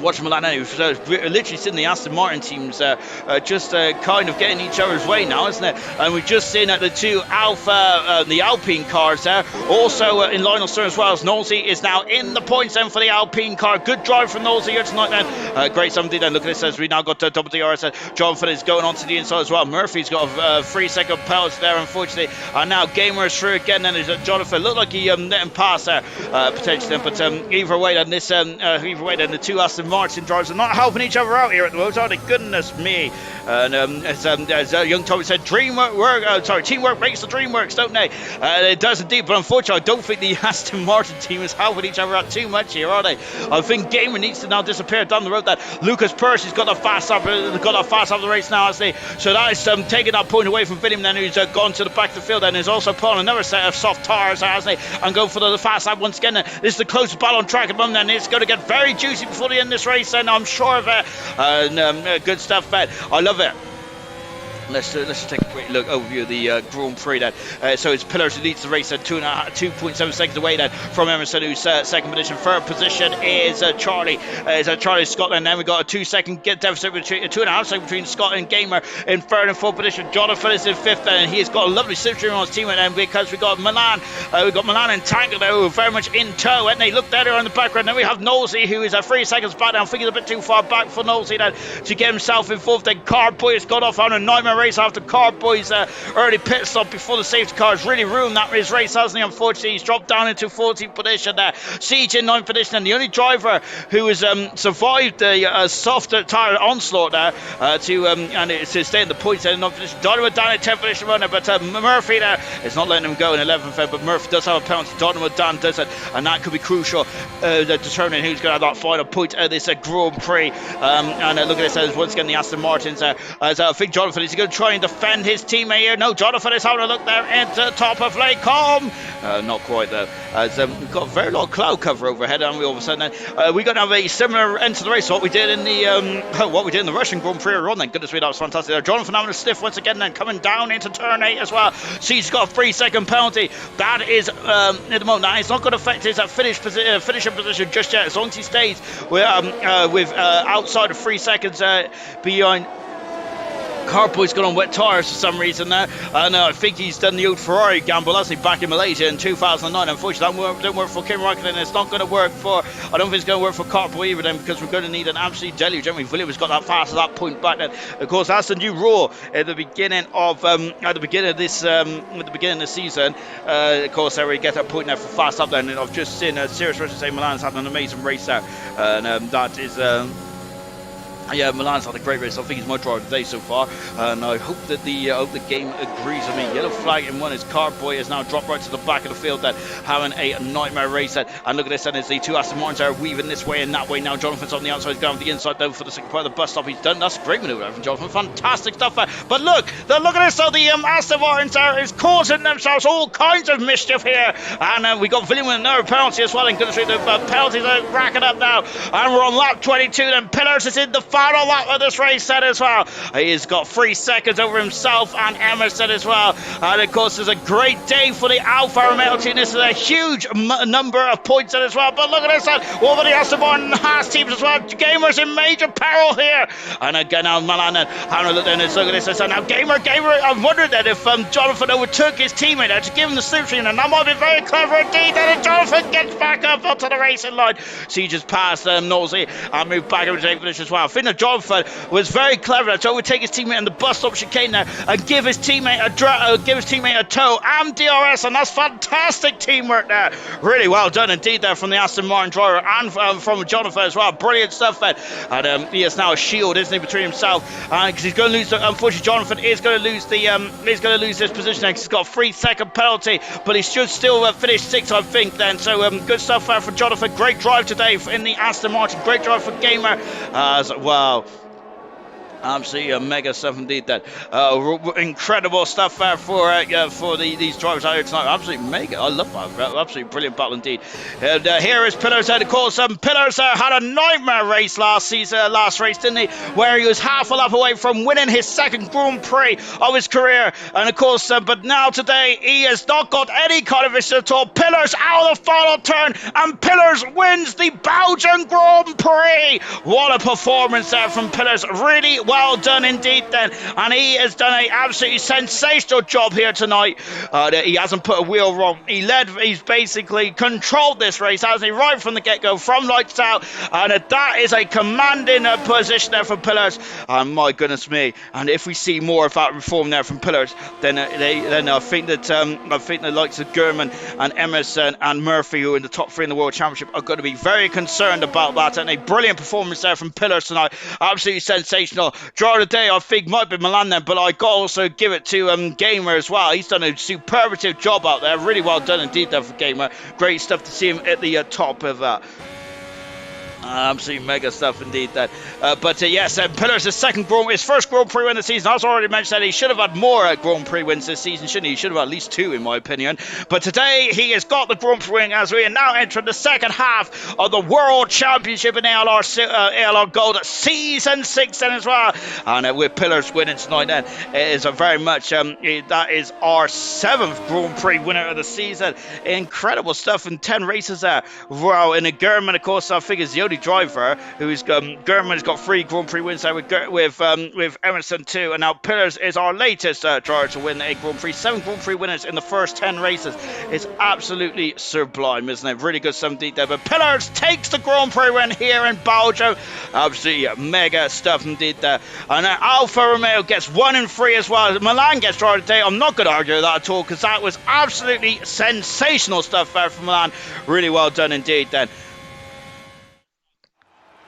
watching Milan, who's literally seen the Aston Martin teams just kind of getting each other's way now, isn't it? And we've just seen the 2 the Alpine cars there, also in Lionel Stern as well, as Nolsey is now in the points then for the Alpine car. Good drive from Nolsey here tonight then. Great somebody then. Look at this, as we now got double DRS. Jonathan is going on to the inside as well. Murphy's got a 3-second penalty there, unfortunately, and now Gamer is through again. Then there's Jonathan. Looked like he let him pass there potentially, but either way then, the 2 Aston Martin drivers are not helping each other out here at the moment, are they? Goodness me. And as young Tommy said, teamwork makes the dream works, don't they? It does indeed, but unfortunately I don't think the Aston Martin team is helping each other out too much here, are they? I think Gamer needs to now disappear down the road. That Lucas Percy's got a fast up of the race now, hasn't he? So that is taking that point away from William then, who's gone to the back of the field, and is also pulling another set of soft tyres, hasn't he? And going for the fast lap once again. This is the closest battle on track at the moment, and it's going to get very juicy before the end of this race, and I'm sure of it. Good stuff, man. I love it. Let's just take a quick look overview of the Grand Prix then. So it's Pillars who leads the race at 2.7 seconds away then from Emerson, who's second position. Third position is Charlie. Charlie Scotland. Then we got a 2-second deficit between 2.5 seconds between Scott and Gamer in third and fourth position. Jonathan is in fifth, and he has got a lovely synergy on his team then, because we got Milan. And Tangle there, who are very much in tow, and they look there on the background. Then we have Nosey, who is 3 seconds back. Now I think he's a bit too far back for Nosey then to get himself in fourth. Then Cardboy has got off on a nightmare nightmare race after Carboy's early pit stop before the safety cars really ruined that his race, hasn't he? Unfortunately, he's dropped down into 14th position there. Siege in 9th position, and the only driver who has survived the soft tire onslaught there to stay in the points in 9th position. Donovan down in 10th position runner, but Murphy there is not letting him go in 11th, but Murphy does have a penalty. Donovan down does it, and that could be crucial, determining who's going to have that final point of this Grand Prix. Look at this, once again the Aston Martins there. As I think Jonathan is going to try and defend his teammate here. No, Jonathan is having a look there into the top of Lake Com. Not quite though, as we've got a very lot of cloud cover overhead, and we all of a sudden we're going to have a similar end to the race to what we did in the Russian Grand Prix run. Then goodness me, that was fantastic there. Jonathan having a sniff once again, then coming down into turn 8 as well. She's got a 3-second penalty. That is at the moment, that is not going to affect his finishing position just yet, as long as he stays with outside of 3 seconds behind. Carboy's gone on wet tyres for some reason there. I think he's done the old Ferrari gamble, hasn't he, back in Malaysia in 2009. Unfortunately, that didn't work for Kim Raikkonen. It's not going to work I don't think it's going to work for Carboy either then, because we're going to need an absolute deluge. Williams got that fast at that point back then. Of course, that's the new rule at the beginning of this season. Of course, we get a point there for fast up there, and I've just seen Sirius versus Milan's had an amazing race there, and that is. Yeah, Milan's had a great race. I think he's my driver today so far, and I hope that the game agrees with me. Yellow flag in one is Carboy has now dropped right to the back of the field, then having a nightmare race. And look at this, and as the two Aston Martins are weaving this way and that way now. Jonathan's on the outside, he's going on the inside though for the second part of the bus stop. He's done. That's a great manoeuvre from Jonathan. Fantastic stuff there. But look at this. So the Aston Martins is causing themselves all kinds of mischief here, and we got William with another penalty as well. And goodness me, the penalties are racking up now, and we're on lap 22. Then Pillars is in the final lap of this race set as well. He's got 3 seconds over himself and Emerson as well. And of course, it's a great day for the Alfa Romeo team. This is a huge number of points as well. But look at this, over the Aston Martin Haas teams as well. Gamers in major peril here. And again, now Milan and Hannah, look at this. And now Gamer, I'm wondering that if Jonathan overtook his teammate there to give him the slipstream, and that might be very clever indeed. And Jonathan gets back up onto the racing line. So he just passed Nosey and moved back over to take finish as well. I think that Jonathan was very clever. So he would take his teammate in the bus stop chicane there and give his teammate a tow and DRS, and that's fantastic teamwork there. Really well done indeed there from the Aston Martin driver and from Jonathan as well. Brilliant stuff there. And he has now a shield, isn't he, between himself, because he's going to lose. Unfortunately, Jonathan is going to lose this position because he's got a 3-second penalty, but he should still finish 6th, I think. Then so good stuff there for Jonathan. Great drive today in the Aston Martin. Great drive for Gamer as well. Absolutely mega stuff indeed. That incredible stuff for these drivers out here tonight. Absolutely mega. I love that. Absolutely brilliant battle indeed. And here is Pillars. Of course, Pillars had a nightmare race last race, didn't he? Where he was half a lap away from winning his second Grand Prix of his career. And of course, but now today he has not got any kind of issue at all. Pillars out of the final turn, and Pillars wins the Belgian Grand Prix. What a performance there from Pillars. Really well done indeed then, and he has done an absolutely sensational job here tonight. He hasn't put a wheel wrong. He's basically controlled this race, hasn't he, right from the get-go, from lights out, and that is a commanding position there for Pillars. And my goodness me, and if we see more of that reform there from Pillars, then I think that the likes of German and Emerson and Murphy, who are in the top 3 in the World Championship, are going to be very concerned about that. And a brilliant performance there from Pillars tonight. Absolutely sensational. Driver of the day, I think, might be Milan then, but I got to also give it to Gamer as well. He's done a superlative job out there. Really well done indeed there for Gamer. Great stuff to see him at the top of that. Absolutely mega stuff indeed then. Yes, Pillars' his first Grand Prix win of the season. I was already mentioned that he should have had more Grand Prix wins this season, shouldn't he? He should have had at least 2 in my opinion. But today he has got the Grand Prix win as we are now entering the second half of the World Championship in ALR Gold Season 6 then as well. And with Pillars winning tonight then, it is a very much, that is our 7th Grand Prix winner of the season. Incredible stuff in 10 races there. Wow, and German, of course, I think is the only only driver who's German's got 3 Grand Prix wins there with Emerson too, and now Pillars is our latest driver to win a Grand Prix. 7 Grand Prix winners in the first 10 races. It's absolutely sublime, isn't it? Really good 17 there. But Pillars takes the Grand Prix win here in Belgium. Absolutely mega stuff indeed there. And Alfa Romeo gets 1 and 3 as well. Milan gets driver today. I'm not going to argue that at all, because that was absolutely sensational stuff there from Milan. Really well done indeed then.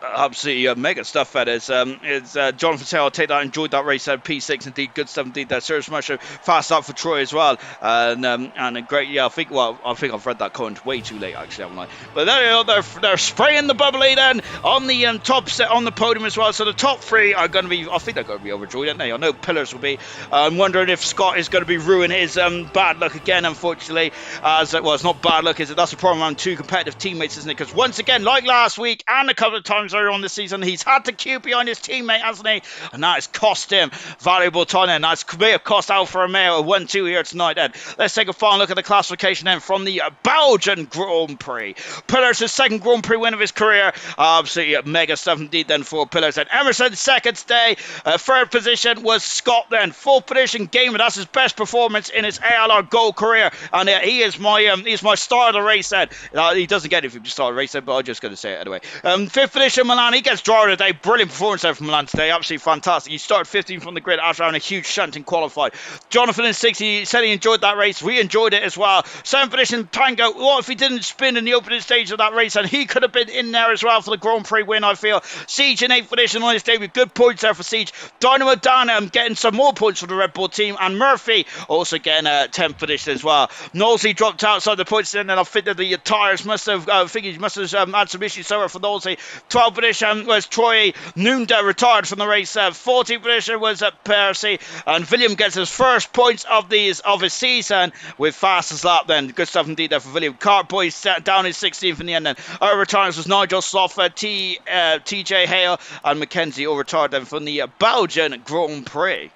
Absolutely mega stuff that is. Jonathan say I'll take that. Enjoyed that race at P6 indeed. Good stuff indeed. There, Serge Masha fast up for Troy as well, and a great. Yeah, I think I've read that comment way too late actually, haven't I? But there you go. They're spraying the bubbly then on the top set on the podium as well. So the top 3 are going to be. I think they're going to be overjoyed, aren't they? I know Pillars will be. I'm wondering if Scott is going to be ruining his bad luck again. Unfortunately, as well, it's not bad luck, is it? That's the problem around 2 competitive teammates, isn't it? Because once again, like last week and a couple of times earlier on this season, he's had to queue behind his teammate, hasn't he? And that has cost him valuable time, and that may have cost Alfa Romeo a 1-2 here tonight then. Let's take a final look at the classification then from the Belgian Grand Prix. Pillars' 2nd Grand Prix win of his career. Absolutely mega stuff indeed then for Pillars. And Emerson 2nd today. 3rd position was Scott then. 4th position Gamer. That's his best performance in his ALR Gold career, and he's my star of the race then. He doesn't get it if you start a race then, but I'm just going to say it anyway. 5th position Milan. He gets driver today. Brilliant performance there from Milan today. Absolutely fantastic. He started 15th from the grid after having a huge shunt in qualified. Jonathan in 6th, he said he enjoyed that race. We enjoyed it as well. 7th position Tango. What if he didn't spin in the opening stage of that race, and he could have been in there as well for the Grand Prix win, I feel. Siege in 8th position on his day with good points there for Siege. Dynamo Dan getting some more points for the Red Bull team, and Murphy also getting 10th position as well. Knowlesy dropped outside the points then, and I think that the tyres must have had some issues somewhere for Knowlesy. 12th position was Troy Noonda, retired from the race. 14th position was Percy, and William gets his first points of his season with fastest lap then. Good stuff indeed there for William. Cart Boys set down his 16th in the end then. Our retirements was Nigel Slough, TJ Hale and Mackenzie all retired then from the Belgian Grand Prix.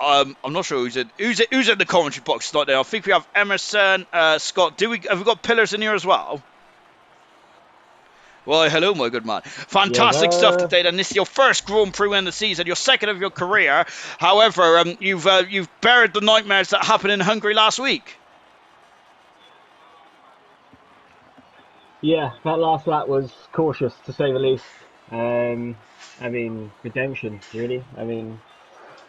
I'm not sure who's in the commentary box tonight there. I think we have Emerson, Scott. Have we got Pillars in here as well? Well, hello, my good man. Fantastic stuff today. Then this is your first Grand Prix win of the season, your 2nd of your career. However, you've buried the nightmares that happened in Hungary last week. Yeah, that last lap was cautious to say the least. I mean, redemption, really. I mean,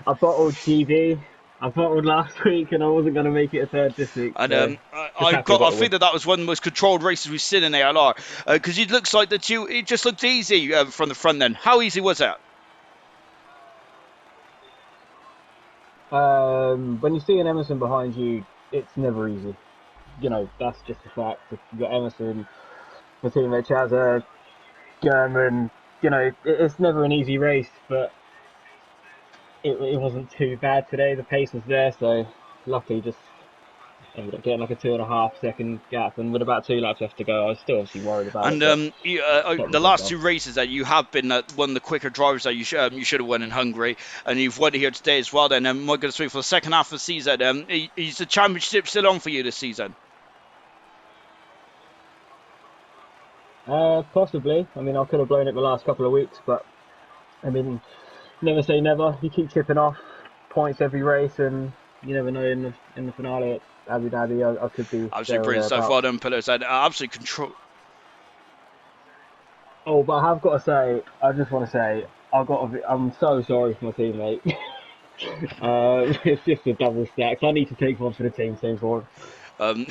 I bottled GB. I bottled last week, and I wasn't going to make it a 3rd this week. And I think that was one of the most controlled races we've seen in ALR, because it looks like it just looked easy from the front. Then, how easy was that? When you see an Emerson behind you, it's never easy. You know, that's just a fact. If you've got Emerson, my teammate Chazza, German, you know, it's never an easy race, but it wasn't too bad today. The pace was there, so luckily just ended up getting like a 2.5 second gap, and with about 2 laps left to go, I was still obviously worried about it. And the last 2 races that you have been one of the quicker drivers that you should have won in Hungary, and you've won here today as well. Then, my goodness, for the 2nd half of the season, is the championship still on for you this season? Possibly. I mean, I could have blown it the last couple of weeks, but I mean, never say never. You keep chipping off points every race, and you never know in the finale at Abu Dhabi, I could be. Absolutely brilliant stuff. Well done, Pillars. Absolute control. Oh, but I have got to say, I'm so sorry for my teammate. It's just a double stack. I need to take one for the team for him.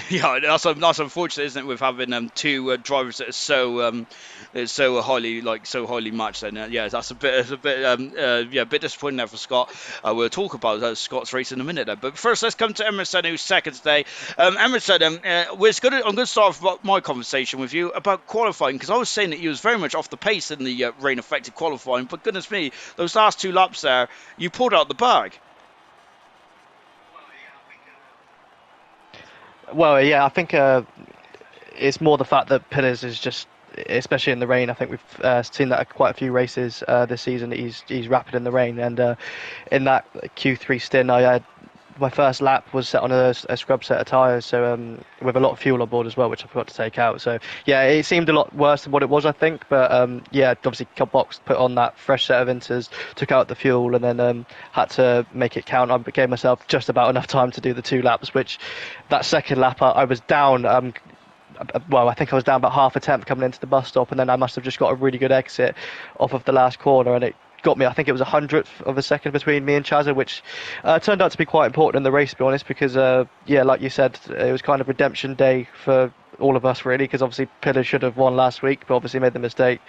Yeah, that's unfortunate, isn't it? With having 2 drivers that are so highly matched. Then yeah, that's a bit disappointing there for Scott. We'll talk about Scott's race in a minute, but first let's come to Emerson, who's 2nd today. Emerson, I'm going to start off my conversation with you about qualifying, because I was saying that he was very much off the pace in the rain-affected qualifying, but goodness me, those last 2 laps there, you pulled out the bag. Well, yeah, I think it's more the fact that Pillars is just, especially in the rain. I think we've seen that at quite a few races this season. He's rapid in the rain, and in that Q3 stint, I had my first lap was set on a scrub set of tyres, so with a lot of fuel on board as well, which I forgot to take out. So yeah, it seemed a lot worse than what it was, I think. But yeah, obviously Box put on that fresh set of inters, took out the fuel, and then had to make it count. I gave myself just about enough time to do the 2 laps, which that second lap I was down. Well, I think I was down about half a tenth coming into the bus stop, and then I must have just got a really good exit off of the last corner, and it got me. I think it was 100th of a second between me and Chazza, which turned out to be quite important in the race, to be honest, because yeah, like you said, it was kind of redemption day for all of us really, because obviously Pillars should have won last week, but obviously made the mistake.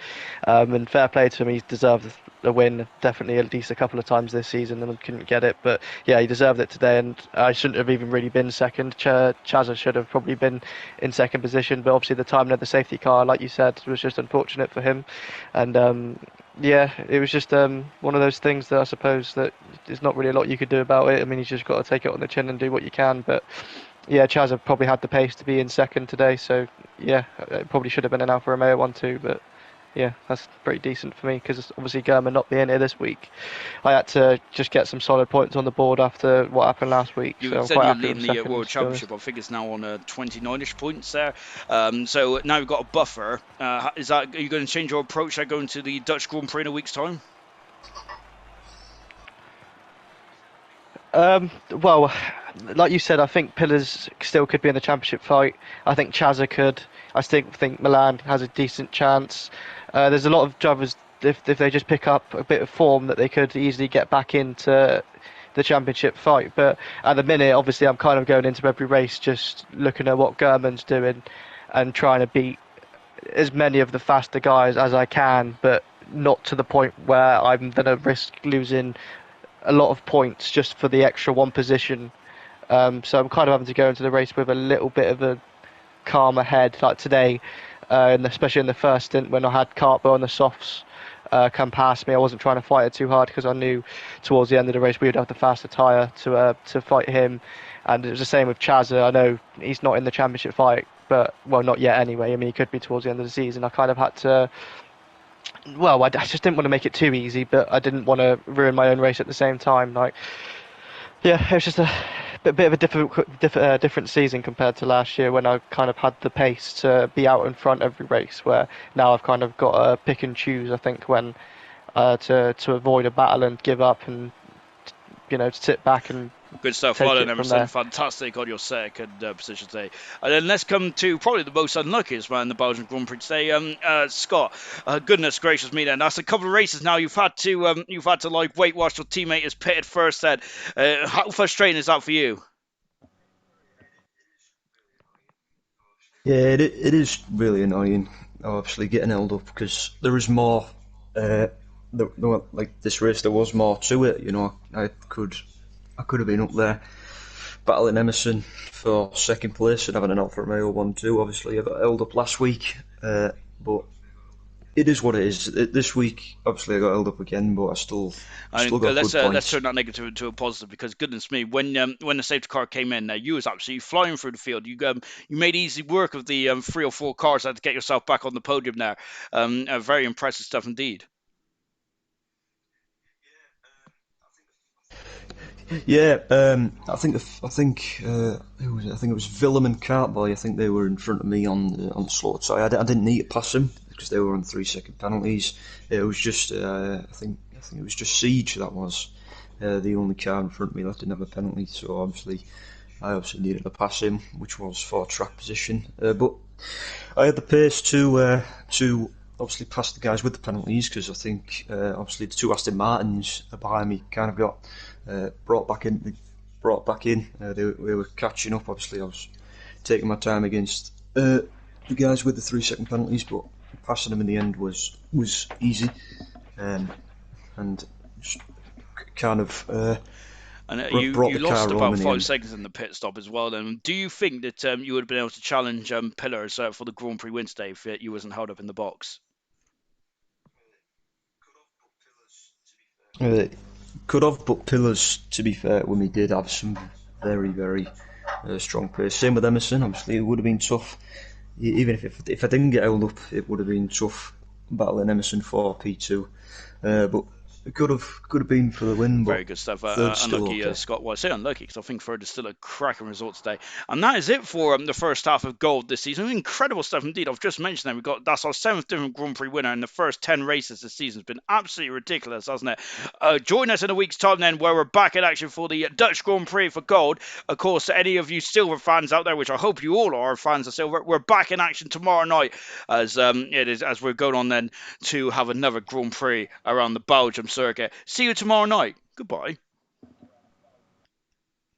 And fair play to him, he's deserved a win definitely at least a couple of times this season and couldn't get it. But yeah, he deserved it today, and I shouldn't have even really been second. Chazza should have probably been in second position, but obviously the timing of the safety car, like you said, was just unfortunate for him. And yeah, it was just one of those things that I suppose that there's not really a lot you could do about it. I mean, you just got to take it on the chin and do what you can. But yeah, Chazza probably had the pace to be in second today, so yeah, it probably should have been an Alfa Romeo 1-2, but yeah, that's pretty decent for me because obviously German not being here this week, I had to just get some solid points on the board after what happened last week. You so I'm said quite you're happy leading with the second, World Championship. I think it's now on 29ish points there. So now you've got a buffer. Are you going to change your approach by going to the Dutch Grand Prix in a week's time? Well, like you said, I think Pillars still could be in the championship fight. I think Chazza could. I still think Milan has a decent chance. There's a lot of drivers, if they just pick up a bit of form, that they could easily get back into the championship fight. But at the minute, obviously, I'm kind of going into every race just looking at what German's doing and trying to beat as many of the faster guys as I can, but not to the point where I'm going to risk losing a lot of points just for the extra one position. So I'm kind of having to go into the race with a little bit of a calmer head, like today, and especially in the first stint when I had Cartbo on the softs come past me. I wasn't trying to fight it too hard because I knew towards the end of the race we would have the faster tyre to fight him. And it was the same with Chazza. I know he's not in the championship fight, but well, not yet anyway. I mean, he could be towards the end of the season. I kind of had to. Well, I just didn't want to make it too easy, but I didn't want to ruin my own race at the same time. Like, yeah, it was just a bit of a different season compared to last year when I kind of had the pace to be out in front every race. Where now I've kind of got to pick and choose. I think when to avoid a battle and give up and sit back and good stuff. take Well it done, from Emerson. there. Fantastic on your second position today. And then let's come to probably the most unluckiest man in the Belgian Grand Prix today, Scott. Goodness gracious me, then that's a couple of races now. You've had to like wait whilst your teammate is pitted first. Then, how frustrating is that for you? Yeah, it is really annoying. Obviously, getting held up because there is more. Like this race, there was more to it. I could have been up there battling Emerson for second place and having an Alfa Romeo 1-2. Obviously, I got held up last week, but it is what it is. This week, obviously, I got held up again, but I still got Let's good points. turn that negative into a positive because goodness me, when the safety car came in, you was absolutely flying through the field. You made easy work of the 3 or 4 cars that to get yourself back on the podium there. Very impressive stuff indeed. Yeah, who was it? I think it was Willem and Cartboy. I think they were in front of me on the slow side. I didn't need to pass them because they were on 3 second penalties. It was just I think it was just Siege that was the only car in front of me that didn't have a penalty. So I obviously needed to pass him, which was for track position. But I had the pace to obviously pass the guys with the penalties because I think obviously the 2 Aston Martins behind me kind of got brought back in. They were catching up. Obviously, I was taking my time against the guys with the 3 second penalties, but passing them in the end was easy, and just kind of And brought you the car lost home about in the 5 end. seconds in the pit stop as well. Then, do you think that you would have been able to challenge Pillars for the Grand Prix win today if you wasn't held up in the box? Uh, could have, but Pillars, to be fair, when we did have some very, very strong pace. Same with Emerson. Obviously, it would have been tough. Even if I didn't get held up, it would have been tough battling Emerson for P2. But It could have been for the win, but Very good stuff. third's still Unlucky, okay. Scott. Well, I say unlucky because I think third is still a cracking result today. And that is it for the first half of Gold this season. Incredible stuff indeed. I've just mentioned that that's our 7th different Grand Prix winner in the first 10 races this season. It's been absolutely ridiculous, hasn't it? Join us in a week's time then, where we're back in action for the Dutch Grand Prix for Gold. Of course, any of you Silver fans out there, which I hope you all are fans of Silver, we're back in action tomorrow night as we're going on then to have another Grand Prix around the Belgium circuit. See you tomorrow night. Goodbye.